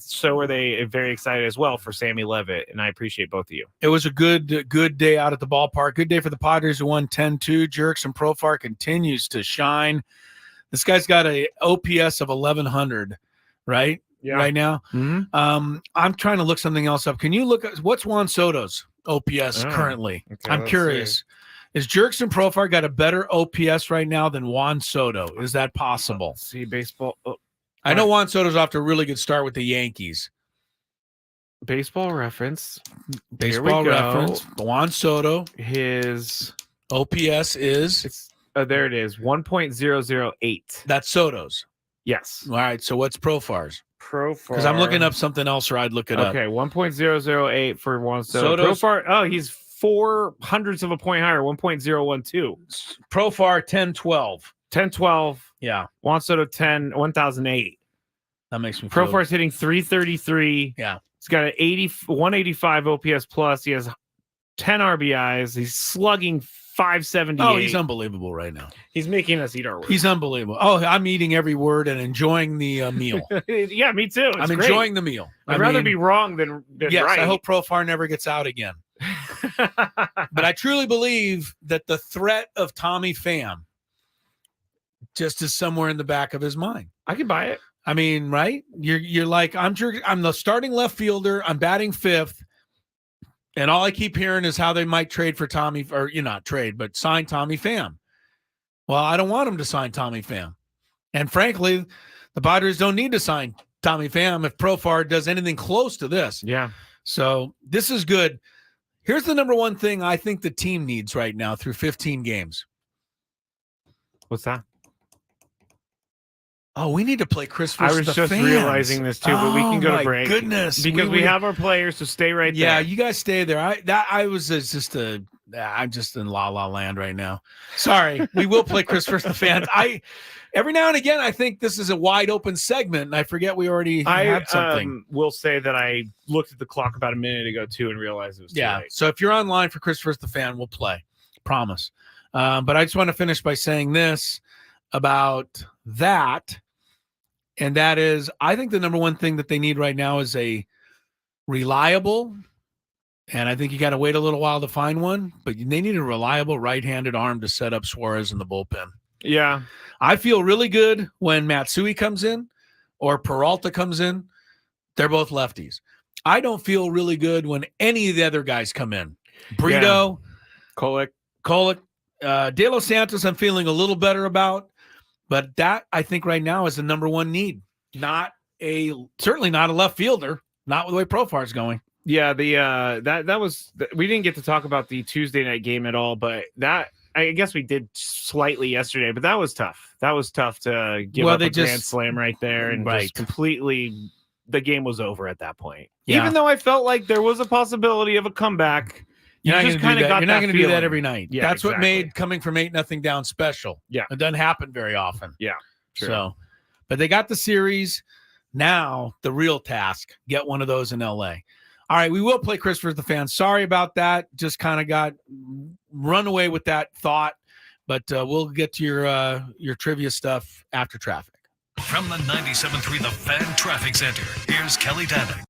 so were they very excited as well for Sammy Levitt, and I appreciate both of you. It was a good day out at the ballpark. Good day for the Padres who won 10-2. Jerks and Profar continues to shine. This guy's got a OPS of 1100, right? Yeah. Right now. Mm-hmm. I'm trying to look something else up. Can you look at what's Juan Soto's OPS currently? Okay, I'm curious. Is Jurickson Profar got a better OPS right now than Juan Soto? Is that possible? Let's see, baseball. I know Juan Soto's off to a really good start with the Yankees. Baseball reference. Baseball reference. Juan Soto. His OPS is? There it is, 1.008. That's Soto's. Yes. All right, so what's Profar's? Profar. Because I'm looking up something else, or I'd look it up. Okay, 1.008 for Juan Soto. Profar, he's 0.04 of a point higher, 1.012. Profar 1012. 1012. Yeah. Juan Soto 1008. That makes me feel. Profar's hitting 333. Yeah. He's got an 185 OPS plus. He has 10 RBIs. He's slugging 578. Oh, he's unbelievable right now. He's making us eat our words. He's unbelievable. Oh, I'm eating every word and enjoying the meal. Yeah, me too. I'm enjoying the meal. I'd rather be wrong than yes, right. I hope Profar never gets out again. But I truly believe that the threat of Tommy Pham just is somewhere in the back of his mind. I could buy it. I mean, right? You're like, I'm the starting left fielder. I'm batting fifth. And all I keep hearing is how they might trade for Tommy, or not trade, but sign Tommy Pham. Well, I don't want him to sign Tommy Pham. And frankly, the Padres don't need to sign Tommy Pham if Profar does anything close to this. Yeah. So this is good. Here's the number one thing I think the team needs right now through 15 games. What's that? Oh, we need to play Chris I versus was the just fans. realizing this too, but we can go to my break. Goodness, because we have our players, so stay right there. Yeah, you guys stay there. I'm just in la la land right now. Sorry, we will play Chris versus the fans. Every now and again I think this is a wide open segment, and I forget we already had something. Will say that I looked at the clock about a minute ago too and realized it was too late. So if you're online for Chris versus the fan, we'll play. Promise. But I just want to finish by saying this about that. And that is, I think the number one thing that they need right now is a reliable, and I think you got to wait a little while to find one, but they need a reliable right-handed arm to set up Suarez in the bullpen. Yeah. I feel really good when Matsui comes in or Peralta comes in. They're both lefties. I don't feel really good when any of the other guys come in. Brito, Kolek, De Los Santos, I'm feeling a little better about. But that, I think, right now is the number one need. Certainly not a left fielder, not with the way Profar's going. Yeah, that was we didn't get to talk about the Tuesday night game at all, but that I guess we did slightly yesterday, but that was tough. That was tough to give up a grand slam right there and just completely the game was over at that point. Yeah. Even though I felt like there was a possibility of a comeback. You're not going to do that every night. Yeah, that's what made coming from 8-0 down special. Yeah. It doesn't happen very often. Yeah. True. So, but they got the series. Now the real task, get one of those in LA. All right. We will play Chris versus the fans. Sorry about that. Just kind of got run away with that thought, but we'll get to your trivia stuff after traffic. From the 97.3 The Fan Traffic Center, here's Kelly Danick.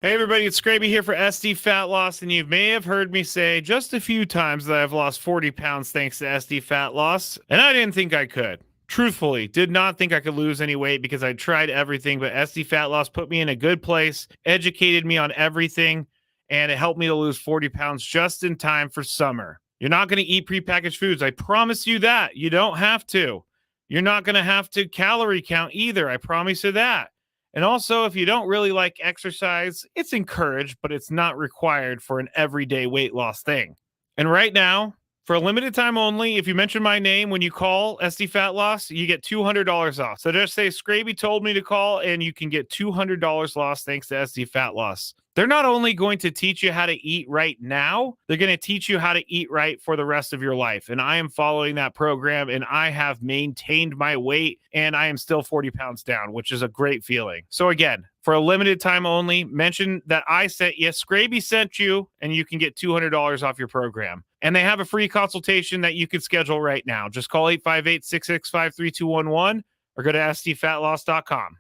Hey everybody, it's Skraby here for SD Fat Loss, and you may have heard me say just a few times that I've lost 40 pounds thanks to SD Fat Loss, and I didn't think I could. Truthfully, did not think I could lose any weight because I tried everything, but SD Fat Loss put me in a good place, educated me on everything, and it helped me to lose 40 pounds just in time for summer. You're not going to eat prepackaged foods. I promise you that. You don't have to. You're not going to have to calorie count either. I promise you that. And also, if you don't really like exercise, it's encouraged, but it's not required for an everyday weight loss thing. And right now, for a limited time only, if you mention my name when you call SD Fat Loss, you get $200 off. So just say Skraby told me to call, and you can get $200 lost thanks to SD Fat Loss. They're not only going to teach you how to eat right now, they're going to teach you how to eat right for the rest of your life. And I am following that program, and I have maintained my weight, and I am still 40 pounds down, which is a great feeling. So again, for a limited time only, mention that I sent you, Skraby sent you, and you can get $200 off your program. And they have a free consultation that you can schedule right now. Just call 858-665-3211 or go to sdfatloss.com.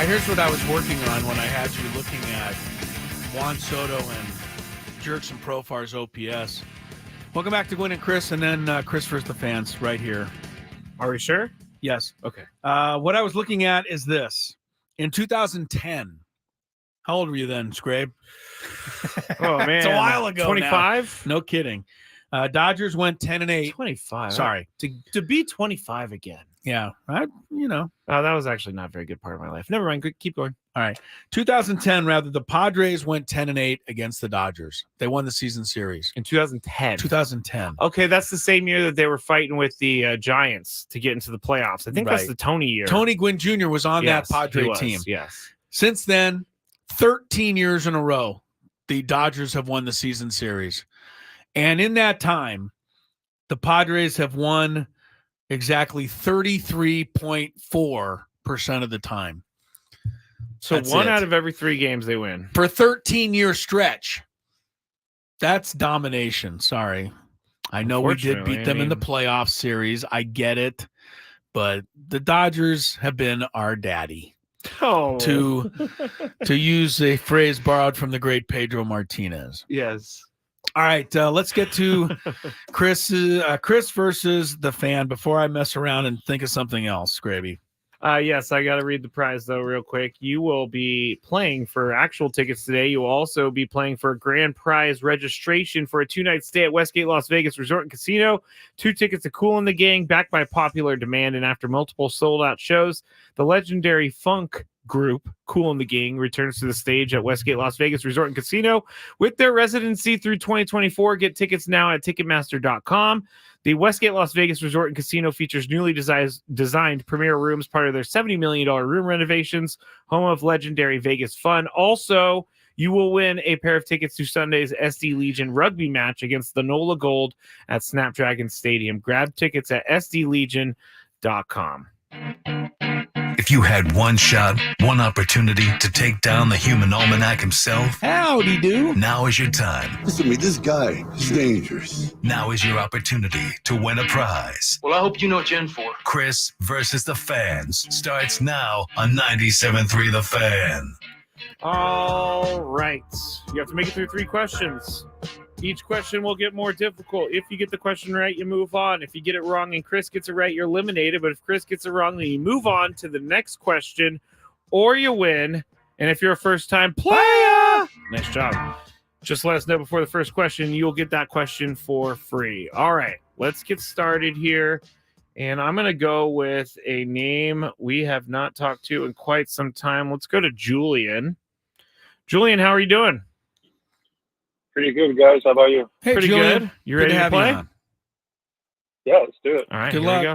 Here's what I was working on when I had you looking at Juan Soto and Jerks and Profar's OPS. Welcome back to Gwynn and Chris, and then Chris versus the fans right here. Are we sure? Yes. Okay. What I was looking at is this. In 2010, how old were you then, Skrabe? Oh, man. It's a while ago 25? now. No kidding. Dodgers went 10-8. 25. Sorry. To be 25 again. Yeah. Oh, that was actually not a very good part of my life. Never mind. Keep going. All right. 2010, rather, the Padres went 10-8 against the Dodgers. They won the season series. In 2010. 2010. Okay, that's the same year that they were fighting with the Giants to get into the playoffs. I think that's Right. the Tony year. Tony Gwynn Jr. was on that Padre team. Yes. Since then, 13 years in a row, the Dodgers have won the season series. And in that time, the Padres have won exactly 33.4% of the time. So That's one it. out of every 3 games they win. For a 13-year stretch. That's domination. Sorry. I know we did beat them in the playoff series. I get it. But the Dodgers have been our daddy. Oh. To use a phrase borrowed from the great Pedro Martinez. Yes. All right, let's get to Chris versus the fan before I mess around and think of something else, Skraby. Yes, I got to read the prize, though, real quick. You will be playing for actual tickets today. You will also be playing for a grand prize registration for a 2-night stay at Westgate Las Vegas Resort and Casino. 2 tickets to Kool and the Gang, backed by popular demand. And after multiple sold-out shows, the legendary funk group Kool and the Gang returns to the stage at Westgate Las Vegas Resort and Casino with their residency through 2024. Get tickets now at Ticketmaster.com. The Westgate Las Vegas Resort and Casino features newly designed premier rooms, part of their $70 million room renovations, home of legendary Vegas fun. Also, you will win a pair of tickets to Sunday's SD Legion rugby match against the NOLA Gold at Snapdragon Stadium. Grab tickets at SDLegion.com. If you had one shot, one opportunity to take down the human almanac himself, howdy do. Now is your time. Listen to me, this guy is dangerous. Now is your opportunity to win a prize. Well, I hope you know Gen 4. Chris versus the fans starts now on 97.3 The Fan. All right. You have to make it through 3 questions. Each question will get more difficult. If you get the question right, you move on. If you get it wrong and Chris gets it right, you're eliminated. But if Chris gets it wrong, then you move on to the next question or you win. And if you're a first-time player, nice job. Just let us know before the first question. You'll get that question for free. All right, let's get started here. And I'm going to go with a name we have not talked to in quite some time. Let's go to Julian. Julian, how are you doing? Pretty good, guys. How about you? Hey, Pretty Julian. good. You ready to play? Yeah, let's do it. All right, Good here luck. we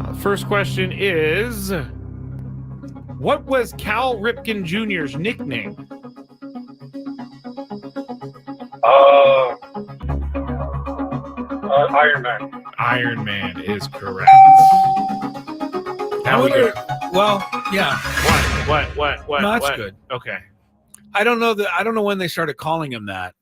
go. First question is, what was Cal Ripken Jr.'s nickname? Iron Man. Iron Man is correct. How we good? Well, yeah. What? No, that's what? good. Okay. I don't know when they started calling him that.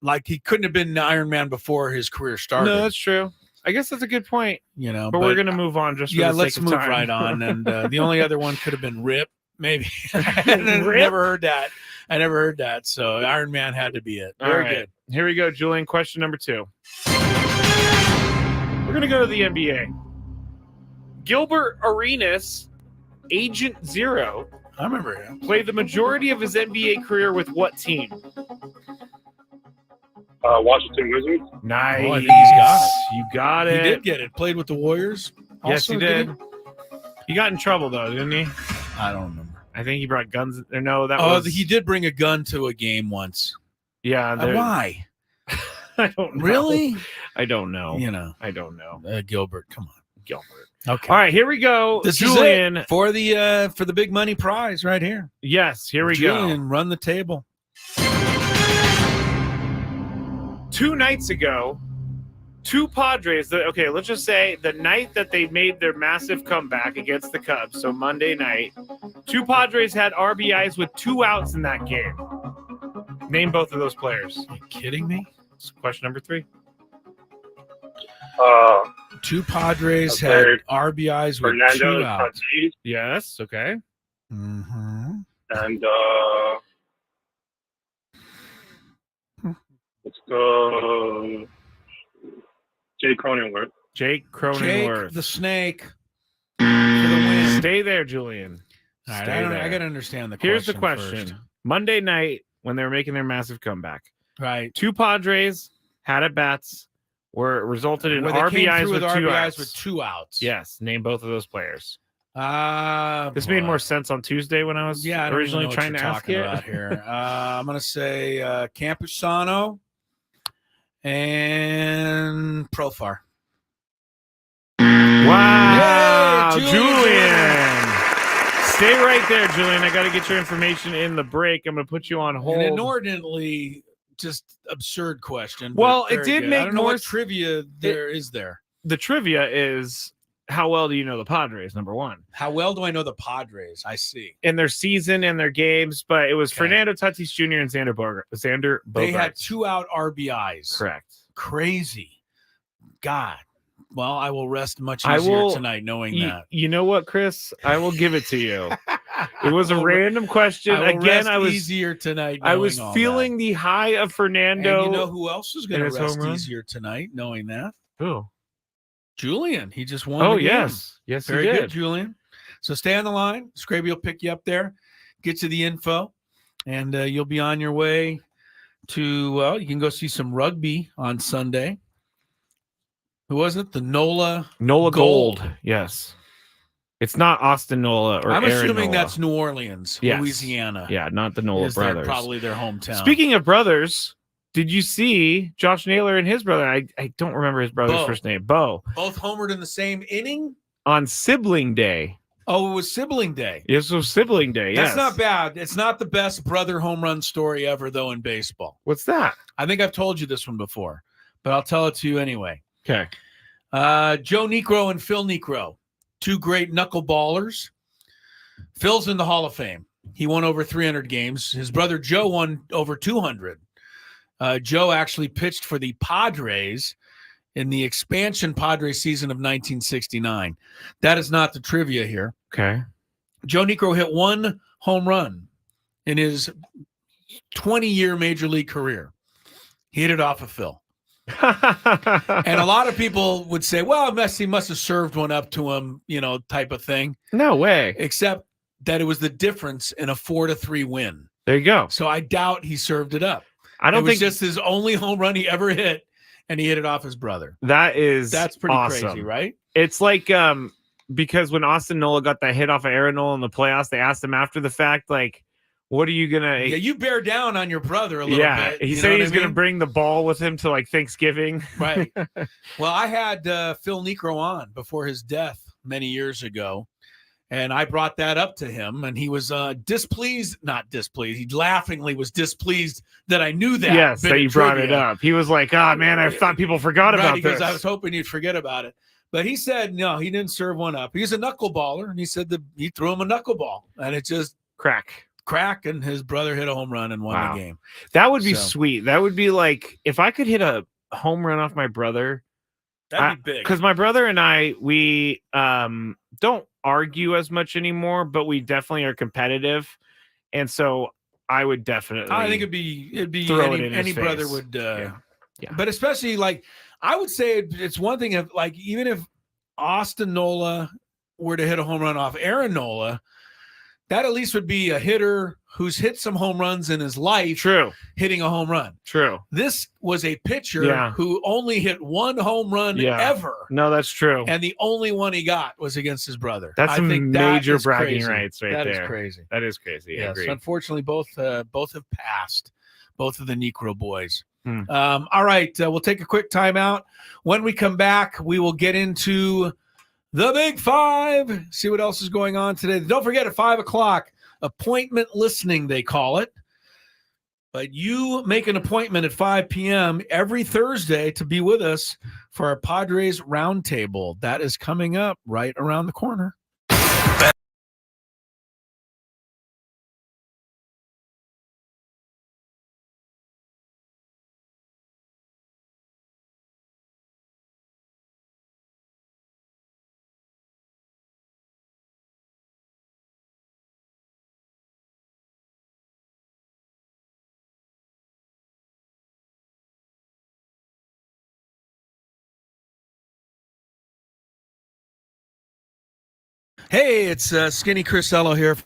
Like he couldn't have been Iron Man before his career started. No, that's true. I guess that's a good point. You know, but we're gonna move on just for the let's sake of move time. right on. And the only other one could have been Rip, maybe. I Rip? never heard that. I never heard that. So Iron Man had to be it. Very good. Here we go, Julian. Question number 2. We're gonna go to the NBA. Gilbert Arenas, Agent Zero. I remember him. Played the majority of his NBA career with what team? Washington Wizards. Nice. Oh, I think he's got it. You got it. He did get it. Played with the Warriors. Yes, Also, he did. He got in trouble though, didn't he? I don't remember. I think he brought guns. Or no, that Oh, was. he did bring a gun to a game once. Yeah. Why? I don't know. Really? I don't know. You know, I don't know. Gilbert. Come on, Gilbert. Okay. All right, here we go. This Julian. is it for the big money prize right here. Yes, here we Julian, run the table. 2 nights ago, 2 Padres. Okay, let's just say the night that they made their massive comeback against the Cubs, so Monday night, 2 Padres had RBIs with 2 outs in that game. Name both of those players. Are you kidding me? It's question number 3. 2 Padres Okay. had RBIs with 2 Fernando outs. Tatis Yes, okay. Mm-hmm. and Jake Cronenworth. Jake Cronenworth. Jake the Snake for the win. Stay there, Julian. All right, Stay I there. got to understand the question. Here's the question. first. Monday night, when they were making their massive comeback, Right. 2 Padres had at bats were resulted in Where they came RBIs through with with 2 RBIs outs. with 2 outs. Yes, name both of those players. This Boy. made more sense on Tuesday when I was Yeah, I don't originally even know trying what to you're ask talking it. about here. I'm going to say Campusano and Profar. Wow, Yay, Julian. Stay right there, Julian. I got to get your information in the break. I'm going to put you on hold. An inordinately just absurd question. Well, but it very did good. make I don't know more what trivia there is there. The trivia is, how well do you know the Padres, number one? How well do I know the Padres? I see. In their season and their games, but it was Fernando Tatis Jr. and Xander Bogaerts. They had 2 out RBIs. Correct. Crazy. God. Well, I will rest much easier tonight knowing that. You know what, Chris? I will give it to you. It was a random question. Again, I was easier tonight. I was knowing all feeling that. the high of Fernando. And you know who else is going in to his rest home run? easier tonight, knowing that? Who? Julian. He just won. Oh, the game. yes. Yes, Very he did. good, Julian. So stay on the line. Skraby will pick you up there, get you the info, and you'll be on your way to, well, you can go see some rugby on Sunday. Who was it? The Nola Gold. Yes. It's not Austin Nola or I'm Aaron assuming Nola. that's New Orleans, Yes. Louisiana. Yeah, not the Nola Is their- brothers. probably their hometown. Speaking of brothers, did you see Josh Naylor and his brother? I don't remember his brother's Bo. first name. Bo. Both homered in the same inning? On sibling day. Oh, it was sibling day. Yes, it was sibling day. That's Yes. not bad. It's not the best brother home run story ever, though, in baseball. What's that? I think I've told you this one before, but I'll tell it to you anyway. Okay. Joe Niekro and Phil Niekro, 2 great knuckleballers. Phil's in the Hall of Fame. He won over 300 games. His brother Joe won over 200. Joe actually pitched for the Padres in the expansion Padres season of 1969. That is not the trivia here. Okay. Joe Niekro hit 1 home run in his 20-year major league career. He hit it off of Phil. And a lot of people would say, well, Messi must have served one up to him, type of thing. No way. Except that it was the difference in a 4-3 win. There you go. So I doubt he served it up. I don't it was think just his only home run he ever hit, and he hit it off his brother. That's pretty awesome. crazy, right? It's like because when Austin Nola got that hit off of Aaron Nola in the playoffs, they asked him after the fact, like, what are you gonna? Yeah, you bear down on your brother a little bit. He you said know he's what I gonna mean? bring the ball with him to like Thanksgiving. Right. Well, I had Phil Niekro on before his death many years ago, and I brought that up to him, and he was displeased. Not displeased. He laughingly was displeased that I knew that. Yes, bit that of you brought it trivia. up. He was like, "Oh man, I thought people forgot Right, about because this." I was hoping you'd forget about it. But he said no, he didn't serve one up. He's a knuckleballer, and he said that he threw him a knuckleball, and it just crack, and his brother hit a home run and won the game. That would be So- sweet. That would be like if I could hit a home run off my brother. That'd be big. Because my brother and we don't argue as much anymore, but we definitely are competitive, and so I would definitely. I think it'd be throw it in any his brother face. would. Yeah. But especially like I would say it's one thing if like even if Austin Nola were to hit a home run off Aaron Nola, that at least would be a hitter who's hit some home runs in his life. True. Hitting a home run. True. This was a pitcher Yeah. who only hit 1 home run Yeah. ever. No, that's true. And the only one he got was against his brother. That's I some think that major is bragging crazy. rights right That there. is crazy. That is crazy. I Yes, agree. unfortunately, both have passed. Both of the Niekro boys. Hmm. All right, we'll take a quick timeout. When we come back, we will get into the Big Five. See what else is going on today. Don't forget at 5:00, appointment listening, they call it. But you make an appointment at 5 p.m. every Thursday to be with us for our Padres Roundtable. That is coming up right around the corner. Hey, it's Skinny Crisello here.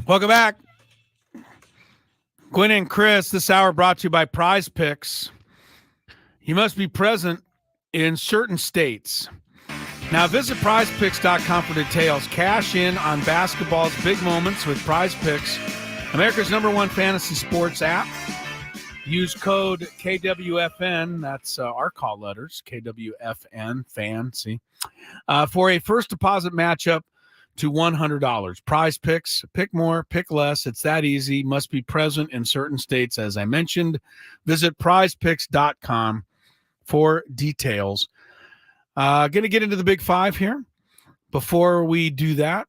Welcome back. Gwynn and Chris, this hour brought to you by Prize Picks. You must be present in certain states. Now visit prizepicks.com for details. Cash in on basketball's big moments with Prize Picks, America's #1 fantasy sports app. Use code KWFN, that's our call letters, KWFN, fancy, for a first deposit matchup to $100. Prize Picks, pick more, pick less. It's that easy. Must be present in certain states, as I mentioned. Visit prizepicks.com for details. Going to get into the big five here. Before we do that,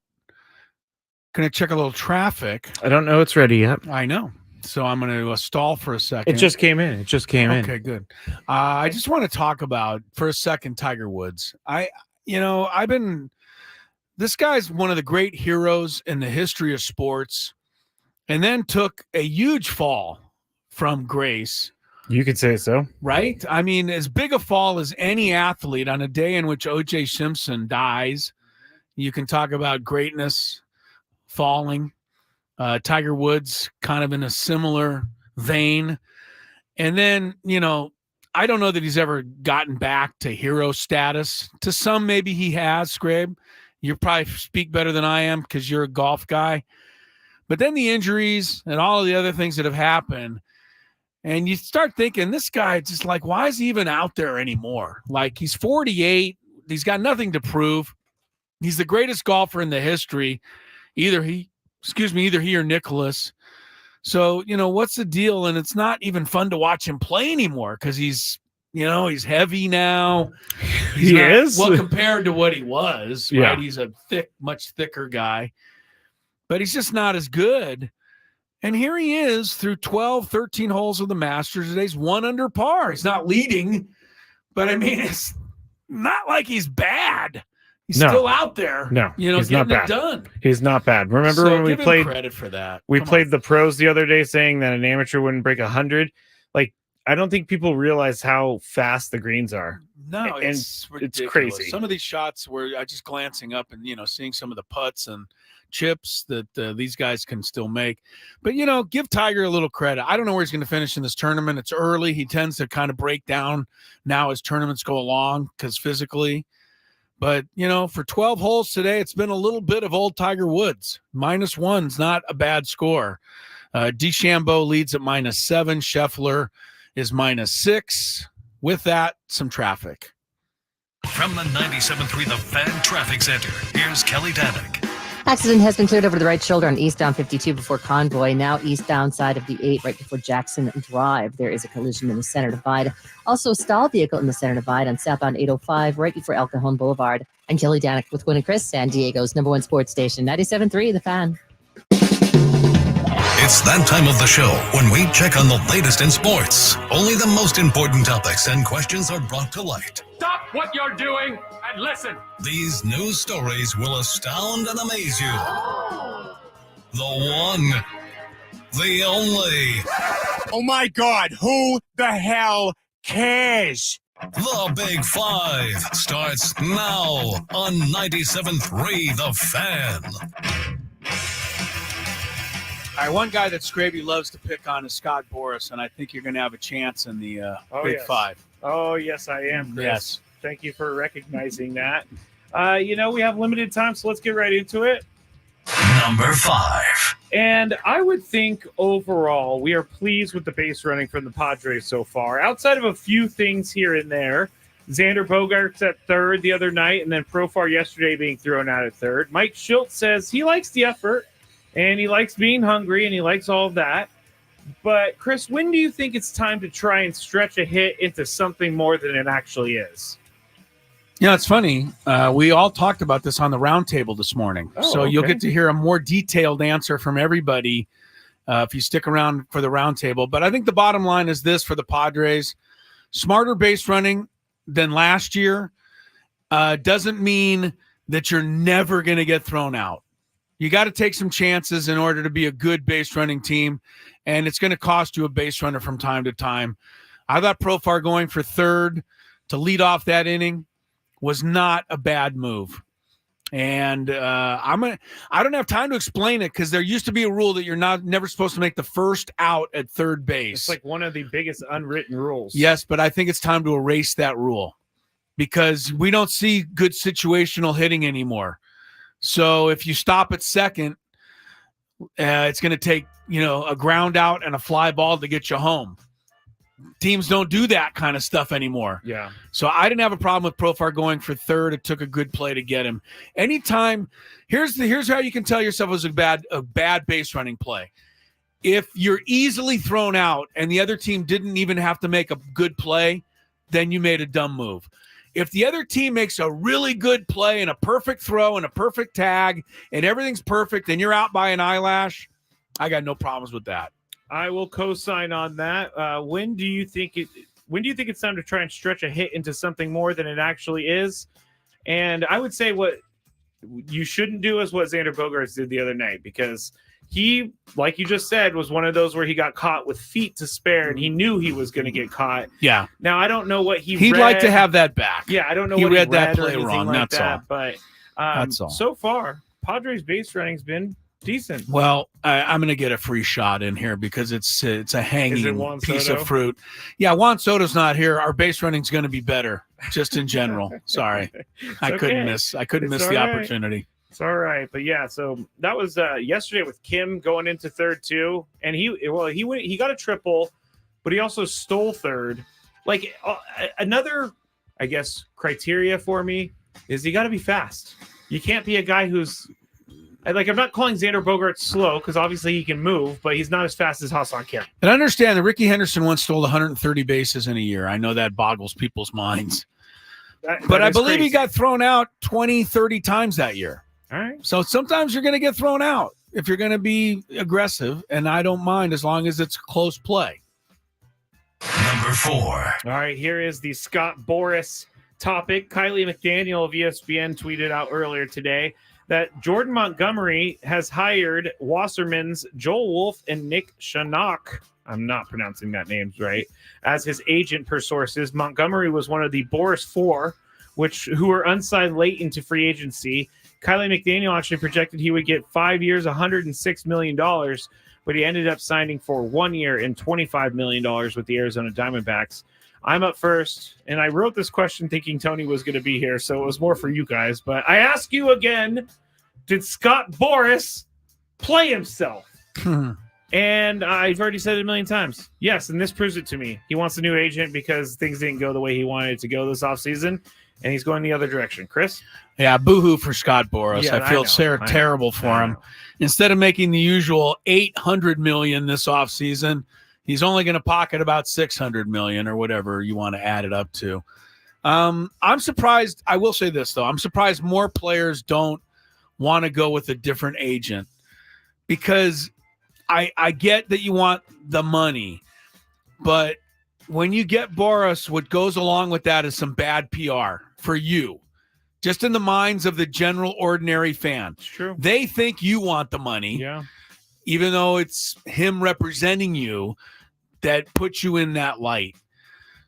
going to check a little traffic. I don't know it's ready yet. I know. So I'm going to stall for a second. It just came in. Okay, good. I just want to talk about, for a second, Tiger Woods. This guy's one of the great heroes in the history of sports, and then took a huge fall from grace. You could say so. Right? I mean, as big a fall as any athlete on a day in which O.J. Simpson dies. You can talk about greatness falling. Tiger Woods kind of in a similar vein. And then, I don't know that he's ever gotten back to hero status. To some, maybe he has, Skrabe. You probably speak better than I am because you're a golf guy. But then the injuries and all of the other things that have happened, and you start thinking, this guy just like, why is he even out there anymore? Like, he's 48. He's got nothing to prove. He's the greatest golfer in the history. Either he or Nicholas. So, what's the deal? And it's not even fun to watch him play anymore because he's heavy now. He is? Well, compared to what he was, right? Yeah. He's a much thicker guy. But he's just not as good. And here he is through 12, 13 holes of the Masters today. He's 1 under par. He's not leading, but I mean, it's not like he's bad. He's still out there. No, he's getting not bad. it done. He's not bad. Remember So when we give him played credit for that. We Come played on. the pros the other day saying that an amateur wouldn't break 100. Like, I don't think people realize how fast the greens are. No, And it's ridiculous. it's crazy. Some of these shots were just glancing up and seeing some of the putts and chips that these guys can still make. But give Tiger a little credit. I don't know where he's going to finish in this tournament. It's early. He tends to kind of break down now as tournaments go along because physically. But for 12 holes today, it's been a little bit of old Tiger Woods. -1's not a bad score. DeChambeau leads at -7. Scheffler is -6. With that, some traffic. From the 97.3 The Fan Traffic Center, here's Kelly Danick. Accident has been cleared over the right shoulder on eastbound 52 before Convoy. Now eastbound side of the 8 right before Jackson Drive. There is a collision in the center divide. Also a stalled vehicle in the center divide on southbound 805 right before El Cajon Boulevard. I'm Kelly Danick with Gwynn and Chris, San Diego's #1 sports station, 97.3 The Fan. It's that time of the show when we check on the latest in sports. Only the most important topics and questions are brought to light. Stop what you're doing and listen. These news stories will astound and amaze you. The one, the only. Oh my God, who the hell cares? The Big Five starts now on 97.3 The Fan. All right, one guy that Skraby loves to pick on is Scott Boras, and I think you're going to have a chance in the Big Five. Oh, yes, I am, Chris. Yes. Thank you for recognizing that. We have limited time, so let's get right into it. Number 5. And I would think overall we are pleased with the base running from the Padres so far. Outside of a few things here and there, Xander Bogaerts at third the other night, and then Profar yesterday being thrown out at third. Mike Schultz says he likes the effort, and he likes being hungry, and he likes all of that. But, Chris, when do you think it's time to try and stretch a hit into something more than it actually is? It's funny. We all talked about this on the roundtable this morning. So you'll get to hear a more detailed answer from everybody if you stick around for the roundtable. But I think the bottom line is this for the Padres. Smarter base running than last year doesn't mean that you're never going to get thrown out. You got to take some chances in order to be a good base running team, and it's going to cost you a base runner from time to time. I thought Profar going for third to lead off that inning was not a bad move. And I don't have time to explain it because there used to be a rule that you're never supposed to make the first out at third base. It's like one of the biggest unwritten rules. Yes, but I think it's time to erase that rule because we don't see good situational hitting anymore. So if you stop at second, it's going to take, a ground out and a fly ball to get you home. Teams don't do that kind of stuff anymore. Yeah. So I didn't have a problem with Profar going for third. It took a good play to get him. Anytime, here's how you can tell yourself it was a bad base running play. If you're easily thrown out and the other team didn't even have to make a good play, then you made a dumb move. If the other team makes a really good play and a perfect throw and a perfect tag and everything's perfect and you're out by an eyelash, I got no problems with that. I will co-sign on that. When do you think it's time to try and stretch a hit into something more than it actually is? And I would say what you shouldn't do is what Xander Bogaerts did the other night, because he, like you just said, was one of those where he got caught with feet to spare and he knew he was going to get caught. Yeah. Now, I don't know what he'd like to have that back. Yeah, I don't know he what read he read that play or wrong. like That's that, all. But That's all. So far, Padres base running has been decent. Well, I'm going to get a free shot in here because it's a hanging piece of fruit. Yeah, Juan Soto's not here. Our base running's going to be better, just in general. Sorry, I couldn't miss the opportunity. It's all right, but yeah. So that was yesterday with Kim going into third too, and he got a triple, but he also stole third. Like another, I guess, criteria for me is you got to be fast. You can't be a guy who's I'm not calling Xander Bogaerts slow because obviously he can move, but he's not as fast as Ha-Seong Kim. And understand that Ricky Henderson once stole 130 bases in a year. I know that boggles people's minds. But I believe he got thrown out 20, 30 times that year. All right. So sometimes you're going to get thrown out if you're going to be aggressive, and I don't mind as long as it's close play. Number 4. All right, here is the Scott Boras topic. Kylie McDaniel of ESPN tweeted out earlier today that Jordan Montgomery has hired Wasserman's Joel Wolf and Nick Shanok, I'm not pronouncing that names right, as his agent per sources. Montgomery was one of the Boras 4, who were unsigned late into free agency. Kylie McDaniel actually projected he would get 5 years, $106 million, but he ended up signing for 1 year and $25 million with the Arizona Diamondbacks. I'm up first, and I wrote this question thinking Tony was going to be here, so it was more for you guys. But I ask you again, did Scott Boras play himself? And I've already said it a million times. Yes, and this proves it to me. He wants a new agent because things didn't go the way he wanted it to go this offseason, and he's going the other direction. Chris? Yeah, boo-hoo for Scott Boras. Yeah, I feel terrible for him. Instead of making the usual $800 million this offseason, he's only going to pocket about $600 million or whatever you want to add it up to. I'm surprised. I will say this, though. I'm surprised more players don't want to go with a different agent because I get that you want the money, but when you get Boras, what goes along with that is some bad PR for you, just in the minds of the general ordinary fan. It's true. They think you want the money. Yeah. Even though it's him representing you, that puts you in that light.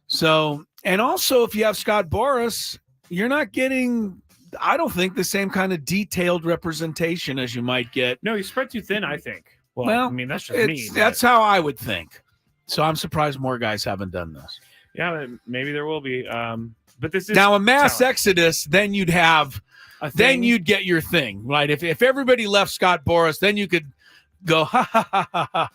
So, and also if you have Scott Boras, you're not getting, I don't think, the same kind of detailed representation as you might get. No, you spread too thin, I think. Well, I mean, that's just me. That's how I would think. So I'm surprised more guys haven't done this. Yeah, maybe there will be. But this is now a mass exodus. Then you'd have, then you'd get your thing, right? If everybody left Scott Boras, then you could go ha ha ha ha ha.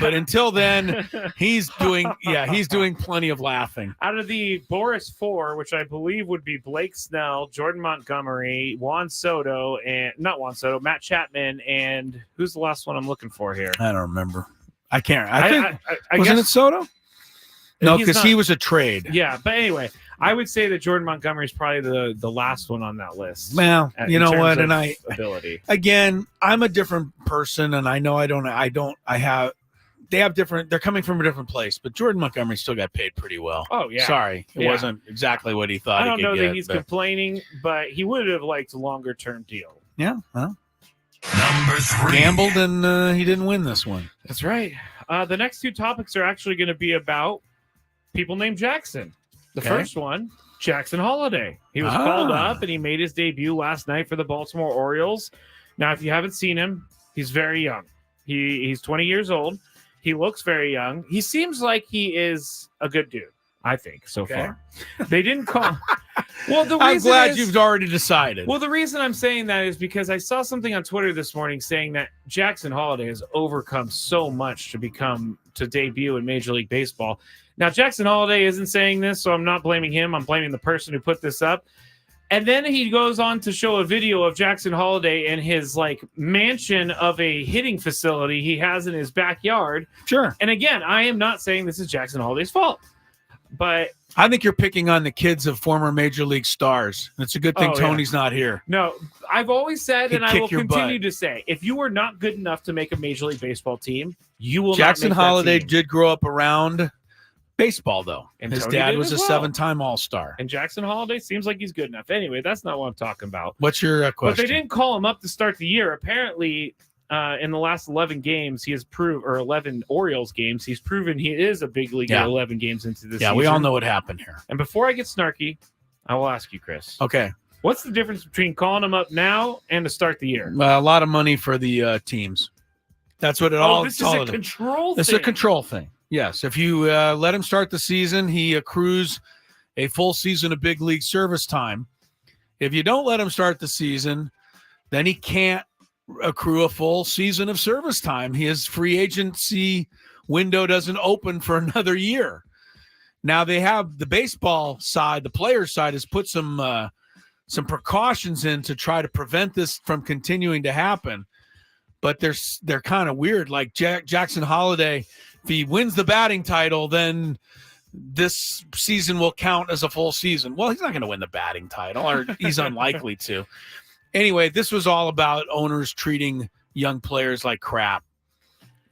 But until then, he's doing plenty of laughing. Out of the Boras 4, which I believe would be Blake Snell, Jordan Montgomery, Matt Chapman, and who's the last one I'm looking for here? I don't remember. I can't. I wasn't it Soto? No, because he was a trade. Yeah, but anyway, I would say that Jordan Montgomery is probably the last one on that list. Well, you know what? And ability. Again, I'm a different person, and I know they're coming from a different place, but Jordan Montgomery still got paid pretty well. Oh, yeah. Sorry. It wasn't exactly what he thought. I don't know that he's complaining, but he would have liked a longer term deal. Yeah. Well, Number 3. Gambled and he didn't win this one. That's right. The next two topics are actually going to be about people named Jackson. The first one Jackson Holiday. He was called up and he made his debut last night for the Baltimore Orioles. Now, if you haven't seen him, he's very young. He's 20 years old. He looks very young. He seems like he is a good dude, I think, so far. They didn't call. Well, I'm glad you've already decided. Well, the reason I'm saying that is because I saw something on Twitter this morning saying that Jackson Holiday has overcome so much to debut in Major League Baseball. Now, Jackson Holiday isn't saying this, so I'm not blaming him. I'm blaming the person who put this up. And then he goes on to show a video of Jackson Holiday in his mansion of a hitting facility he has in his backyard. Sure. And again, I am not saying this is Jackson Holiday's fault, but I think you're picking on the kids of former Major League stars. It's a good thing Tony's not here. No, I've always said, and I will continue butt. to say, if you are not good enough to make a Major League Baseball team, you will Jackson not make Holiday that team. did grow up around baseball, though. And his Tony dad did was a as well. 7-time All-Star. And Jackson Holiday seems like he's good enough. Anyway, that's not what I'm talking about. What's your question? But they didn't call him up to start the year. Apparently, in the last 11 games, he has proved, or 11 Orioles games, he's proven he is a big leaguer 11 games into this season. Yeah, we all know what happened here. And before I get snarky, I will ask you, Chris. Okay. What's the difference between calling him up now and to start the year? A lot of money for the teams. That's what it all. This is a control thing. It's a control thing. Yes. If you let him start the season, he accrues a full season of big league service time. If you don't let him start the season, then he can't accrue a full season of service time. His free agency window doesn't open for another year. Now they have the baseball side, the player side has put some precautions in to try to prevent this from continuing to happen. But they're kind of weird. Like Jackson Holiday, if he wins the batting title, then this season will count as a full season. Well, he's not going to win the batting title, or he's unlikely to. Anyway, this was all about owners treating young players like crap,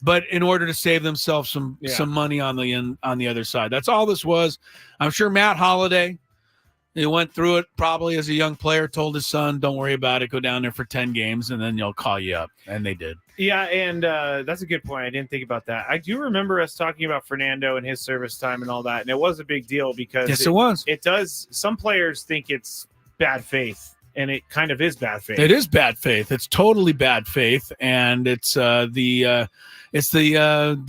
but in order to save themselves some money on the other side. That's all this was. I'm sure Matt Holliday, he went through it probably as a young player, told his son, don't worry about it, go down there for 10 games, and then they'll call you up. And they did. Yeah, and that's a good point. I didn't think about that. I do remember us talking about Fernando and his service time and all that, and it was a big deal because yes, it was. It does. Some players think it's bad faith, and it kind of is bad faith. It is bad faith. It's totally bad faith, and it's the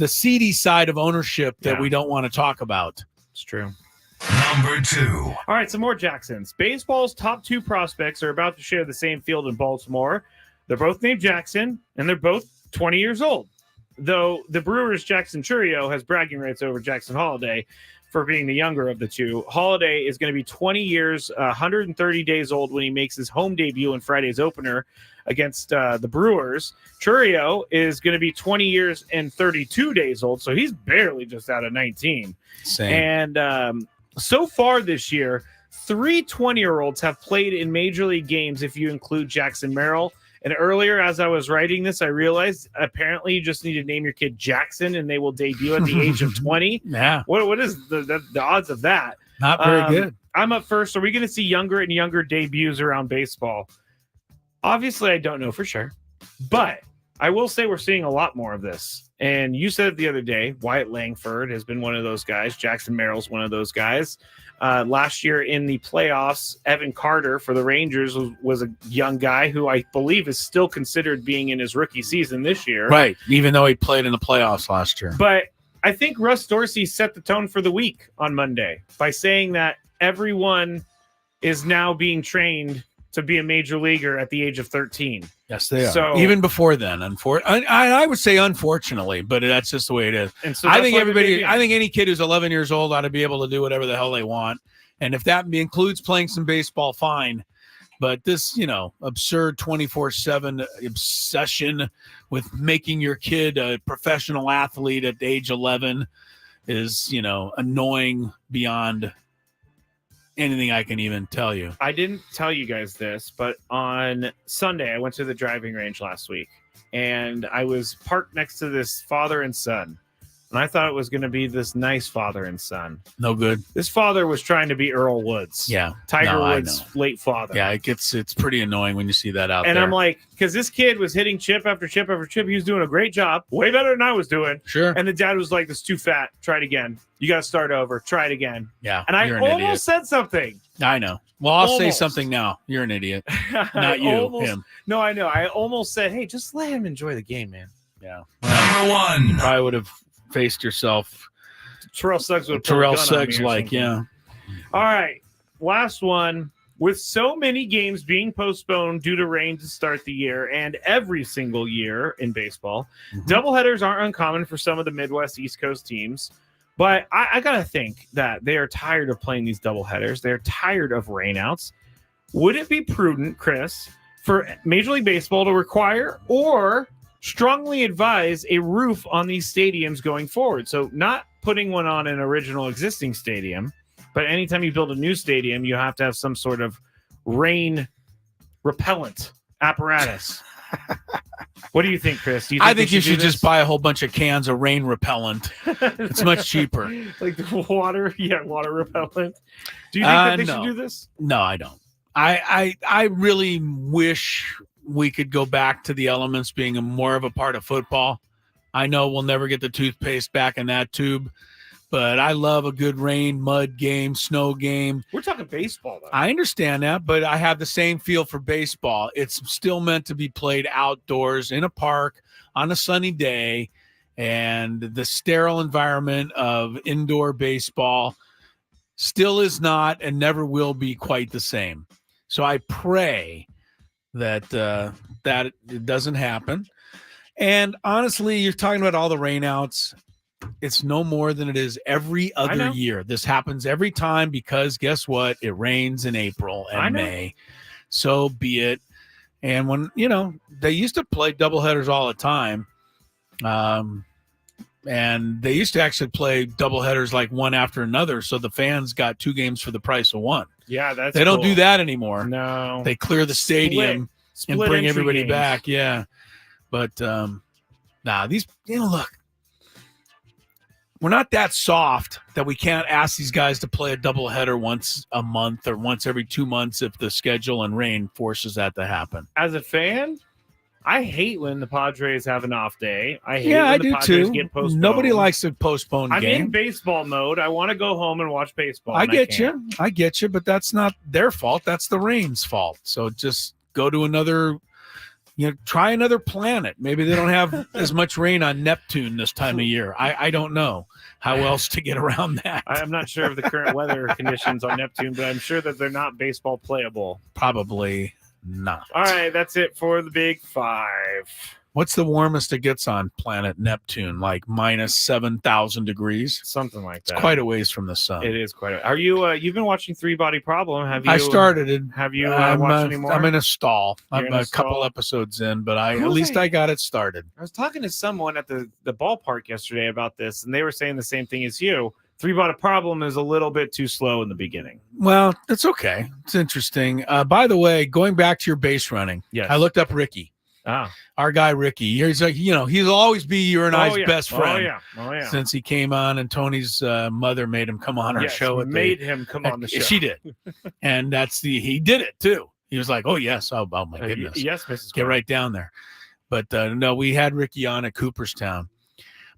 seedy side of ownership that we don't want to talk about. It's true. Number 2. All right, some more Jacksons. Baseball's top 2 prospects are about to share the same field in Baltimore. They're both named Jackson, and they're both 20 years old. Though the Brewers' Jackson Churio has bragging rights over Jackson Holiday for being the younger of the two. Holiday is going to be 20 years, 130 days old when he makes his home debut in Friday's opener against the Brewers. Churio is going to be 20 years and 32 days old, so he's barely just out of 19. Same. And so far this year, 3 20-year-olds have played in Major League games if you include Jackson Merrill. And earlier, as I was writing this, I realized apparently you just need to name your kid Jackson and they will debut at the age of 20. Yeah. What is the odds of that? Not very good. I'm up first. Are we going to see younger and younger debuts around baseball? Obviously, I don't know for sure. But I will say we're seeing a lot more of this. And you said it the other day, Wyatt Langford has been one of those guys. Jackson Merrill's one of those guys. Last year in the playoffs, Evan Carter for the Rangers was a young guy who I believe is still considered being in his rookie season this year. Right, even though he played in the playoffs last year. But I think Russ Dorsey set the tone for the week on Monday by saying that everyone is now being trained to be a major leaguer at the age of 13. Yes, they are. So, even before then, I would say unfortunately, but that's just the way it is. And so I think any kid who's 11 years old ought to be able to do whatever the hell they want. And if that includes playing some baseball, fine. But this, absurd 24/7 obsession with making your kid a professional athlete at age 11 is, annoying beyond anything I can even tell you. I didn't tell you guys this, but on Sunday, I went to the driving range last week, and I was parked next to this father and son. And I thought it was going to be this nice father and son. No good. This father was trying to be Earl Woods. Yeah. Tiger Woods' late father. Yeah, it's pretty annoying when you see that out and there. I'm like, because this kid was hitting chip after chip after chip. He was doing a great job. Way better than I was doing. Sure. And the dad was like, this is too fat. Try it again. You got to start over. Try it again. Yeah. And I almost said something. I know. Well, I'll say something now. You're an idiot. Not you, him. No, I know. I almost said, hey, just let him enjoy the game, man. Yeah. Number 1. You probably would have faced yourself. Terrell Suggs would have Terrell Suggs like, yeah. All right. Last one. With so many games being postponed due to rain to start the year and every single year in baseball, doubleheaders aren't uncommon for some of the Midwest East Coast teams. But I got to think that they are tired of playing these doubleheaders. They're tired of rainouts. Would it be prudent, Chris, for Major League Baseball to require or strongly advise a roof on these stadiums going forward? So not putting one on an original existing stadium, but anytime you build a new stadium, you have to have some sort of rain repellent apparatus. What do you think, Chris? Do you think I think you should just buy a whole bunch of cans of rain repellent. It's much cheaper. Like the water? Yeah, water repellent. Do you think that they should do this? No, I don't. I really wish we could go back to the elements being more of a part of football. I know we'll never get the toothpaste back in that tube, but I love a good rain, mud game, snow game. We're talking baseball, though. I understand that, but I have the same feel for baseball. It's still meant to be played outdoors in a park on a sunny day, and the sterile environment of indoor baseball still is not and never will be quite the same. So I pray that that it doesn't happen. And honestly, you're talking about all the rainouts. It's no more than it is every other year. This happens every time because guess what? It rains in April and May. So be it. And when, they used to play doubleheaders all the time. And they used to actually play doubleheaders like one after another. So the fans got 2 games for the price of 1. Yeah, they don't do that anymore. No. They clear the stadium and bring everybody back. Yeah. But these, look, we're not that soft that we can't ask these guys to play a doubleheader once a month or once every 2 months if the schedule and rain forces that to happen. As a fan, I hate when the Padres have an off day. I hate I when the do Padres too. get postponed. Nobody likes to postpone I'm game. in baseball mode. I want to go home and watch baseball. I get you, but that's not their fault. That's the rain's fault. So just go to another. Try another planet. Maybe they don't have as much rain on Neptune this time of year. I don't know how else to get around that. I'm not sure of the current weather conditions on Neptune, but I'm sure that they're not baseball playable. Probably not. All right, that's it for the Big 5. What's the warmest it gets on planet Neptune? Like minus 7,000 degrees? Something like that. It's quite a ways from the sun. It is quite a... Are you, you've been watching Three Body Problem. Have you? I started it. Have you watched any more? I'm in a stall. You're I'm in a couple episodes in, but at least I got it started. I was talking to someone at the ballpark yesterday about this, and they were saying the same thing as you. Three Body Problem is a little bit too slow in the beginning. Well, it's okay. It's interesting. By the way, going back to your base running, I looked up Ricky. Our guy Ricky. He's like, he'll always be you and I's best friend. Oh yeah. Since he came on, and Tony's mother made him come on our show. Him come on the show. She did, and he did it too. He was like, "Oh yes, oh my goodness, yes, Mrs. Get right down there." But no, we had Ricky on at Cooperstown.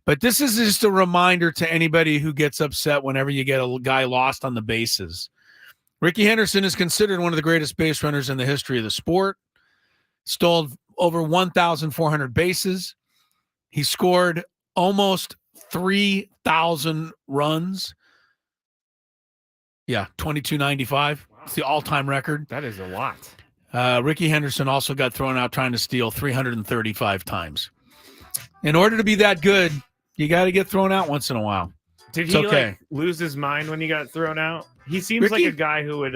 But this is just a reminder to anybody who gets upset whenever you get a guy lost on the bases. Ricky Henderson is considered one of the greatest base runners in the history of the sport. Stole over 1,400 bases. He scored almost 3,000 runs. Yeah, 2295. Wow. It's the all-time record. That is a lot. Ricky Henderson also got thrown out trying to steal 335 times. In order to be that good, you got to get thrown out once in a while. Did he lose his mind when he got thrown out? He seems like a guy who would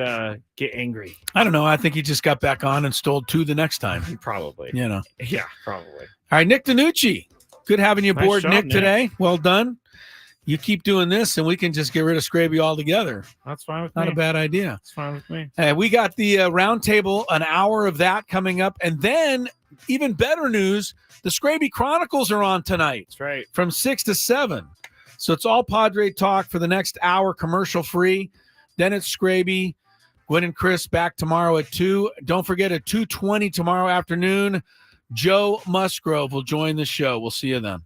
get angry. I don't know. I think he just got back on and stole 2 the next time. Probably. Yeah, probably. All right, Nick DiNucci. Good having you aboard, Nick, today. Well done. You keep doing this, and we can just get rid of Skraby altogether. That's fine with me. Not a bad idea. That's fine with me. We got the roundtable, an hour of that coming up. And then, even better news, the Skraby Chronicles are on tonight. That's right. From 6 to 7. So it's all Padre talk for the next hour, commercial-free. Then it's Skraby. Gwynn and Chris back tomorrow at 2. Don't forget at 2:20 tomorrow afternoon, Joe Musgrove will join the show. We'll see you then.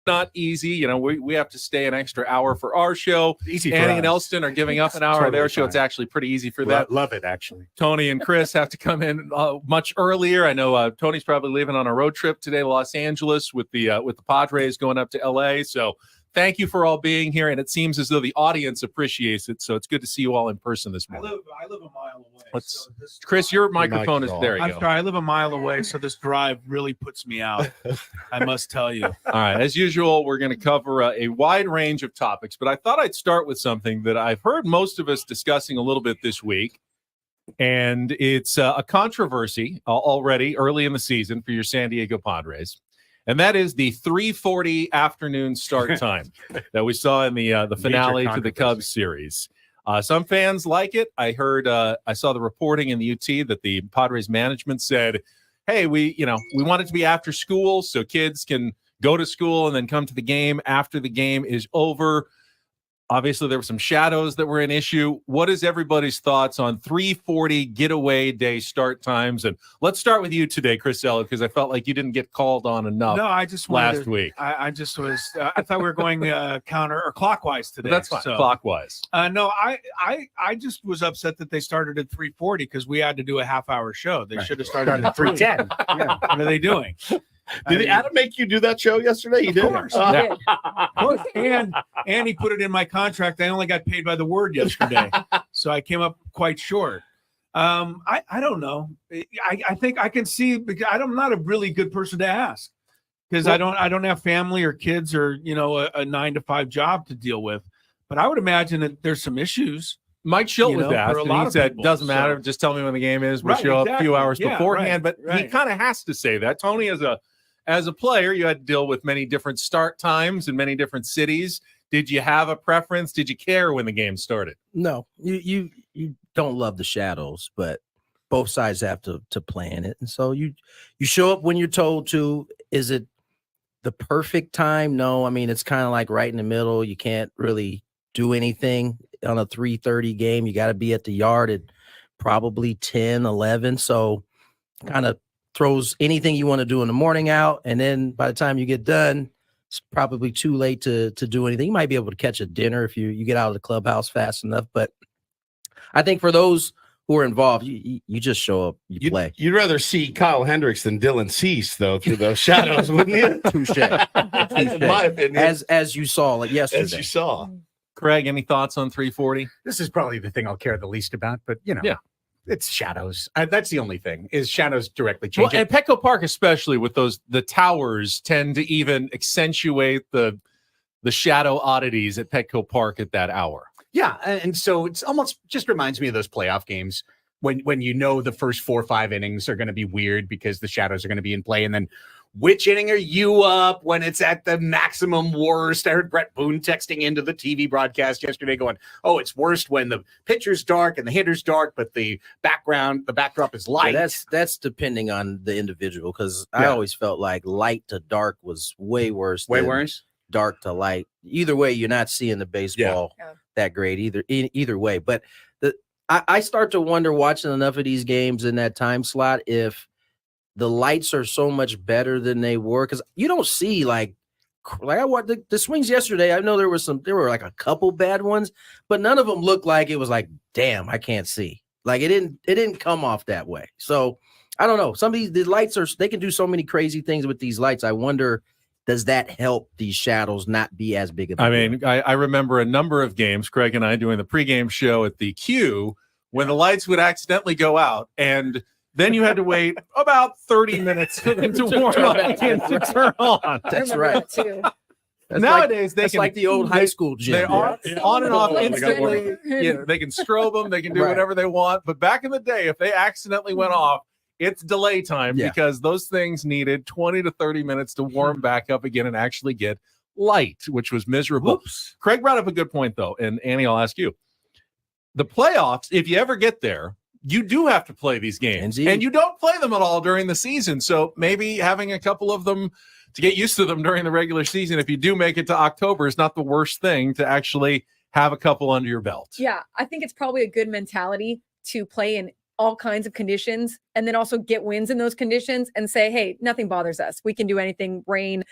not easy. You know, we have to stay an extra hour for our show. Easy for Annie us. and Elston are giving up an hour of their show. It's actually pretty easy for them. Love it, actually. Tony and Chris have to come in much earlier. I know Tony's probably leaving on a road trip today to Los Angeles with the Padres going up to LA. So thank you for all being here, and it seems as though the audience appreciates it. So it's good to see you all in person this morning. I live a mile away. Chris, your microphone is there. I'm sorry, I live a mile away, so this drive really puts me out. I must tell you. All right, as usual, we're going to cover a wide range of topics, but I thought I'd start with something that I've heard most of us discussing a little bit this week, and it's a controversy already early in the season for your San Diego Padres. And that is the 3:40 afternoon start time that we saw in the finale to the Cubs series. Some fans like it. I heard, I saw the reporting in the UT that the Padres management said, "Hey, we want it to be after school so kids can go to school and then come to the game after the game is over." Obviously, there were some shadows that were an issue. What is everybody's thoughts on 3:40 getaway day start times? And let's start with you today, Chris Elliott, because I felt like you didn't get called on enough. No, I just last week. I just was. I thought we were going counter or clockwise today. That's fine. So, clockwise. No, I just was upset that they started at 3:40 because we had to do a half-hour show. They should have started at 3:10. Yeah. What are they doing? Did Adam make you do that show yesterday? He did. Of course. And he put it in my contract. I only got paid by the word yesterday, so I came up quite short. I don't know. I think I can see because I'm not a really good person to ask because I don't have family or kids or a 9-to-5 job to deal with. But I would imagine that there's some issues. Mike Schilt was asked, and he said, "Doesn't matter. Just tell me when the game is. We'll show up a few hours beforehand." But he kind of has to say that. Tony, as a player, you had to deal with many different start times in many different cities. Did you have a preference? Did you care when the game started? No, you don't love the shadows, but both sides have to plan it. And so you show up when you're told to. Is it the perfect time? No, I mean, it's kind of like right in the middle. You can't really do anything on a 3:30 game. You got to be at the yard at probably 10, 11. So kind of throws anything you want to do in the morning out. And then by the time you get done, it's probably too late to do anything. You might be able to catch a dinner if you get out of the clubhouse fast enough. But I think for those who are involved, you just show up, you play. You'd rather see Kyle Hendricks than Dylan Cease, though, through those shadows, wouldn't you? Touche. In my opinion. As you saw like yesterday. As you saw. Craig, any thoughts on 3:40? This is probably the thing I'll care the least about, but it's shadows. That's the only thing is shadows directly change. Well, at Petco Park, especially with the towers tend to even accentuate the shadow oddities at Petco Park at that hour. Yeah, and so it's almost just reminds me of those playoff games when the first 4 or 5 innings are going to be weird because the shadows are going to be in play, and then which inning are you up when it's at the maximum worst? I heard Brett Boone texting into the TV broadcast yesterday going, "Oh, it's worst when the pitcher's dark and the hitter's dark, but the backdrop is light." Yeah, that's depending on the individual because I always felt like light to dark was way worse. Way worse? Dark to light. Either way, you're not seeing the baseball that great either way. But I start to wonder watching enough of these games in that time slot if the lights are so much better than they were because you don't see like I watched the swings yesterday. I know there were like a couple bad ones, but none of them looked like it was like, damn, I can't see. Like it didn't come off that way. So I don't know. Some of the lights they can do so many crazy things with these lights. I wonder, does that help these shadows not be as big of a deal? I remember a number of games, Craig and I doing the pregame show at the Q when the lights would accidentally go out and then you had to wait about 30 minutes for them to warm up and to turn on. That's right. Nowadays, that's like the old high school gym. They are on and off instantly. They can strobe them. They can do whatever they want. But back in the day, if they accidentally went off, it's delay time because those things needed 20 to 30 minutes to warm back up again and actually get light, which was miserable. Oops. Craig brought up a good point, though. And Annie, I'll ask you. The playoffs, if you ever get there, you do have to play these games, and you don't play them at all during the season. So maybe having a couple of them to get used to them during the regular season, if you do make it to October, is not the worst thing to actually have a couple under your belt. Yeah, I think it's probably a good mentality to play in all kinds of conditions and then also get wins in those conditions and say, hey, nothing bothers us. We can do anything, rain,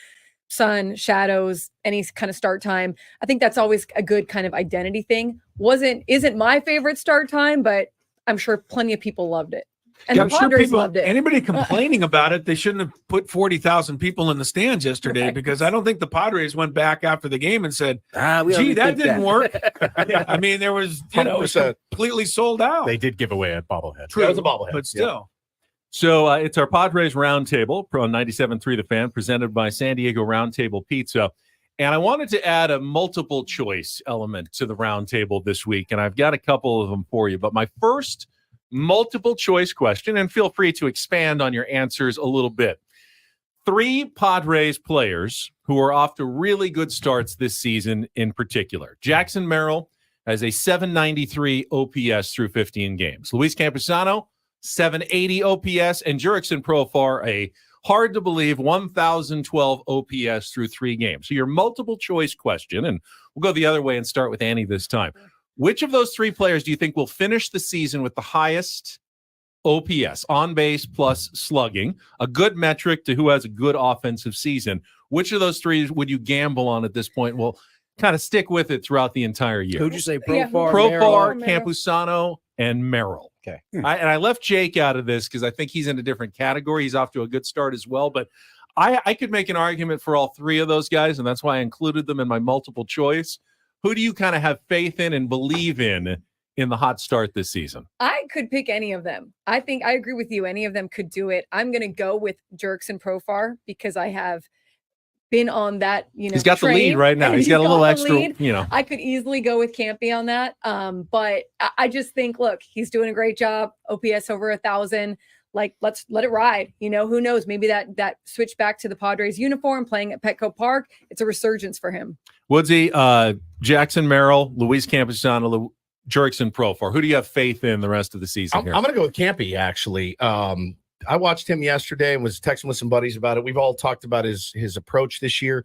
sun, shadows, any kind of start time. I think that's always a good kind of identity thing. Isn't my favorite start time, but I'm sure plenty of people loved it. And I'm the sure Padres people, loved it. anybody complaining about it, they shouldn't have put 40,000 people in the stands yesterday because I don't think the Padres went back after the game and said, gee, that didn't work. I mean, there was, it was completely sold out. They did give away a bobblehead. True, That was a bobblehead. but still. So it's our Padres Roundtable on 97.3 The Fan, presented by San Diego Roundtable Pizza. And I wanted to add a multiple choice element to the roundtable this week, and I've got a couple of them for you. But my first multiple choice question, and feel free to expand on your answers a little bit. 3 Padres players who are off to really good starts this season in particular. Jackson Merrill has a 793 OPS through 15 games. Luis Campusano, 780 OPS, and Jurickson Profar, a hard-to-believe 1,012 OPS through 3 games. So your multiple choice question, and we'll go the other way and start with Annie this time. Which of those 3 players do you think will finish the season with the highest OPS, on base plus slugging, a good metric to who has a good offensive season? Which of those 3 would you gamble on at this point? We'll kind of stick with it throughout the entire year. Who'd you say? Profar, Profar, Merrill? Campusano, and Merrill. Okay. I left Jake out of this because I think he's in a different category. He's off to a good start as well, but I could make an argument for all 3 of those guys, and that's why I included them in my multiple choice. Who do you kind of have faith in and believe in the hot start this season? I could pick any of them. I think I agree with you. Any of them could do it. I'm going to go with Jurickson Profar because I have been on that, he's got train. the lead right now. He's got a little extra, lead. I could easily go with Campy on that. But I just think, look, he's doing a great job. OPS over 1,000. Like, let's let it ride. Who knows? Maybe that switch back to the Padres uniform, playing at Petco Park, it's a resurgence for him. Woodsy, Jackson Merrill, Luis Campusano, Jurickson Profar. Who do you have faith in the rest of the season I'm here? going to go with Campy, actually. I watched him yesterday and was texting with some buddies about it. We've all talked about his approach this year.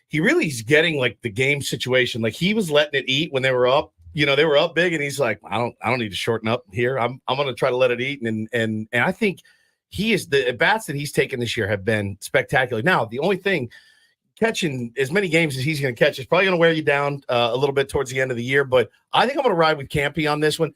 He really is getting like the game situation. Like, he was letting it eat when they were up. They were up big, and he's like, I don't need to shorten up here. I'm going to try to let it eat. And I think the at bats that he's taken this year have been spectacular. Now, the only thing, catching as many games as he's going to catch is probably going to wear you down a little bit towards the end of the year. But I think I'm going to ride with Campy on this one.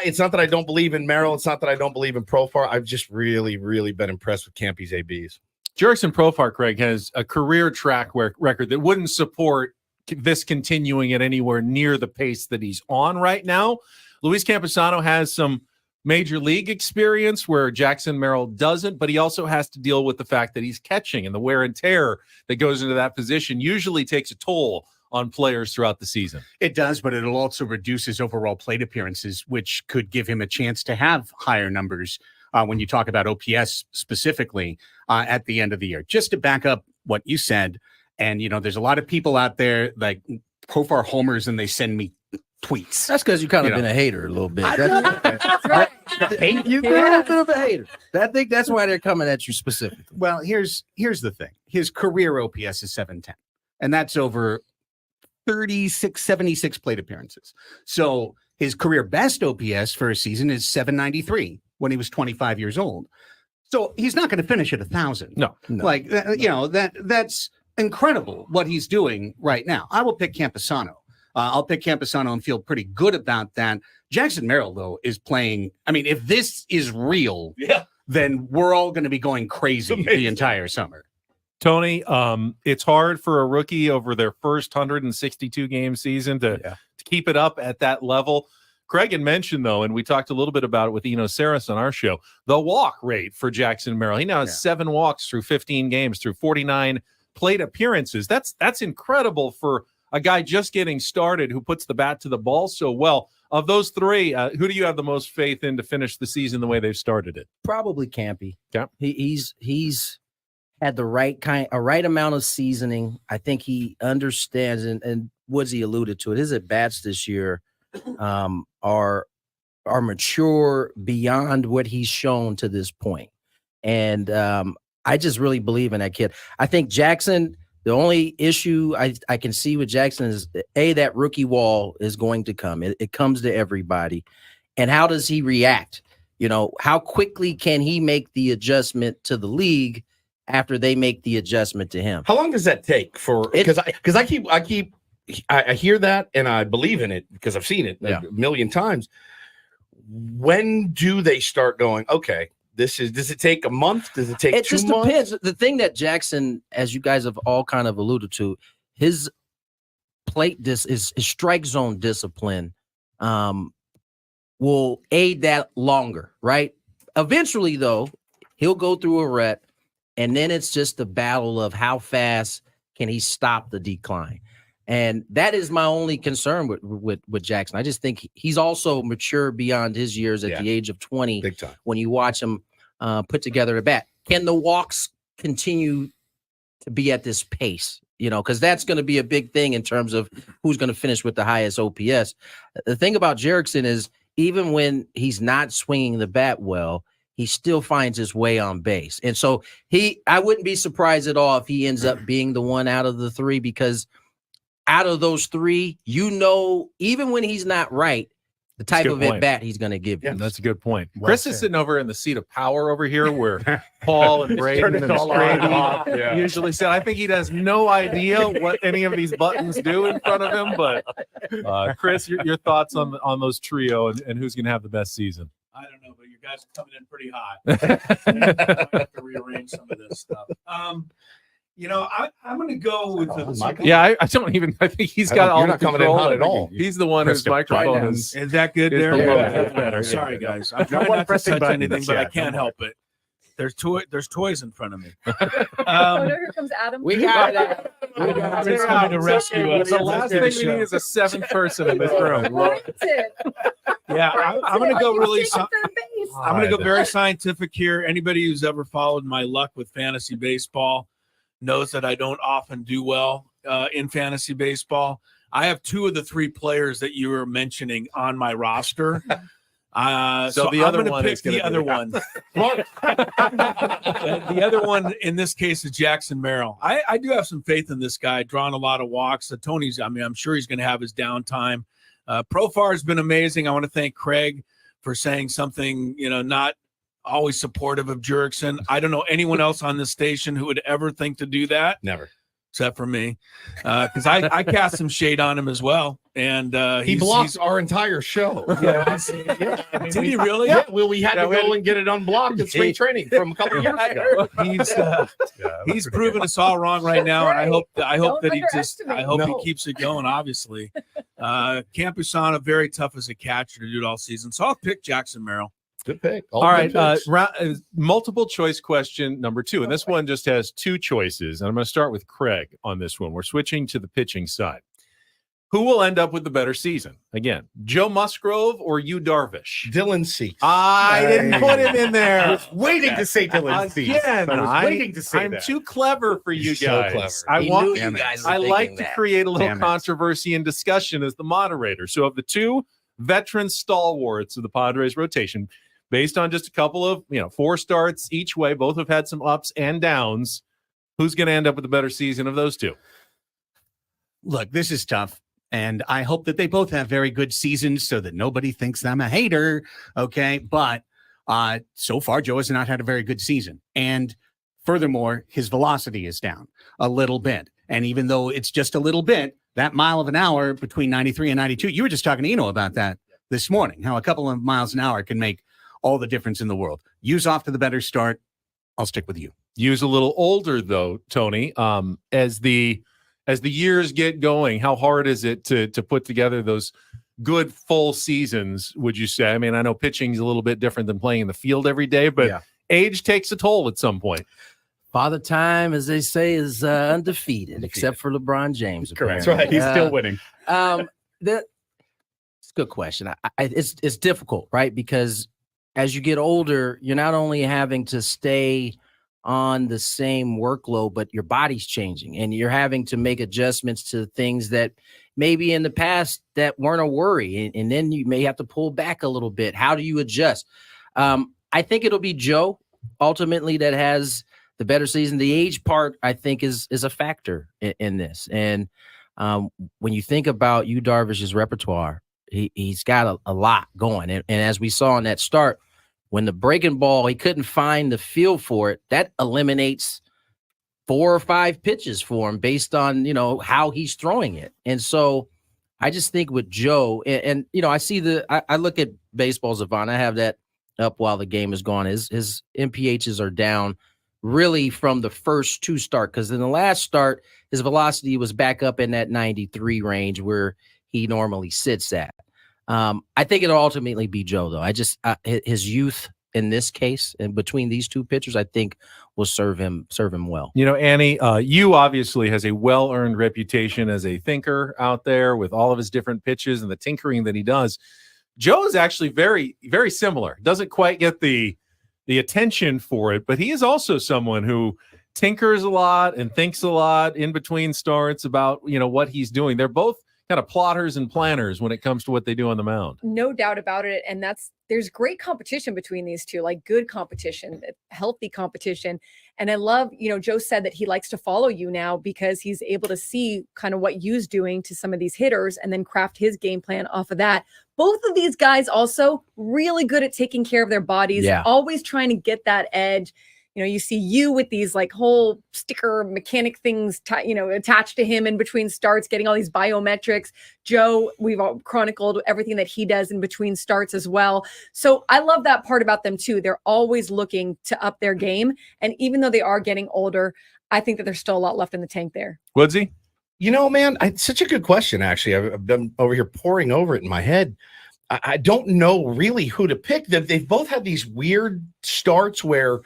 It's not that I don't believe in Merrill. It's not that I don't believe in Profar. I've just really, really been impressed with Campy's ABs. Jurickson Profar, Craig, has a career track record that wouldn't support this continuing at anywhere near the pace that he's on right now. Luis Campusano has some major league experience where Jackson Merrill doesn't, but he also has to deal with the fact that he's catching, and the wear and tear that goes into that position usually takes a toll on players throughout the season. It does, but it'll also reduce his overall plate appearances, which could give him a chance to have higher numbers when you talk about OPS specifically at the end of the year. Just to back up what you said, and there's a lot of people out there like Profar homers, and they send me tweets. That's because you've kind of been a hater a little bit. That's right. You've been a bit of a hater. I think that's why they're coming at you specifically. Well, here's the thing. His career OPS is 710, and that's over 76 plate appearances. So his career best OPS for a season is 793 when he was 25 years old. So he's not going to finish at 1,000. No. Like, that's incredible what he's doing right now. I will pick Campusano. I'll pick Campusano and feel pretty good about that. Jackson Merrill, though, is playing. I mean, if this is real, then we're all going to be going crazy the entire summer. Tony, it's hard for a rookie over their first 162 game season to keep it up at that level. Craig had mentioned, though, and we talked a little bit about it with Eno Saris on our show, the walk rate for Jackson Merrill. He now has 7 walks through 15 games, through 49 plate appearances. That's incredible for a guy just getting started who puts the bat to the ball so well. Of those 3, who do you have the most faith in to finish the season the way they've started it? Probably Campy. Yeah. He's had the right amount of seasoning. I think he understands, and Woodsy alluded to it. His at bats this year are mature beyond what he's shown to this point. And I just really believe in that kid. I think Jackson, the only issue I can see with Jackson is, that rookie wall is going to come. It comes to everybody. And how does he react? How quickly can he make the adjustment to the league after they make the adjustment to him. How long does that take for? Because I hear that and I believe in it because I've seen it a million times. When do they start going, okay, does it take a month? Does it take 2 months? It just depends. The thing that Jackson, as you guys have all kind of alluded to, his his strike zone discipline will aid that longer, right? Eventually, though, he'll go through a rut, and then it's just the battle of how fast can he stop the decline. And that is my only concern with Jackson. I just think he's also mature beyond his years at the age of 20. Big time. When you watch him put together a bat, can the walks continue to be at this pace? You know, because that's going to be a big thing in terms of who's going to finish with the highest OPS. The thing about Jerickson is even when he's not swinging the bat well, he still finds his way on base. And so I wouldn't be surprised at all if he ends up being the one out of the three, because out of those three, you know, even when he's not right, the type of at bat he's going to give you. Yeah, that's a good point. Well, Chris is sitting over in the seat of power over here, where Paul and Braden and Skraby usually sit. I think he has no idea what any of these buttons do in front of him. But Chris, your thoughts on those trio and who's going to have the best season? I don't know, but you guys are coming in pretty hot. I have to rearrange some of this stuff. You know, I'm going to go with the. Yeah, I don't even. I think he's got all the not coming in hot at all. He's the one whose microphone is. Is that good there? That's better. Sorry, guys. I'm trying not to touch anything, but I can't help it. There's toys in front of me. Oh, no, here comes Adam. We got it. Adam's coming to rescue us. The last thing we need is a seventh person in this room. Yeah, I'm going to go really. I'm going to go very scientific here. Anybody who's ever followed my luck with fantasy baseball knows that I don't often do well in fantasy baseball. I have 2 of the 3 players that you were mentioning on my roster. So the other one is the other one. The other one in this case is Jackson Merrill. I do have some faith in this guy, drawing a lot of walks. Tony's, I mean, I'm sure he's going to have his downtime. Profar has been amazing. I want to thank Craig for saying something, you know, not always supportive of Jerickson. I don't know anyone else on this station who would ever think to do that. Never. Except for me. Because I cast some shade on him as well. And he blocks our entire show. Did he really? Yeah, well, we had to go and get it unblocked at spring training from a couple of years ago. He's proving us all wrong right now, and I hope that he keeps it going. Obviously, Campusano very tough as a catcher to do it all season, so I'll pick Jackson Merrill. Good pick. All right. Multiple choice question number 2. And this one just has 2 choices. And I'm going to start with Craig on this one. We're switching to the pitching side. Who will end up with the better season? Again, Joe Musgrove or Yu Darvish? Dylan Cease. I didn't put him in there. I was waiting to say Dylan Cease. Again, I was waiting to say I'm too clever for you guys. I like to create a little controversy and discussion as the moderator. So of the 2 veteran stalwarts of the Padres rotation, based on just a couple of, 4 starts each way, both have had some ups and downs. Who's going to end up with a better season of those 2? Look, this is tough. And I hope that they both have very good seasons so that nobody thinks I'm a hater. Okay. But so far, Joe has not had a very good season. And furthermore, his velocity is down a little bit. And even though it's just a little bit, that mile of an hour between 93 and 92, you were just talking to Eno about that this morning, how a couple of miles an hour can make all the difference in the world. Use off to the better start. I'll stick with you. Use a little older though, Tony. As the years get going, how hard is it to put together those good full seasons, would you say? I mean, I know pitching is a little bit different than playing in the field every day, but age takes a toll at some point. Father Time, as they say, is undefeated, except for LeBron James. Correct. That's right. He's still winning. It's a good question. It's difficult, right? Because as you get older, you're not only having to stay on the same workload, but your body's changing and you're having to make adjustments to things that maybe in the past that weren't a worry. And then you may have to pull back a little bit. How do you adjust? I think it'll be Joe ultimately that has the better season. The age part, I think, is a factor in this. And when you think about Yu Darvish's repertoire, he's got a lot going. And as we saw in that start, when the breaking ball, he couldn't find the feel for it, that eliminates 4 or 5 pitches for him based on, how he's throwing it. And so I just think with Joe, and I see I look at baseball, Zavon. I have that up while the game is gone. His MPHs are down really from the first 2 start, because in the last start, his velocity was back up in that 93 range where he normally sits at. I think it'll ultimately be Joe, though. I just his youth in this case, and between these 2 pitchers, I think will serve him well. Annie, you obviously has a well-earned reputation as a thinker out there with all of his different pitches and the tinkering that he does. Joe is actually very, very similar. Doesn't quite get the attention for it, but he is also someone who tinkers a lot and thinks a lot in between starts about, what he's doing. They're both kind of plotters and planners when it comes to what they do on the mound. No doubt about it. And there's great competition between these two, like good competition, healthy competition. And I love, Joe said that he likes to follow you now because he's able to see kind of what you's doing to some of these hitters and then craft his game plan off of that. Both of these guys also really good at taking care of their bodies, always trying to get that edge. You see you with these like whole sticker mechanic things, attached to him in between starts, getting all these biometrics. Joe, we've all chronicled everything that he does in between starts as well. So I love that part about them too. They're always looking to up their game. And even though they are getting older, I think that there's still a lot left in the tank there. Woodsy? Man, it's such a good question, actually. I've been over here poring over it in my head. I don't know really who to pick. They've both had these weird starts where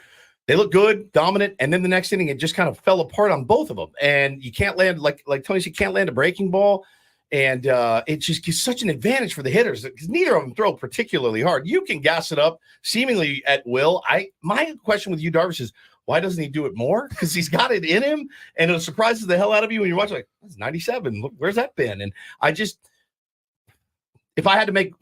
they look good, dominant, and then the next inning, it just kind of fell apart on both of them. And you can't land, like Tony said, you can't land a breaking ball. And it just gives such an advantage for the hitters because neither of them throw particularly hard. You can gas it up seemingly at will. My question with you, Darvish, is why doesn't he do it more? Because he's got it in him, and it surprises the hell out of you when you're watching, like, it's 97. Look, where's that been? And I just, if I had to make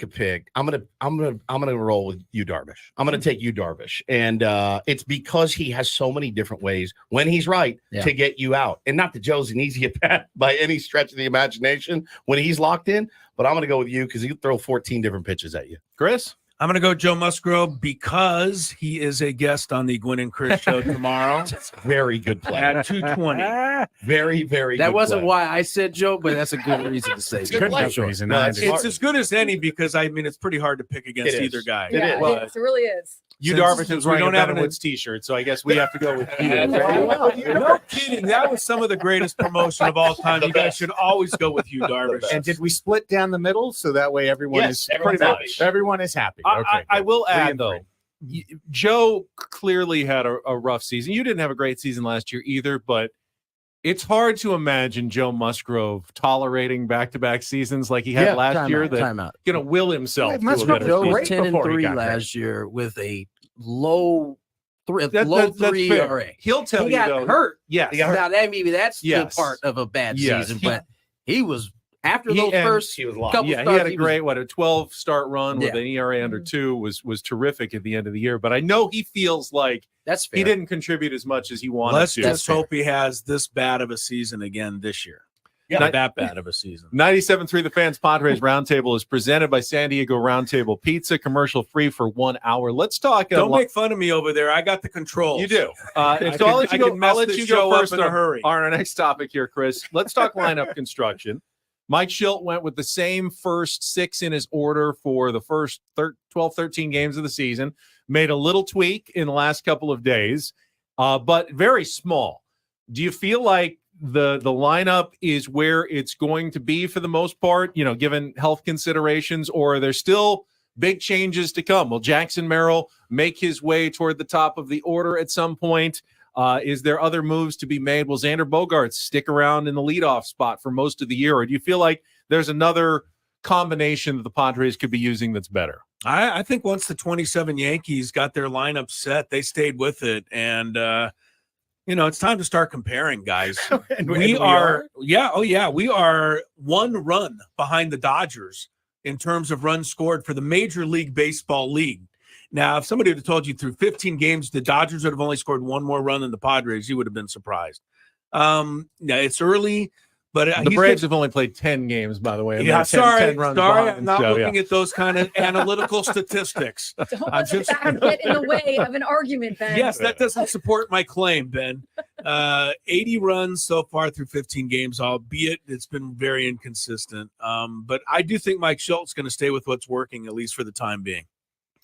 a pick, I'm gonna roll with you, Darvish. I'm gonna take you, Darvish, and it's because he has so many different ways when he's right to get you out. And not that Joe's an easy at bat by any stretch of the imagination when he's locked in, but I'm gonna go with you because he'll throw 14 different pitches at you. Chris? I'm going to go Joe Musgrove because he is a guest on the Gwynn and Chris show tomorrow. That's a very good play. At 2:20. Very, very that good wasn't play. why I said Joe, but that's a good reason to say Joe. It's as good as any because, it's pretty hard to pick against either guy. It really is. You, Darvish, is wearing a have Bevan Woods t-shirt, so I guess we have to go with you. No kidding. That was some of the greatest promotion of all time. You guys should always go with you, Darvish. And did we split down the middle so that way everyone is happy? Okay. I will add, though, Joe clearly had a rough season. You didn't have a great season last year either, but it's hard to imagine Joe Musgrove tolerating back-to-back seasons like he had last year. That will himself. Joe was 10-3 last year with a low 3 ERA. He'll tell he you got though, hurt. Yes. Now maybe that's still part of a bad season, but he was after those first couple starts. He had a great 12 start run with an ERA under 2 was terrific at the end of the year. But I know he feels like that's fair. He didn't contribute as much as he wanted Let's to. just hope he has this bad of a season again this year. Not that bad of a season. 97.3 The Fans Padres Roundtable is presented by San Diego Roundtable Pizza, commercial free for 1 hour. Let's talk. Don't make fun of me over there. I got the controls. You do. I'll let you go first in a hurry. On our next topic here, Chris. Let's talk lineup construction. Mike Schilt went with the same first 6 in his order for the first 12, 13 games of the season. Made a little tweak in the last couple of days, but very small. Do you feel like the lineup is where it's going to be for the most part, given health considerations, or are there still big changes to come? Will Jackson Merrill make his way toward the top of the order at some point? Is there other moves to be made? Will Xander Bogaerts stick around in the leadoff spot for most of the year? Or do you feel like there's another combination that the Padres could be using that's better? I think once the 27 Yankees got their lineup set, they stayed with it. And, it's time to start comparing, guys. We are 1 run behind the Dodgers in terms of runs scored for the Major League Baseball league. Now, if somebody would have told you through 15 games the Dodgers would have only scored 1 more run than the Padres, you would have been surprised. It's early. But the Braves have only played 10 games, by the way. And Yeah, they're 10 runs behind, I'm not so, looking at those kind of analytical statistics. Don't I'm let the just facts get in the way of an argument, Ben. Yes, that doesn't support my claim, Ben. 80 runs so far through 15 games, albeit it's been very inconsistent. But I do think Mike Schultz is going to stay with what's working, at least for the time being.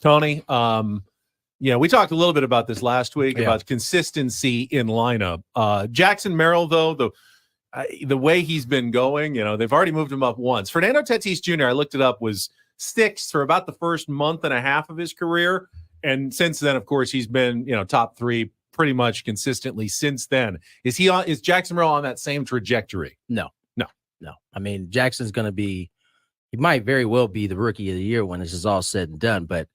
Tony, we talked a little bit about this last week about consistency in lineup. Jackson Merrill, though, the way he's been going, they've already moved him up once. Fernando Tatis Jr., I looked it up, was sixth for about the first month and a half of his career. And since then, of course, he's been, top three pretty much consistently since then. Is Jackson Merrill on that same trajectory? No. I mean, Jackson's going to he might very well be the rookie of the year when this is all said and done. But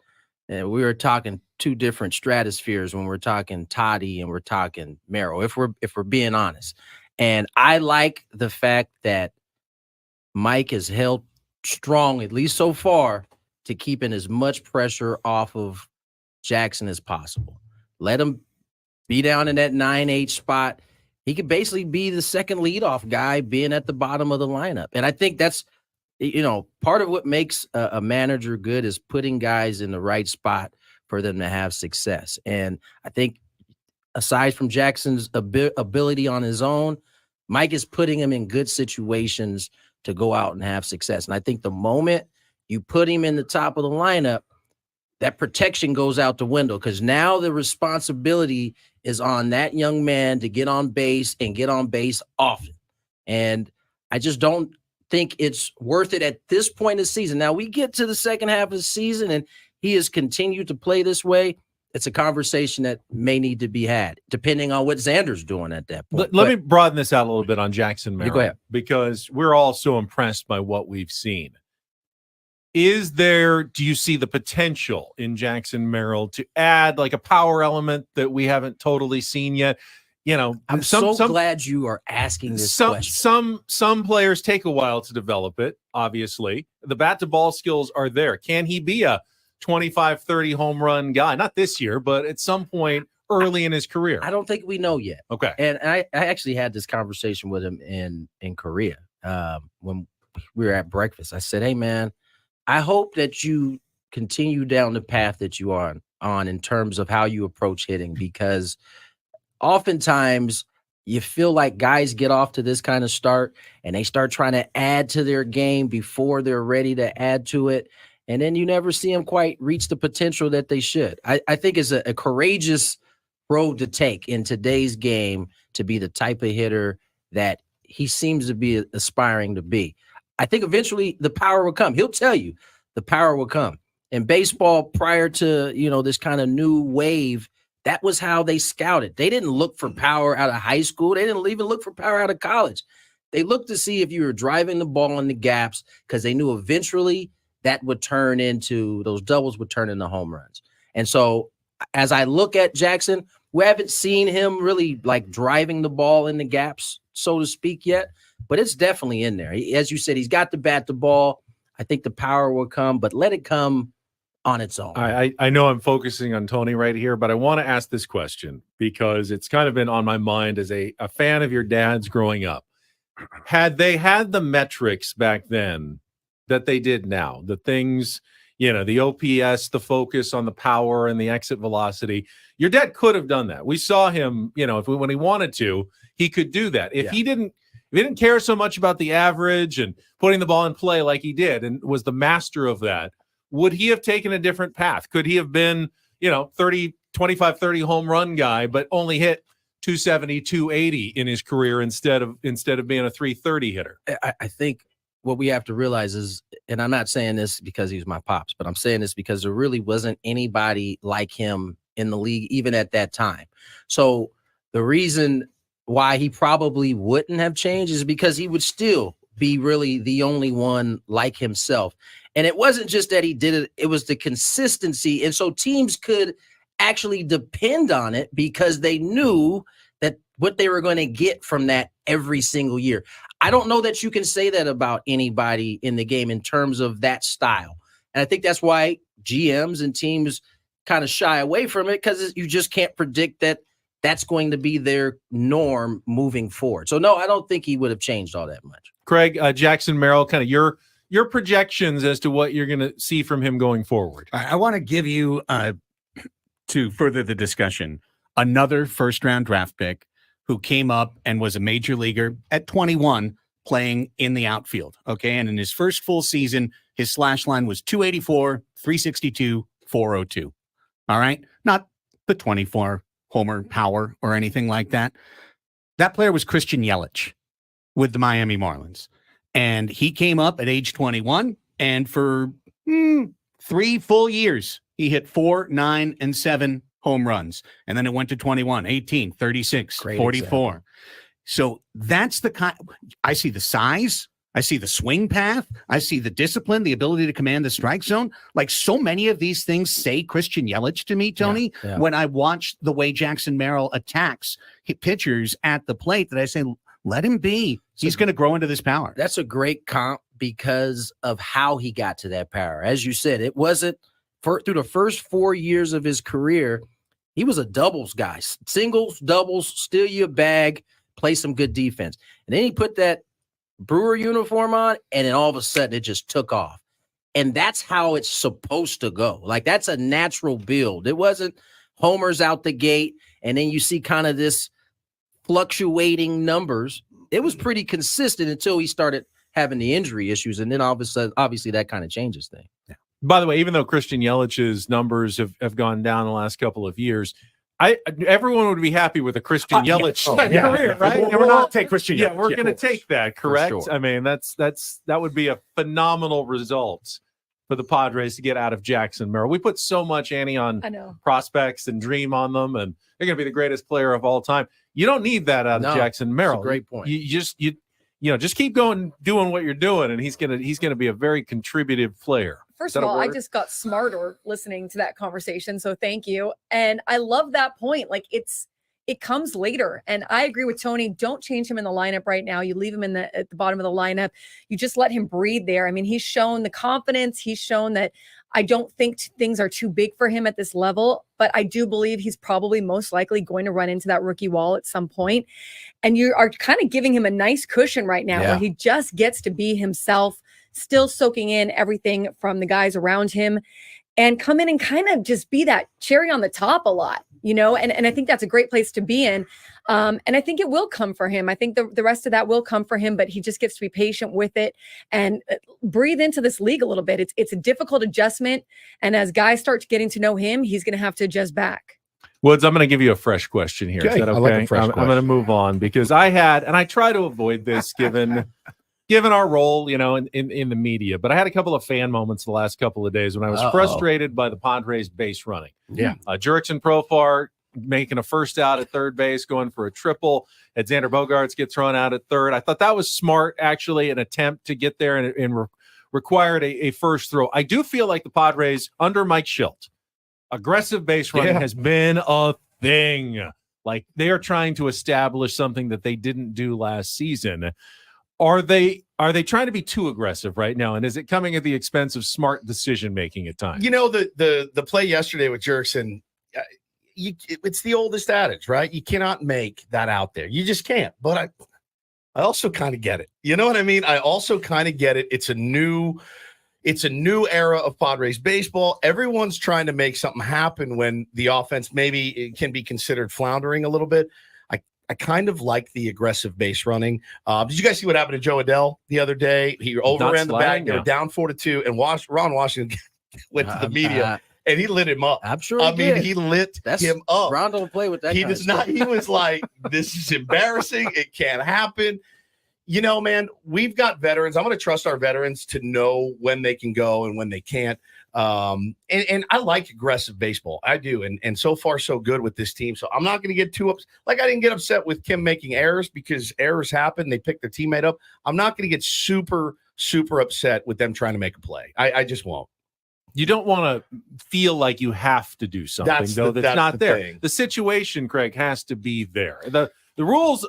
we were talking two different stratospheres when we're talking Toddy and we're talking Merrill, if we're being honest. And I like the fact that Mike has held strong, at least so far, to keeping as much pressure off of Jackson as possible. Let him be down in that 9-8 spot. He could basically be the second leadoff guy being at the bottom of the lineup. And I think that's, part of what makes a manager good is putting guys in the right spot for them to have success. And I think aside from Jackson's ability on his own, Mike is putting him in good situations to go out and have success. And I think the moment you put him in the top of the lineup, that protection goes out the window because now the responsibility is on that young man to get on base and get on base often. And I just don't think it's worth it at this point in the season. Now we get to the second half of the season and he has continued to play this way. It's a conversation that may need to be had, depending on what Xander's doing at that point. Let me broaden this out a little bit on Jackson Merrill. Go ahead. Because we're all so impressed by what we've seen. Do you see the potential in Jackson Merrill to add like a power element that we haven't totally seen yet? I'm so glad you are asking this question. Some players take a while to develop it, obviously. The bat to ball skills are there. Can he be a 25-30 home run guy? Not this year, but at some point early in his career. I don't think we know yet. Okay. And I actually had this conversation with him in Korea when we were at breakfast. I said, hey, man, I hope that you continue down the path that you are on in terms of how you approach hitting, because oftentimes you feel like guys get off to this kind of start and they start trying to add to their game before they're ready to add to it. And then you never see them quite reach the potential that they should. I think it's a courageous road to take in today's game to be the type of hitter that he seems to be aspiring to be. I think eventually the power will come. He'll tell you the power will come. In baseball, prior to, this kind of new wave, that was how they scouted. They didn't look for power out of high school. They didn't even look for power out of college. They looked to see if you were driving the ball in the gaps because they knew eventually that would turn into, those doubles would turn into home runs. And so as I look at Jackson, we haven't seen him really like driving the ball in the gaps, so to speak, yet, but it's definitely in there. As you said, he's got to bat the ball. I think the power will come, but let it come on its own. I know I'm focusing on Tony right here, but I want to ask this question because it's kind of been on my mind as a fan of your dad's growing up. Had they had the metrics back then that they did now, the things, the OPS, the focus on the power and the exit velocity, your dad could have done that. We saw him, when he wanted to, he could do that. If he didn't care so much about the average and putting the ball in play like he did and was the master of that, would he have taken a different path? Could he have been, 25-30 home run guy, but only hit 270, 280 in his career instead of being a 330 hitter? I think what we have to realize is, and I'm not saying this because he's my pops, but I'm saying this because there really wasn't anybody like him in the league, even at that time. So the reason why he probably wouldn't have changed is because he would still be really the only one like himself. And it wasn't just that he did it, it was the consistency. And so teams could actually depend on it because they knew that what they were going to get from that every single year. I don't know that you can say that about anybody in the game in terms of that style. And I think that's why GMs and teams kind of shy away from it, because you just can't predict that that's going to be their norm moving forward. So no, I don't think he would have changed all that much. Craig, Jackson Merrill, kind of your projections as to what you're going to see from him going forward. I want to give you, to further the discussion, another first-round draft pick who came up and was a major leaguer at 21 playing in the outfield, okay? And in his first full season, his slash line was 284, 362, 402, all right? Not the 24 homer power or anything like that. That player was Christian Yelich with the Miami Marlins. And he came up at age 21, and for 3 full years, he hit 4, 9, and 7 home runs. And then it went to 21, 18, 36, Great 44. example. So that's the kind. I see the size. I see the swing path. I see the discipline, the ability to command the strike zone. Like, so many of these things say Christian Yelich to me, Tony, Yeah. when I watch the way Jackson Merrill attacks pitchers at the plate, that I say, let him be. He's going to grow into this power. That's a great comp because of how he got to that power. As you said, it wasn't through the first 4 years of his career. He was a doubles guy, singles, doubles, steal you a bag, play some good defense. And then he put that Brewer uniform on, and then all of a sudden it just took off. And that's how it's supposed to go. Like, that's a natural build. It wasn't homers out the gate, and then you see kind of this fluctuating numbers. It was pretty consistent until he started having the injury issues, and then all of a sudden, obviously, that kind of changes things. Yeah. By the way, even though Christian Yelich's numbers have gone down the last couple of years, everyone would be happy with a Christian Yelich career, right? We'll not take Christian Yelich. Yeah, we're going to take that, correct? Sure. I mean, that would be a phenomenal result for the Padres to get out of Jackson Merrill. We put so much, Annie, on prospects and dream on them, and they're going to be the greatest player of all time. You don't need that out of Jackson Merrill. That's a great point. You just keep going, doing what you're doing, and he's gonna be a very contributive player. First of all, I just got smarter listening to that conversation, so thank you. And I love that point. Like, it comes later, and I agree with Tony. Don't change him in the lineup right now. You leave him at the bottom of the lineup. You just let him breathe there. I mean, he's shown the confidence. He's shown that I don't think things are too big for him at this level, but I do believe he's probably most likely going to run into that rookie wall at some point. And you are kind of giving him a nice cushion right now where he just gets to be himself, still soaking in everything from the guys around him, and come in and kind of just be that cherry on the top a lot, and I think that's a great place to be in. And I think it will come for him. I think the rest of that will come for him, but he just gets to be patient with it and breathe into this league a little bit. It's a difficult adjustment. And as guys start getting to know him, he's going to have to adjust back. Woods, I'm going to give you a fresh question here. Is that okay? I like a fresh I'm going to move on because I try to avoid this given our role, in the media. But I had a couple of fan moments the last couple of days when I was frustrated by the Padres base running. Yeah. Jurickson Profar making a first out at third base, going for a triple. Had Xander Bogaerts get thrown out at third. I thought that was smart, actually, an attempt to get there and required a first throw. I do feel like the Padres, under Mike Schilt, aggressive base running has been a thing. Like, they are trying to establish something that they didn't do last season. Are they trying to be too aggressive right now? And is it coming at the expense of smart decision making at times? The play yesterday with Jurickson, it's the oldest adage, right? You cannot make that out there. You just can't. But I also kind of get it. You know what I mean? I also kind of get it. It's a new era of Padres baseball. Everyone's trying to make something happen when the offense maybe it can be considered floundering a little bit. I kind of like the aggressive base running. Did you guys see what happened to Joe Adele the other day? He overran the bag. They were down 4-2, and Ron Washington went to the media and he lit him up. I'm sure. He lit him up. Ron don't play with that. He does not. He was like, "This is embarrassing. It can't happen." Man, we've got veterans. I'm going to trust our veterans to know when they can go and when they can't. And I like aggressive baseball. I do. And so far, so good with this team. So I'm not going to get too upset. Like, I didn't get upset with Kim making errors because errors happen. They pick their teammate up. I'm not going to get super, super upset with them trying to make a play. I just won't. You don't want to feel like you have to do something, that's not there. Thing. The situation, Craig, has to be there. The rules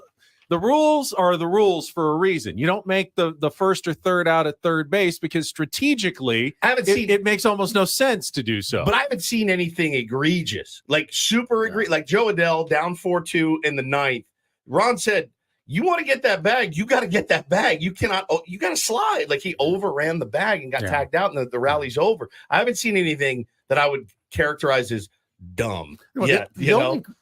the rules are the rules for a reason. You don't make the first or third out at third base because strategically it makes almost no sense to do so. But I haven't seen anything egregious, like super egregious, like Joe Adell down 4-2 in the ninth. Ron said, you want to get that bag, you got to get that bag. You cannot, you got to slide. Like he overran the bag and got tagged out, and the rally's over. I haven't seen anything that I would characterize as dumb yet.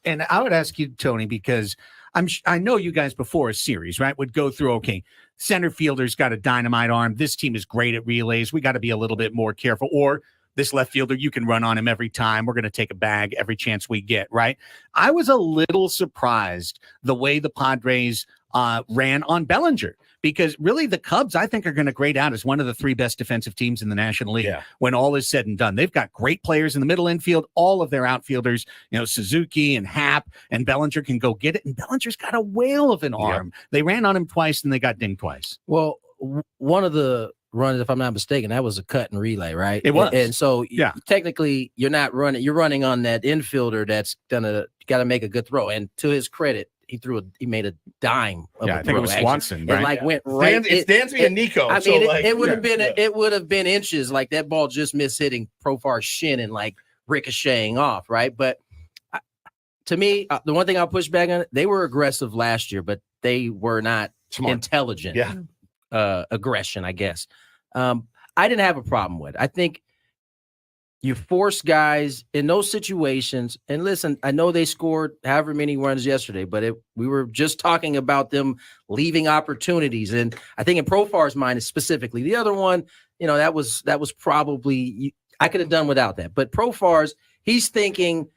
And I would ask you, Tony, because I know you guys before a series, right, would go through, okay, center fielder's got a dynamite arm. This team is great at relays. We got to be a little bit more careful. Or this left fielder, you can run on him every time. We're going to take a bag every chance we get, right? I was a little surprised the way the Padres ran on Bellinger, because really the Cubs, I think, are going to grade out as one of the 3 best defensive teams in the National League when all is said and done. They've got great players in the middle infield. All of their outfielders, Suzuki and Happ and Bellinger can go get it. And Bellinger's got a whale of an arm. They ran on him twice and they got dinged twice. Well, one of the runs, if I'm not mistaken, that was a cut and relay, right? It was. And so technically you're not running, you're running on that infielder that's got to make a good throw. And to his credit, he made a dime of a I think it was Swanson, right? It went right. It's Dansby and Nico. I mean, it would have been it would have been inches. Like that ball just missed hitting Profar's shin and like ricocheting off, right? But to me, the one thing I'll push back on, they were aggressive last year, but they were not intelligent. Aggression, I guess. I didn't have a problem with it. I think you force guys in those situations. And listen, I know they scored however many runs yesterday, but we were just talking about them leaving opportunities. And I think in Profar's mind specifically, the other one, that was probably, I could have done without that. But Profar's, he's thinking,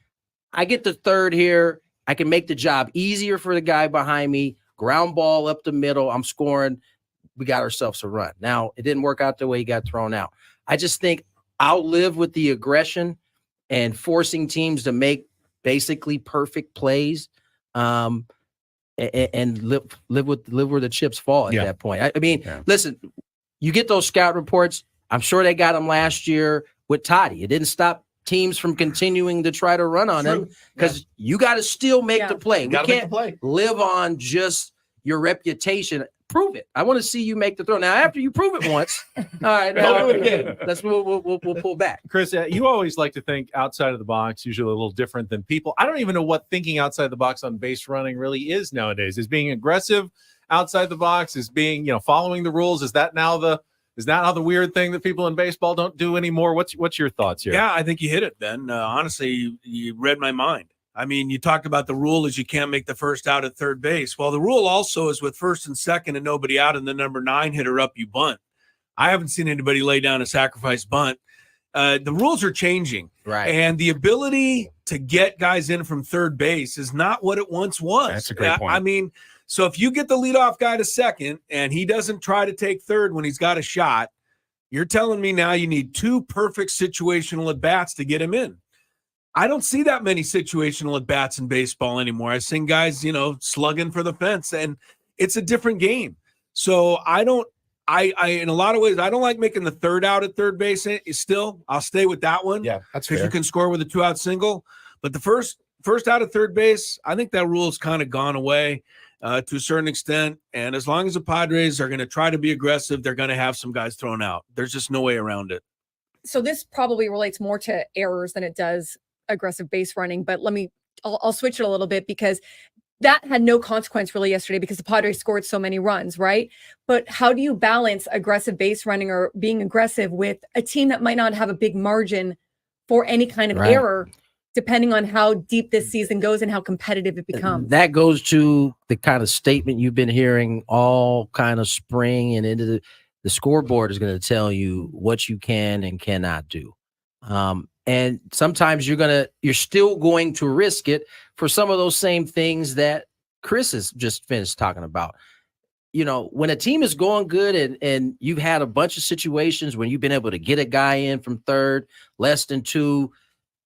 I get the third here. I can make the job easier for the guy behind me. Ground ball up the middle. I'm scoring. We got ourselves a run. Now, it didn't work out the way he got thrown out. I just think I'll live with the aggression and forcing teams to make basically perfect plays, and live where the chips fall at that point. I mean, listen, you get those scout reports. I'm sure they got them last year with Toddy. It didn't stop teams from continuing to try to run on him because you got to still make the play. We can't live on just your reputation. Prove it. I want to see you make the throw. Now, after you prove it once, all right, now do it again. We'll pull back. Chris, you always like to think outside of the box, usually a little different than people. I don't even know what thinking outside the box on base running really is nowadays. Is being aggressive outside the box? Is being, following the rules? Is that now the weird thing that people in baseball don't do anymore? What's your thoughts here? Yeah, I think you hit it, Ben. Honestly, you read my mind. I mean, you talked about the rule is you can't make the first out at third base. Well, the rule also is with first and second and nobody out and the number 9 hitter up, you bunt. I haven't seen anybody lay down a sacrifice bunt. The rules are changing. Right. And the ability to get guys in from third base is not what it once was. That's a great point. I mean, so if you get the leadoff guy to second and he doesn't try to take third when he's got a shot, you're telling me now you need 2 perfect situational at-bats to get him in. I don't see that many situational at-bats in baseball anymore. I've seen guys, slugging for the fence, and it's a different game. So I in a lot of ways, I don't like making the third out at third base. Still, I'll stay with that one. Yeah, that's because fair. you can score with a 2-out single. But the first out at third base, I think that rule's kind of gone away to a certain extent. And as long as the Padres are going to try to be aggressive, they're going to have some guys thrown out. There's just no way around it. So this probably relates more to errors than it does aggressive base running, but I'll switch it a little bit because that had no consequence really yesterday because the Padres scored so many runs, right? But how do you balance aggressive base running or being aggressive with a team that might not have a big margin for any kind of error, depending on how deep this season goes and how competitive it becomes? That goes to the kind of statement you've been hearing all kind of spring and into the scoreboard is going to tell you what you can and cannot do. And sometimes you're still going to risk it for some of those same things that Chris has just finished talking about. When a team is going good and you've had a bunch of situations when you've been able to get a guy in from third, less than 2,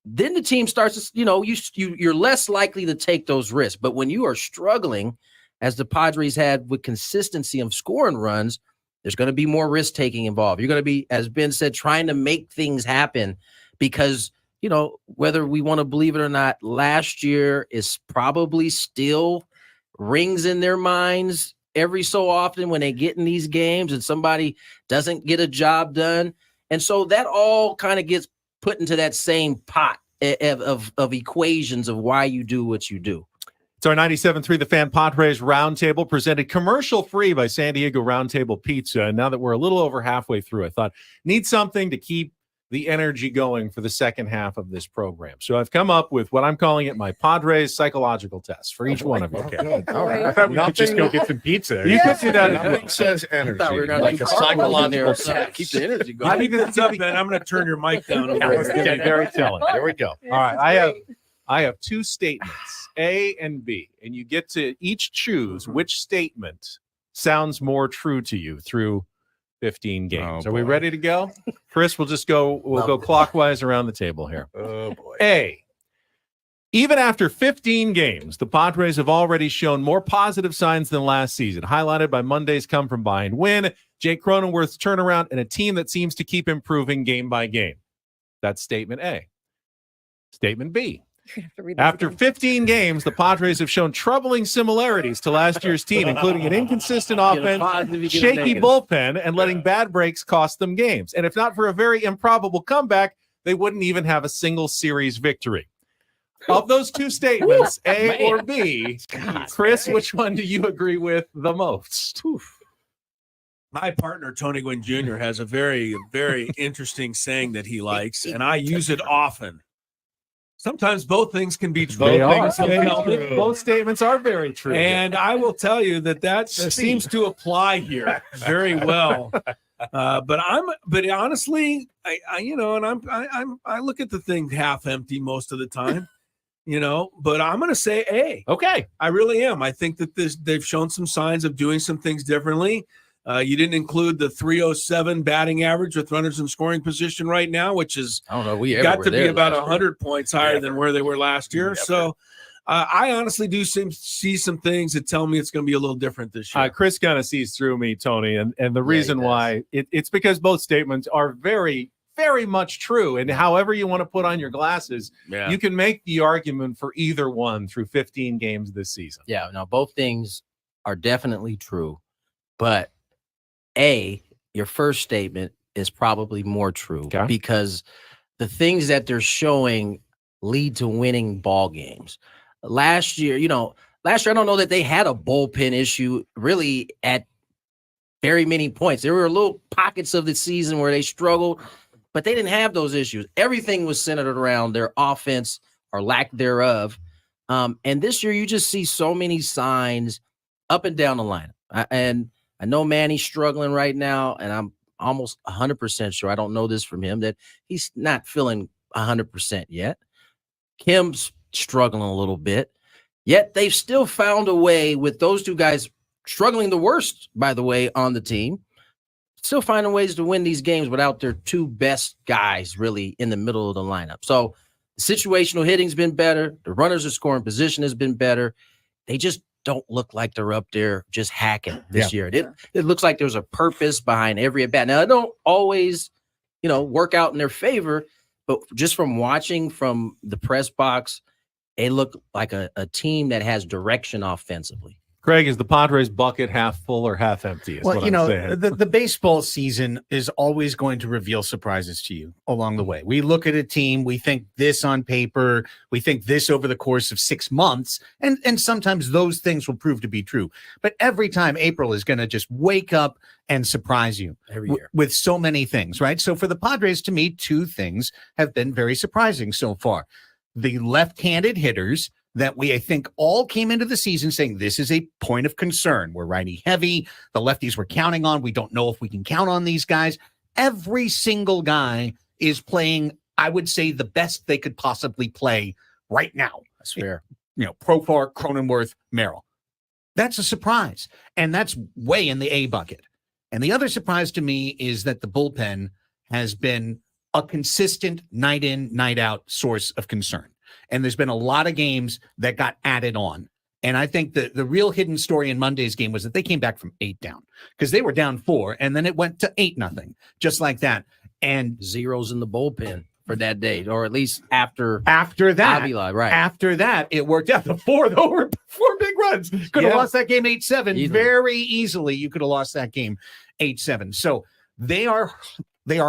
then the team starts to, you're less likely to take those risks. But when you are struggling, as the Padres had with consistency of scoring runs, there's going to be more risk taking involved. You're going to be, as Ben said, trying to make things happen. Because, whether we want to believe it or not, last year is probably still rings in their minds every so often when they get in these games and somebody doesn't get a job done. And so that all kind of gets put into that same pot of equations of why you do what you do. It's our 97.3 The Fan Padres Roundtable, presented commercial-free by San Diego Roundtable Pizza. And now that we're a little over halfway through, I thought, need something to keep the energy going for the second half of this program. So I've come up with what I'm calling it my Padres psychological test for each one of you. Okay. All right. I thought we could just go get some pizza. You could do that. Nothing says energy. We were gonna Like do a psychological psychological test. keep the energy I going. think this is up, Ben. I'm going to turn your mic down. Very telling. There we go. All right, I have two statements, A and B, and you get to each choose which statement sounds more true to you through 15 games. Are we ready to go? Chris, we'll go clockwise around the table here. Oh boy. A, even after 15 games, the Padres have already shown more positive signs than last season, highlighted by Monday's come-from-behind win, Jake Cronenworth's turnaround, and a team that seems to keep improving game by game. That's statement A. Statement B. After 15 games, the Padres have shown troubling similarities to last year's team, including an inconsistent offense, shaky bullpen, and letting bad breaks cost them games. And if not for a very improbable comeback, they wouldn't even have a single series victory. Of those two statements, A or B, Chris, which one do you agree with the most? My partner, Tony Gwynn Jr., has a very, very interesting saying that he likes, and I use it often. Sometimes both things can be true. Both statements are very true. And I will tell you that seems to apply here very well. But honestly, I look at the thing half empty most of the time, but I'm going to say A. Okay. I really am. I think that they've shown some signs of doing some things differently. You didn't include the 307 batting average with runners in scoring position right now, which is got to be about 100 points higher than where they were last year. So I honestly do see some things that tell me it's going to be a little different this year. Chris kind of sees through me, Tony, and the reason why it's because both statements are very, very much true. And however you want to put on your glasses, you can make the argument for either one through 15 games this season. Yeah, no, both things are definitely true, but A, your first statement is probably more true because the things that they're showing lead to winning ball games. Last year, I don't know that they had a bullpen issue really at very many points. There were little pockets of the season where they struggled, but they didn't have those issues. Everything was centered around their offense or lack thereof. And this year, you just see so many signs up and down the lineup. And I know Manny's struggling right now, and I'm almost 100% sure, I don't know this from him, that he's not feeling 100% yet. Kim's struggling a little bit, yet they've still found a way with those two guys struggling the worst, by the way, on the team, still finding ways to win these games without their two best guys really in the middle of the lineup. So the situational hitting's been better. The runners in scoring position has been better. They just don't look like they're up there just hacking this year. It looks like there's a purpose behind every at bat. Now, it don't always, work out in their favor, but just from watching from the press box, they look like a team that has direction offensively. Craig, is the Padres bucket half full or half empty? The baseball season is always going to reveal surprises to you along the way. We look at a team, we think this on paper, we think this over the course of 6 months, and sometimes those things will prove to be true. But every time April is going to just wake up and surprise you every year with so many things, right? So for the Padres, to me, two things have been very surprising so far. The left-handed hitters that I think all came into the season saying this is a point of concern. We're righty heavy. The lefties we're counting on. We don't know if we can count on these guys. Every single guy is playing, I would say, the best they could possibly play right now. That's fair. Profar, Cronenworth, Merrill. That's a surprise. And that's way in the A bucket. And the other surprise to me is that the bullpen has been a consistent night in, night out source of concern. And there's been a lot of games that got added on. And I think the real hidden story in Monday's game was that they came back from 8 down because they were down 4 and then it went to 8-0, just like that. And zeros in the bullpen for that day, or at least after that. Avila, right? After that, it worked out. The four big runs. Could have lost that game 8-7 very easily. You could have lost that game 8-7. So they are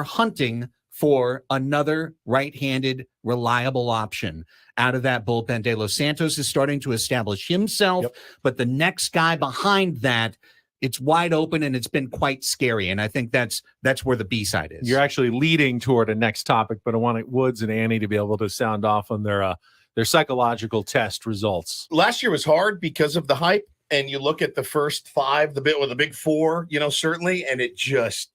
hunting for another right-handed, reliable option out of that bullpen. De Los Santos is starting to establish himself, but the next guy behind that, it's wide open, and it's been quite scary. And I think that's where the B-side is. You're actually leading toward a next topic, but I wanted Woods and Annie to be able to sound off on their psychological test results. Last year was hard because of the hype, and you look at the first 5, the big 4, certainly, and it just,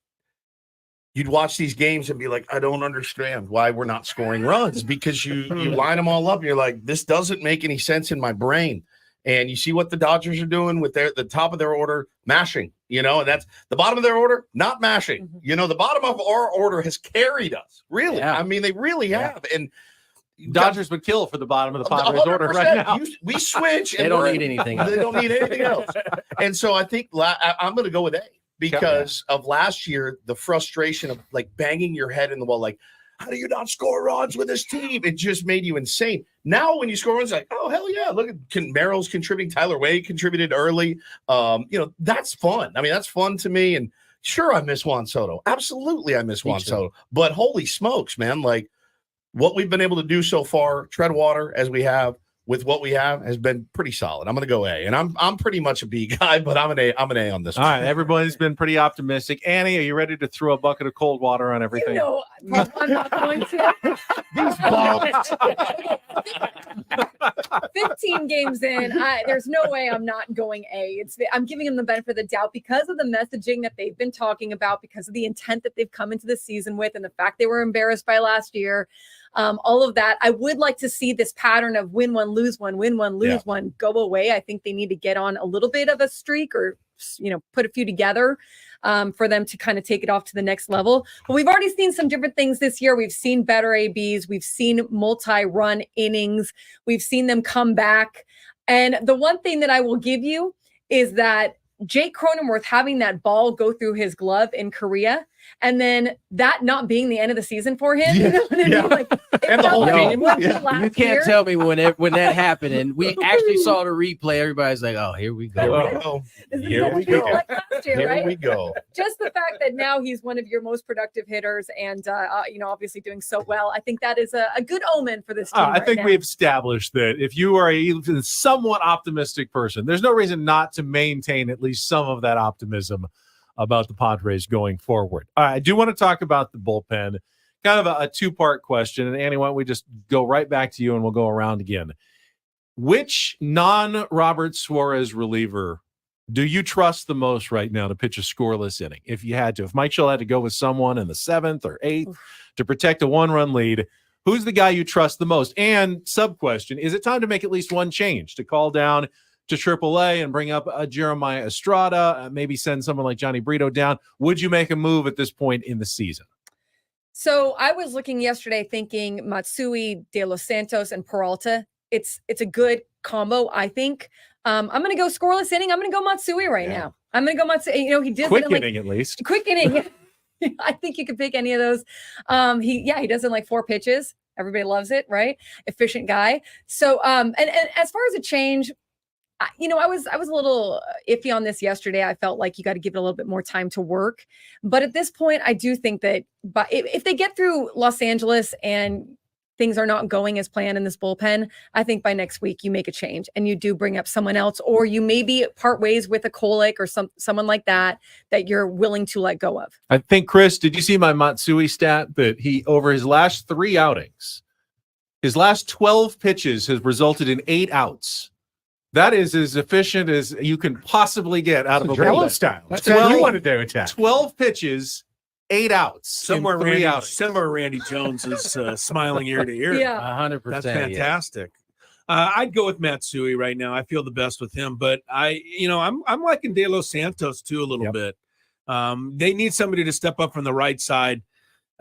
you'd watch these games and be like, I don't understand why we're not scoring runs, because you line them all up and you're like, this doesn't make any sense in my brain. And you see what the Dodgers are doing with the top of their order, mashing, and that's the bottom of their order, not mashing. The bottom of our order has carried us, really. Yeah. I mean, they really have. And Dodgers would kill for the bottom of the Padres order right now. We switch. They don't need anything else. They don't need anything else. And so I think I'm going to go with A. Because of last year, the frustration of like banging your head in the wall, like, how do you not score runs with this team? It just made you insane. Now, when you score runs, like, oh, hell yeah, look at Merrill's contributing. Tyler Wade contributed early. That's fun. I mean, that's fun to me. And sure, I miss Juan Soto. Absolutely, I miss Juan Soto. But holy smokes, man, like what we've been able to do so far, tread water as we have, with what we have, has been pretty solid. I'm going to go A, and I'm pretty much a B guy, but I'm an A on this one. All right, everybody's been pretty optimistic. Annie, are you ready to throw a bucket of cold water on everything? I'm not going to. These bombs. 15 games in, there's no way I'm not going A. I'm giving them the benefit of the doubt because of the messaging that they've been talking about, because of the intent that they've come into the season with, and the fact they were embarrassed by last year. All of that. I would like to see this pattern of win one, lose one, win one, lose one go away. I think they need to get on a little bit of a streak, or put a few together for them to kind of take it off to the next level. But we've already seen some different things this year. We've seen better ABs. We've seen multi-run innings. We've seen them come back. And the one thing that I will give you is that Jake Cronenworth having that ball go through his glove in Korea, and then that not being the end of the season for him. You know what I mean? Like, and the whole game. You can't tell me when that happened, and we actually saw the replay. Everybody's like, "Oh, here we go." Here we go. Like last year, Here right? we go. Just the fact that now he's one of your most productive hitters, and obviously doing so well. I think that is a good omen for this team. I think we've established that if you are a somewhat optimistic person, there's no reason not to maintain at least some of that optimism about the Padres going forward. I do want to talk about the bullpen, kind of a two-part question. And Annie, why don't we just go right back to you and we'll go around again. Which non-Robert Suarez reliever do you trust the most right now to pitch a scoreless inning? If you had to, if Mike Shell had to go with someone in the 7th or 8th to protect a 1-run lead, who's the guy you trust the most? And sub-question, is it time to make at least one change, to call down to AAA and bring up Jeremiah Estrada, maybe send someone like Johnny Brito down? Would you make a move at this point in the season? So I was looking yesterday thinking Matsui, De Los Santos, and Peralta. It's a good combo, I think. I'm going to go scoreless inning. I'm going to go Matsui right now. I'm going to go Matsui. He did quick inning at least. Quick inning. I think you could pick any of those. He does it in like 4 pitches. Everybody loves it, right? Efficient guy. So and as far as a change, I was a little iffy on this yesterday. I felt like you got to give it a little bit more time to work. But at this point, I do think that if they get through Los Angeles and things are not going as planned in this bullpen, I think by next week you make a change and you do bring up someone else, or you maybe part ways with a Kolek or someone like that you're willing to let go of. I think, Chris, did you see my Matsui stat that he, over his last 3 outings, his last 12 pitches has resulted in 8 outs? That is as efficient as you can possibly get out of a Jello bullpen. style. That's how you wanted to attack. 12 pitches, 8 outs. Somewhere Randy Jones is smiling ear to ear. Yeah, 100%. That's fantastic. I'd go with Matsui right now. I feel the best with him, but I'm liking De Los Santos too a little bit. They need somebody to step up from the right side.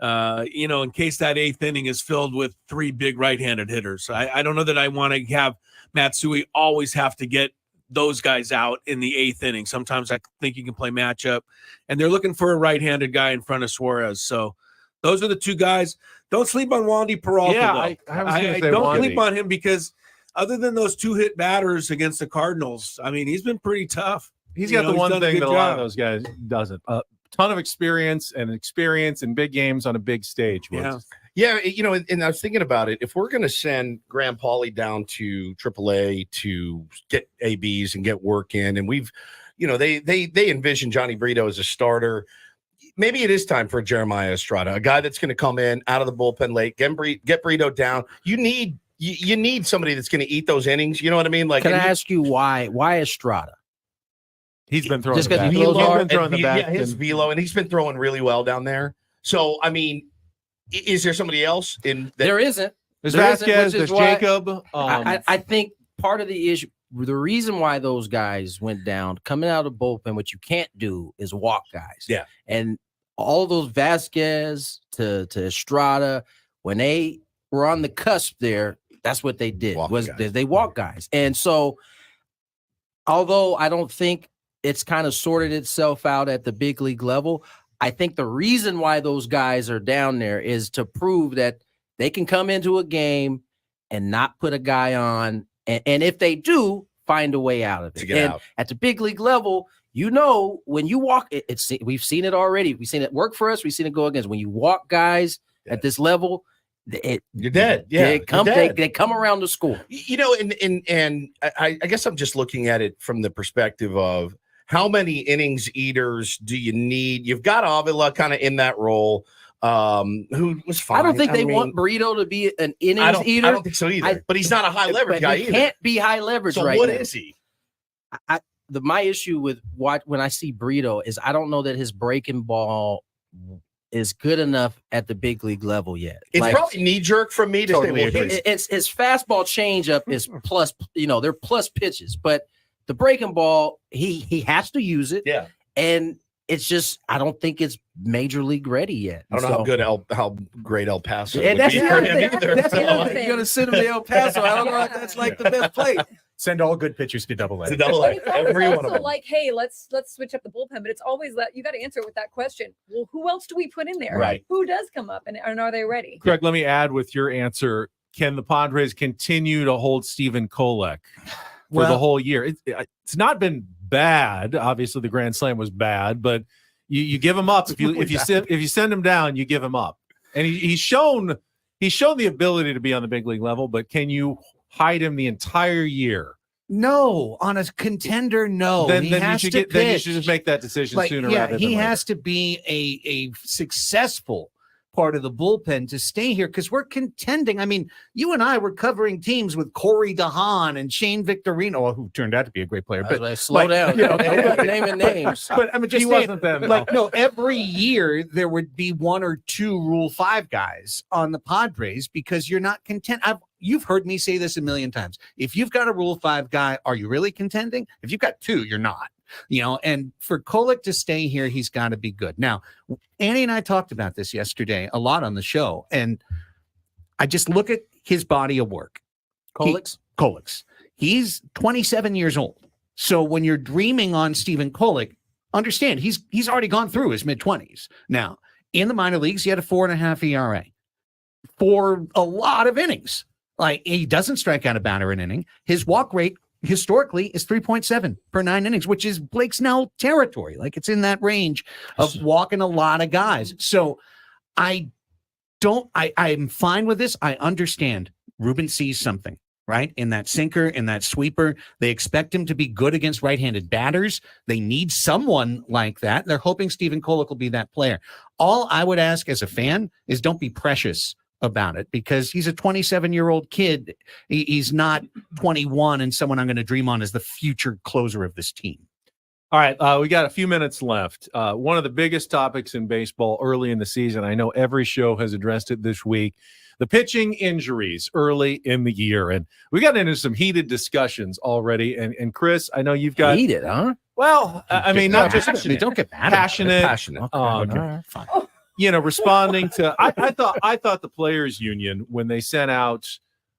In case that 8th inning is filled with 3 big right-handed hitters. I don't know that I want to have Matsui always have to get those guys out in the 8th inning. Sometimes I think you can play matchup, and they're looking for a right-handed guy in front of Suarez. So Those are the two guys. Don't sleep on Wandy Peralta. Yeah, though. I was going to say don't Wandy. sleep on him because other than those 2-hit batters against the Cardinals, I mean, he's been pretty tough. He's got the one thing that a lot of job. those guys doesn't. A ton of experience in big games on a big stage. Yeah, and I was thinking about it. If we're going to send Graham Pauley down to AAA to get ABs and get work in, and we've, they envision Johnny Brito as a starter. Maybe it is time for Jeremiah Estrada, a guy that's going to come in out of the bullpen late, get Brito down. You need somebody that's going to eat those innings. You know what I mean? Like, can I ask you why Estrada? He's been throwing Just the bat. because he throws hard? He's been throwing the bat. Yeah, his velo, and he's been throwing really well down there. So, I mean, is there somebody else in that? There isn't. There's Vasquez, there's Jacob. I think part of the issue, the reason why those guys went down, coming out of the bullpen, what you can't do is walk guys. Yeah. And all those Vasquez to Estrada, when they were on the cusp there, that's what they did. They walk guys. And so, although I don't think it's kind of sorted itself out at the big league level, I think the reason why those guys are down there is to prove that they can come into a game and not put a guy on. And if they do, find a way out of it. To get out. At the big league level, when you walk, we've seen it already. We've seen it work for us. We've seen it go against. When you walk guys at this level, you're dead. Yeah, they come around the score. And I guess I'm just looking at it from the perspective of how many innings eaters do you need? You've got Avila kind of in that role, who was fine. I don't think they want Brito to be an innings eater. I don't think so either. But he's not a high leverage guy either. He can't be high leverage so right what now. is he? My issue with when I see Brito is I don't know that his breaking ball is good enough at the big league level yet. It's probably knee jerk from me to say, well, it's his fastball changeup is plus, they're plus pitches, but the breaking ball, he has to use it. Yeah. And it's just, I don't think it's major league ready yet. I don't know how great El Paso and would that's be the for other him thing. either. That's the other thing. You're gonna send him to El Paso. I don't know if that's like the best place. Send all good pitchers to Double A. To Double But A. it's always Every one also of them. like, hey, let's switch up the bullpen, but it's always that you got to answer it with that question. Well, who else do we put in there? Right. Who does come up, and are they ready? Greg, let me add with your answer. Can the Padres continue to hold Stephen Kolek for the whole year? It's not been bad. Obviously, the Grand Slam was bad, but you give him up if you send him down, you give him up. And he's shown the ability to be on the big league level, but can you hide him the entire year? No, on a contender, no. Then Then you should just make that decision sooner rather than he later. has to be a successful part of the bullpen to stay here because we're contending. I mean, you and I were covering teams with Corey DeHaan and Shane Victorino, who turned out to be a great player. But slow down, naming names. But I mean, just He wasn't them, like though. no. Every year there would be one or two Rule 5 guys on the Padres because you're not content. You've heard me say this a million times. If you've got a Rule 5 guy, are you really contending? If you've got two, you're not. And for Kolek to stay here, he's got to be good. Now, Annie and I talked about this yesterday a lot on the show, and I just look at his body of work. Kolek's. He's 27 years old. So when you're dreaming on Stephen Kolek, understand he's already gone through his mid-20s. Now, in the minor leagues, he had a 4.5 ERA for a lot of innings. Like, he doesn't strike out a batter an inning. His walk rate historically is 3.7 per 9 innings, which is Blake Snell territory. Like, it's in that range of walking a lot of guys. So I'm fine with this. I understand Ruben sees something, right? In that sinker, in that sweeper. They expect him to be good against right-handed batters. They need someone like that. They're hoping Stephen Kolek will be that player. All I would ask as a fan is don't be precious about it because he's a 27-year-old kid. He's not 21 and someone I'm going to dream on as the future closer of this team. All right, we got a few minutes left. One of the biggest topics in baseball early in the season, I know every show has addressed it this week, the pitching injuries early in the year. And we got into some heated discussions already. And Chris, I know you've got... Heated, huh? Well, I mean, not just... Don't get mad. Passionate. Okay. Fine. Responding to... I thought the Players Union, when they sent out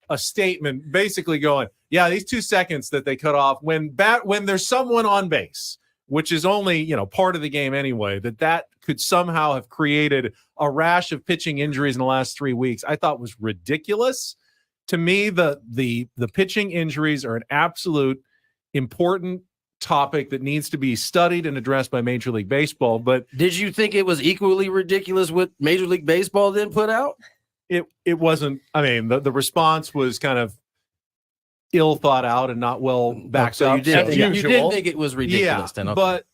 a statement basically going, yeah, these 2 seconds that they cut off when there's someone on base, which is only, part of the game anyway, that could somehow have created a rash of pitching injuries in the last 3 weeks, I thought was ridiculous. To me, the pitching injuries are an absolute important topic that needs to be studied and addressed by Major League Baseball. But did you think it was equally ridiculous what Major League Baseball then put out? It wasn't. I mean, the response was kind of ill thought out and not well backed up. You didn't think it was ridiculous, then? Okay. But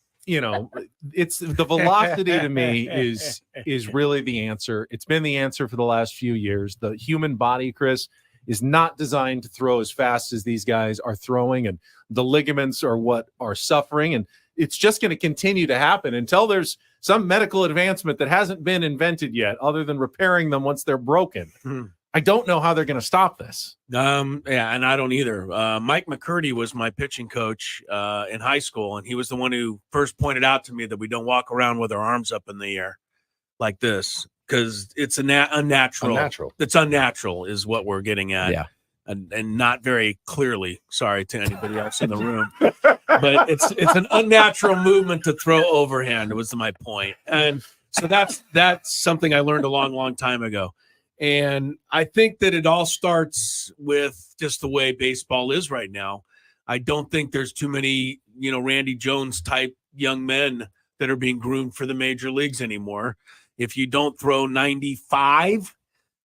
it's the velocity to me is really the answer. It's been the answer for the last few years. The human body, Chris, is not designed to throw as fast as these guys are throwing, and the ligaments are what are suffering, and it's just going to continue to happen until there's some medical advancement that hasn't been invented yet, other than repairing them once they're broken. I don't know how they're going to stop this. And I don't either. Mike McCurdy was my pitching coach in high school, and he was the one who first pointed out to me that we don't walk around with our arms up in the air like this, because it's unnatural. It's unnatural is what we're getting at. Yeah. And not very clearly, sorry to anybody else in the room, but it's an unnatural movement to throw overhand was my point. And so that's something I learned a long time ago. And I think that it all starts with just the way baseball is right now. I don't think there's too many, Randy Jones type young men that are being groomed for the major leagues anymore. If you don't throw 95,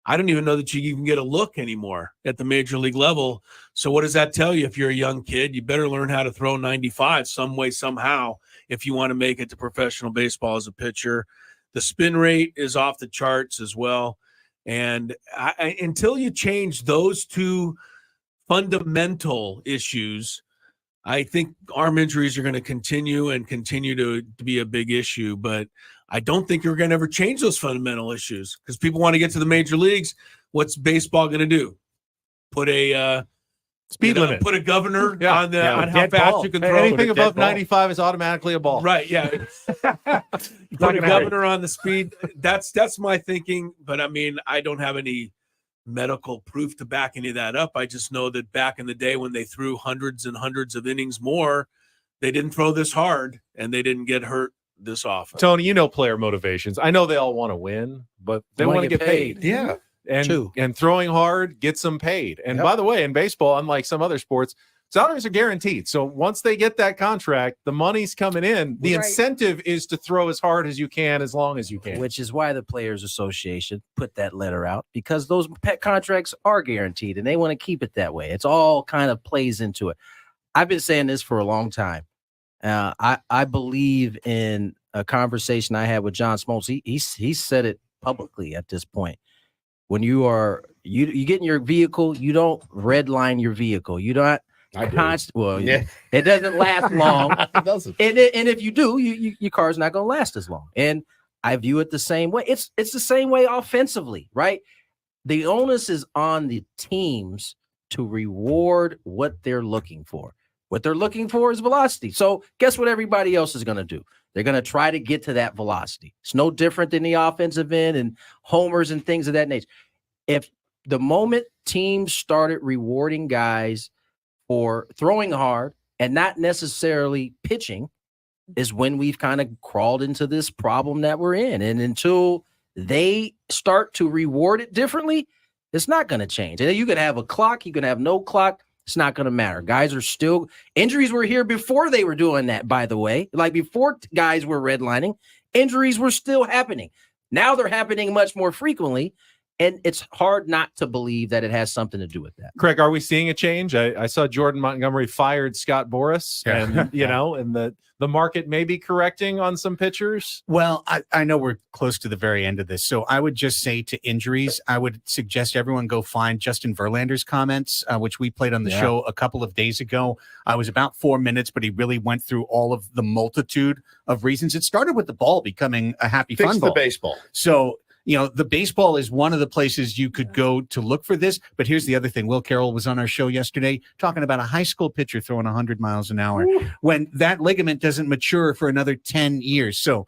I don't even know that you even get a look anymore at the major league level. So what does that tell you? If you're a young kid, you better learn how to throw 95 some way, somehow, if you want to make it to professional baseball as a pitcher. The spin rate is off the charts as well. And until you change those two fundamental issues, I think arm injuries are going to continue to be a big issue. But I don't think you're going to ever change those fundamental issues, because people want to get to the major leagues. What's baseball going to do? Put a speed limit. Put a governor on how fast you can throw. Anything above 95 is automatically a ball. Right? Yeah. Put a governor on the speed. That's my thinking. But I mean, I don't have any medical proof to back any of that up. I just know that back in the day when they threw hundreds and hundreds of innings more, they didn't throw this hard and they didn't get hurt this often. Tony, player motivations. I know they all want to win, but they want to get paid. Yeah. And throwing hard gets them paid. And by the way, in baseball, unlike some other sports, salaries are guaranteed. So once they get that contract, the money's coming in. The incentive is to throw as hard as you can, as long as you can. Which is why the Players Association put that letter out, because those pet contracts are guaranteed and they want to keep it that way. It's all kind of plays into it. I've been saying this for a long time. I believe in a conversation I had with John Smoltz. He said it publicly at this point. When you get in your vehicle, you don't redline your vehicle. You don't. It doesn't last long. It doesn't. And if you do, your car's not going to last as long. And I view it the same way. It's the same way offensively, right? The onus is on the teams to reward what they're looking for. What they're looking for is velocity. So guess what everybody else is going to do? They're going to try to get to that velocity. It's no different than the offensive end and homers and things of that nature. If the moment teams started rewarding guys for throwing hard and not necessarily pitching, is when we've kind of crawled into this problem that we're in. And until they start to reward it differently, it's not going to change. And you can have a clock, you can have no clock. It's not going to matter. Guys are still – injuries were here before they were doing that, by the way. Like before guys were redlining, injuries were still happening. Now they're happening much more frequently, and it's hard not to believe that it has something to do with that. Craig, are we seeing a change? I saw Jordan Montgomery fired Scott Boras, and, and the market may be correcting on some pitchers. Well, I know we're close to the very end of this, so I would just say to injuries, I would suggest everyone go find Justin Verlander's comments, which we played on the show a couple of days ago. I was about 4 minutes, but he really went through all of the multitude of reasons. It started with the ball becoming a happy fun ball. Fix the baseball. So, the baseball is one of the places you could go to look for this. But here's the other thing. Will Carroll was on our show yesterday talking about a high school pitcher throwing 100 miles an hour when that ligament doesn't mature for another 10 years. So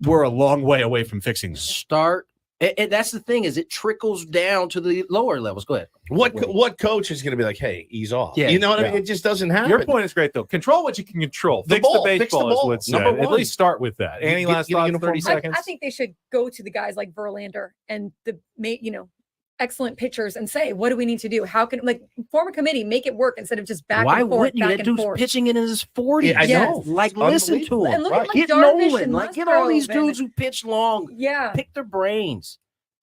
we're a long way away from fixing this. Start And that's the thing, is it trickles down to the lower levels. Go ahead. What coach is going to be like, hey, ease off? Yeah, you know what I mean? It just doesn't happen. Your point is great, though. Control what you can control. Fix ball, the fix the baseball, as ball. Wood said. Number At one. least start with that. Annie, Get- last get a thought, uniform 30 back. seconds. I think they should go to the guys like Verlander and the excellent pitchers and say, what do we need to do? How can form a committee, make it work instead of just back Why and forth, wouldn't you? back That and dude's forth. pitching in his 40s. Yeah, I know. Like, listen to him. And look at, like, Get Darvish Nolan. and Like, get all these Musgrove dudes who pitch long. Yeah. Pick their brains.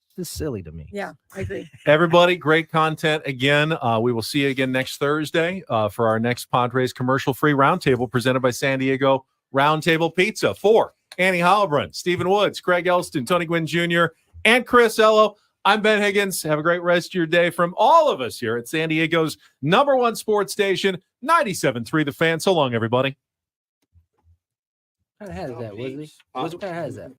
It's just silly to me. Yeah, I agree. Everybody, great content again. We will see you again next Thursday for our next Padres commercial-free roundtable presented by San Diego Roundtable Pizza. For Annie Heilbrunn, Stephen Woods, Craig Elston, Tony Gwynn Jr., and Chris Ello, I'm Ben Higgins. Have a great rest of your day from all of us here at San Diego's #1 sports station, 97.3 The Fan. So long, everybody. What kind of hat is that, Woodley? What kind of hat is that?